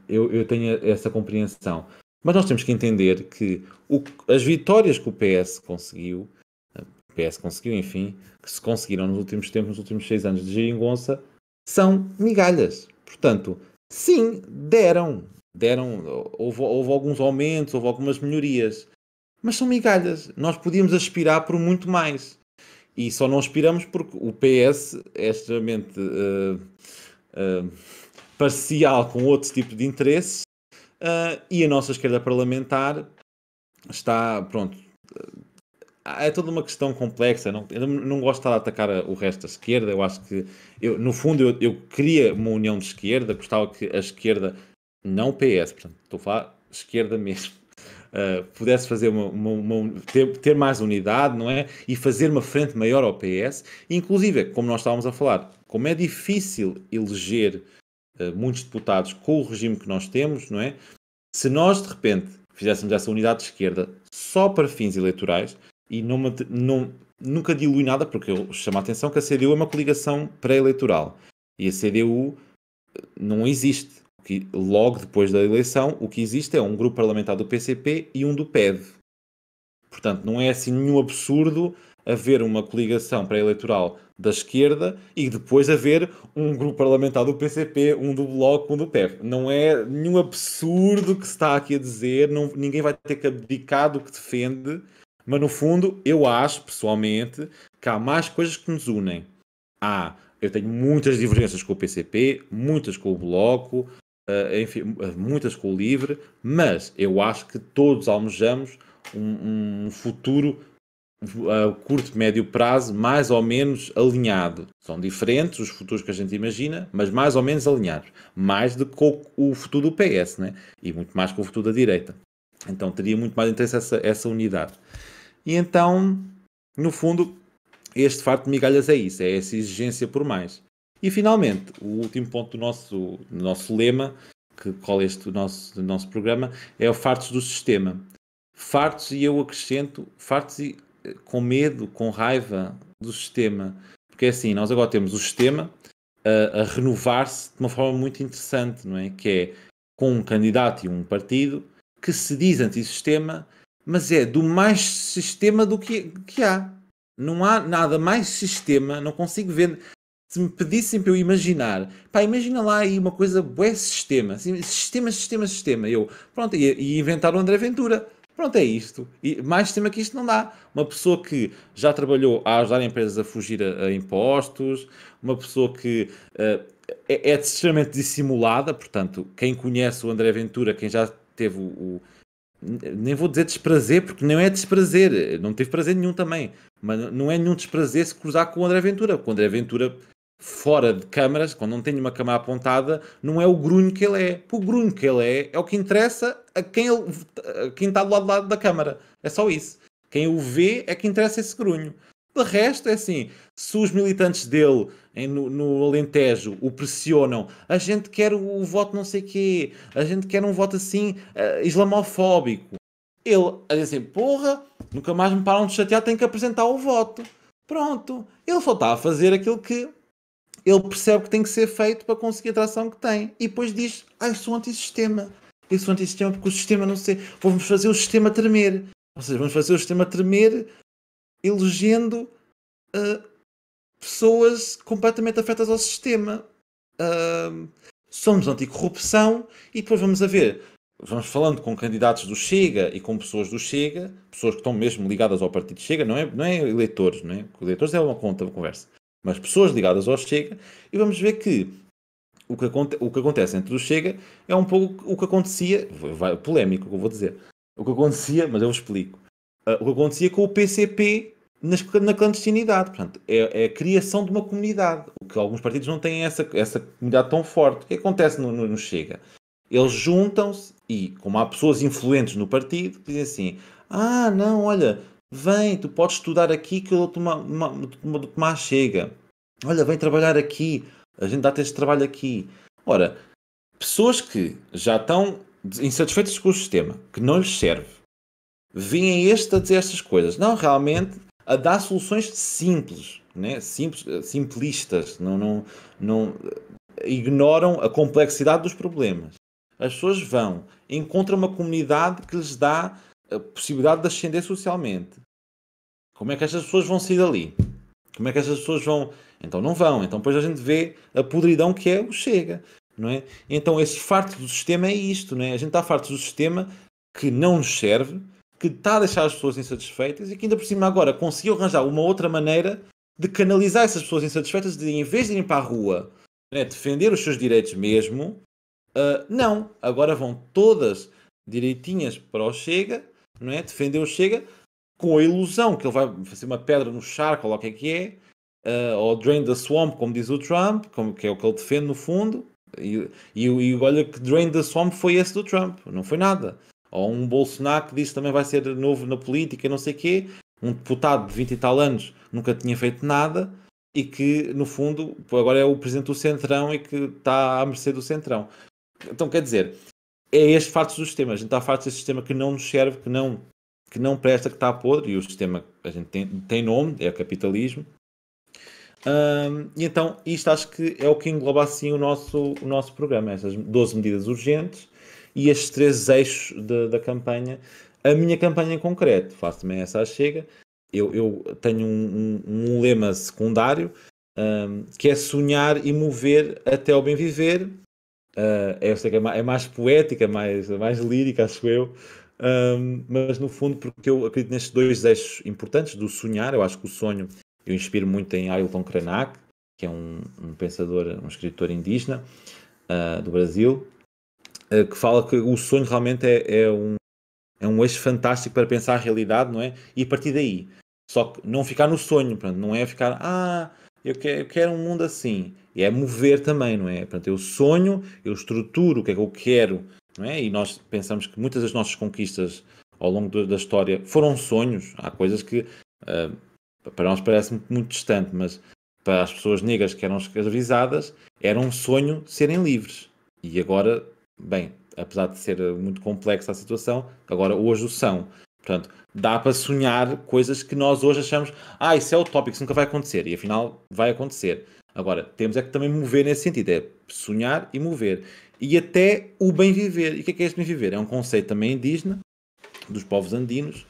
eu tenho essa compreensão. Mas nós temos que entender que as vitórias que o PS conseguiu, enfim, que se conseguiram nos últimos tempos, nos últimos 6 anos de geringonça, são migalhas. Portanto, sim, deram, houve alguns aumentos, houve algumas melhorias, mas são migalhas. Nós podíamos aspirar por muito mais. E só não aspiramos porque o PS é extremamente parcial com outro tipo de interesses, e a nossa esquerda parlamentar está, pronto, é toda uma questão complexa. Eu não gosto de estar a atacar o resto da esquerda. Eu acho que, no fundo, eu queria uma união de esquerda, gostava que a esquerda, não o PS, portanto, estou a falar esquerda mesmo, pudesse fazer ter mais unidade, não é? E fazer uma frente maior ao PS. Inclusive, como nós estávamos a falar, como é difícil eleger muitos deputados com o regime que nós temos, não é? Se nós, de repente, fizéssemos essa unidade de esquerda só para fins eleitorais, e nunca dilui nada, porque eu chamo a atenção que a CDU é uma coligação pré-eleitoral. E a CDU não existe. Logo depois da eleição, o que existe é um grupo parlamentar do PCP e um do PEV. Portanto, não é assim nenhum absurdo haver uma coligação pré-eleitoral da esquerda e depois haver um grupo parlamentar do PCP, um do Bloco, um do PEV. Não é nenhum absurdo que se está aqui a dizer, ninguém vai ter que abdicar do que defende, mas no fundo eu acho, pessoalmente, que há mais coisas que nos unem. Eu tenho muitas divergências com o PCP, muitas com o Bloco, enfim, muitas com o LIVRE, mas eu acho que todos almejamos um futuro a curto, médio prazo, mais ou menos alinhado. São diferentes os futuros que a gente imagina, mas mais ou menos alinhados. Mais do que o futuro do PS, né? E muito mais com o futuro da direita. Então teria muito mais interesse essa unidade. E então, no fundo, este farto de migalhas é isso, é essa exigência por mais. E finalmente, o último ponto do nosso lema, que cola este nosso programa, é o fartos do sistema. Fartos, e eu acrescento, fartos com medo, com raiva do sistema. Porque é assim, nós agora temos o sistema a renovar-se de uma forma muito interessante, não é? Que é com um candidato e um partido que se diz antissistema, mas é do mais sistema do que há. Não há nada mais sistema, não consigo ver. Se me pedissem para eu imaginar, imagina lá aí uma coisa, bué sistema, assim, sistema. Pronto, e inventar o André Ventura. Pronto, é isto. E mais sistema que isto não dá. Uma pessoa que já trabalhou a ajudar empresas a fugir a impostos, uma pessoa que é extremamente dissimulada, portanto, quem conhece o André Ventura, quem já teve nem vou dizer desprazer, porque não é desprazer, não teve prazer nenhum também, mas não é nenhum desprazer se cruzar com o André Ventura. O André Ventura, fora de câmaras, quando não tem uma câmara apontada, não é o grunho que ele é. O grunho que ele é o que interessa a quem está do lado da câmara. É só isso. Quem o vê é que interessa esse grunho. De resto, é assim, se os militantes dele no Alentejo o pressionam, a gente quer o voto não sei quê, a gente quer um voto assim, islamofóbico. Ele diz assim, porra, nunca mais me param de chatear, tenho que apresentar o voto. Pronto, ele só está a fazer aquilo que ele percebe que tem que ser feito para conseguir a atração que tem. E depois diz, eu sou antissistema. Eu sou antissistema porque o sistema não sei, vamos fazer o sistema tremer. Ou seja, vamos fazer o sistema tremer elegendo pessoas completamente afetas ao sistema. Somos anticorrupção e depois vamos vamos falando com candidatos do Chega e com pessoas do Chega, pessoas que estão mesmo ligadas ao partido Chega, não é eleitores, não é? Eleitores é uma conversa, mas pessoas ligadas ao Chega, e vamos ver que o que acontece entre o Chega é um pouco o que acontecia, polémico o que eu vou dizer, o que acontecia, mas eu explico, o que acontecia com o PCP na clandestinidade. Portanto, é a criação de uma comunidade, o que alguns partidos não têm essa comunidade tão forte. O que acontece no Chega? Eles juntam-se e, como há pessoas influentes no partido, dizem assim, não, olha, vem, tu podes estudar aqui que eu dou-te uma Chega. Olha, vem trabalhar aqui, a gente dá-te este trabalho aqui. Ora, pessoas que já estão insatisfeitas com o sistema, que não lhes serve, vêm a dizer estas coisas. Não, realmente, a dar soluções simples, né? Simplistas, não ignoram a complexidade dos problemas. As pessoas encontram uma comunidade que lhes dá a possibilidade de ascender socialmente. Como é que estas pessoas vão sair dali? Como é que estas pessoas vão? Então não vão. Então depois a gente vê a podridão que é o Chega, não é? Então esses fartos do sistema é isto, não é? A gente está fartos do sistema que não nos serve, que está a deixar as pessoas insatisfeitas e que ainda por cima agora conseguiu arranjar uma outra maneira de canalizar essas pessoas insatisfeitas, de em vez de irem para a rua, né, defender os seus direitos mesmo, não, agora vão todas direitinhas para o Chega, não é? Defender o Chega com a ilusão que ele vai fazer uma pedra no charco, ou o que é, ou drain the swamp, como diz o Trump, que é o que ele defende no fundo, e olha que drain the swamp foi esse do Trump, não foi nada. Ou um Bolsonaro que disse também vai ser novo na política, não sei o quê, um deputado de 20 e tal anos nunca tinha feito nada e que no fundo agora é o presidente do Centrão e que está à mercê do Centrão. Então, quer dizer, é este fartos do sistema. A gente está fartos deste sistema que não nos serve, que não presta, que está podre. E o sistema, a gente tem nome, é o capitalismo. E então, isto acho que é o que engloba assim o nosso programa. Essas 12 medidas urgentes e estes 3 eixos da campanha. A minha campanha em concreto, faço também essa à Chega. Eu tenho um lema secundário, que é sonhar e mover até ao bem viver. Eu sei que é mais poética, mais lírica, acho eu, mas no fundo porque eu acredito nestes 2 eixos importantes do sonhar. Eu acho que o sonho, eu inspiro muito em Ailton Krenak, que é um pensador, um escritor indígena do Brasil, que fala que o sonho realmente é um eixo fantástico para pensar a realidade, não é? E a partir daí, só que não ficar no sonho, portanto, não é ficar, eu quero um mundo assim. E é mover também, não é? Portanto, eu sonho, eu estruturo o que é que eu quero, não é? E nós pensamos que muitas das nossas conquistas ao longo da história foram sonhos. Há coisas que para nós parece muito distante, mas para as pessoas negras que eram escravizadas, era um sonho serem livres. E agora, bem, apesar de ser muito complexa a situação, agora hoje o são. Portanto, dá para sonhar coisas que nós hoje achamos, isso é utópico, isso nunca vai acontecer. E afinal vai acontecer. Agora, temos é que também mover nesse sentido, é sonhar e mover. E até o bem viver. E o que é este bem viver? É um conceito também indígena, dos povos andinos,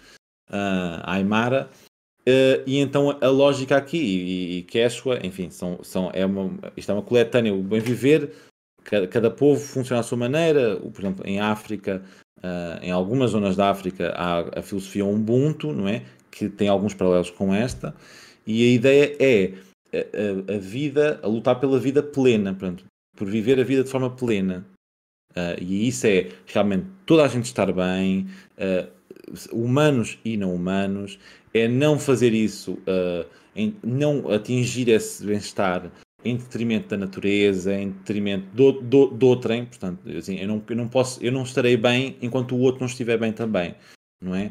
Aymara, e então a lógica aqui, e Quechua, enfim, isto é uma coletânea, o bem viver, cada povo funciona à sua maneira. Por exemplo, em África, em algumas zonas da África, há a filosofia Ubuntu, não é? Que tem alguns paralelos com esta, e a ideia é a vida, a lutar pela vida plena, portanto, por viver a vida de forma plena. E isso é realmente toda a gente estar bem, humanos e não humanos, é não fazer isso, não atingir esse bem-estar em detrimento da natureza, em detrimento do outrem. Portanto, assim, eu não estarei bem enquanto o outro não estiver bem também, não é?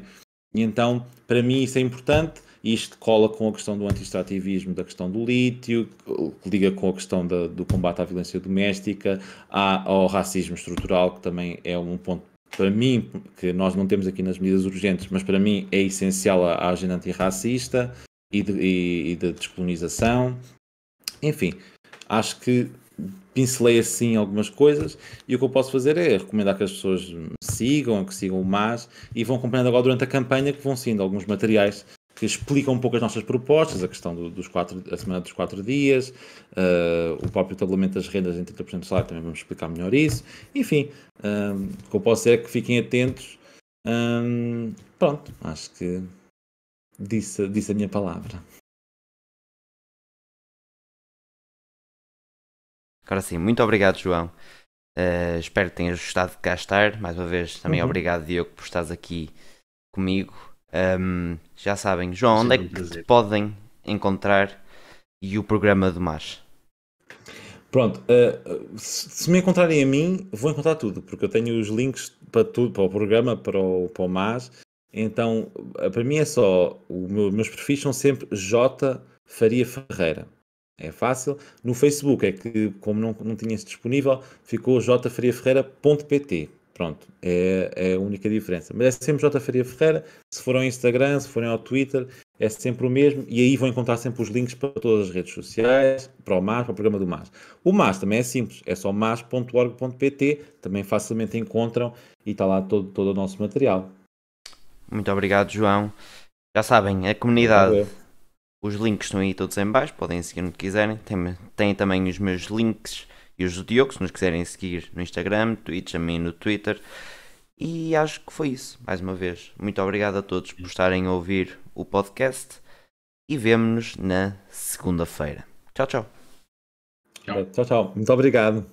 E então, para mim isso é importante. isto cola com a questão do anti-extrativismo, da questão do lítio, liga com a questão do combate à violência doméstica, ao racismo estrutural, que também é um ponto, para mim, que nós não temos aqui nas medidas urgentes, mas para mim é essencial a agenda antirracista e de descolonização. Enfim, acho que pincelei assim algumas coisas, e o que eu posso fazer é recomendar que as pessoas me sigam, que sigam o MAS, e vão acompanhando agora durante a campanha, que vão sendo alguns materiais que explicam um pouco as nossas propostas, a questão a semana dos 4 dias, o próprio estabelecimento das rendas em 30% do salário, também vamos explicar melhor isso. Enfim, o que eu posso dizer é que fiquem atentos. Pronto, acho que disse a minha palavra. Agora sim, muito obrigado, João. Espero que tenhas gostado de cá estar. Mais uma vez, também obrigado, Diogo, por estares aqui comigo. Já sabem, João, onde é que te podem encontrar e o programa do MAS? Pronto, se me encontrarem a mim, vou encontrar tudo, porque eu tenho os links para tudo, para o programa, para o MAS. Então, para mim é só, meus perfis são sempre J Faria Ferreira. É fácil. No Facebook é que, como não tinha isso disponível, ficou jfariaferreira.pt. Pronto, é a única diferença. Mas é sempre J Faria Ferreira. Se forem ao Instagram, se forem ao Twitter, é sempre o mesmo. E aí vão encontrar sempre os links para todas as redes sociais, para o MAS, para o programa do MAS. O MAS também é simples, é só mas.org.pt. Também facilmente encontram e está lá todo o nosso material. Muito obrigado, João. Já sabem, a comunidade... Os links estão aí todos em baixo, podem seguir onde quiserem. Tem também os meus links e os do Diogo, se nos quiserem seguir no Instagram, Twitch, a mim no Twitter. E acho que foi isso, mais uma vez. Muito obrigado a todos por estarem a ouvir o podcast e vemo-nos na segunda-feira. Tchau, tchau. Tchau, tchau. Muito obrigado.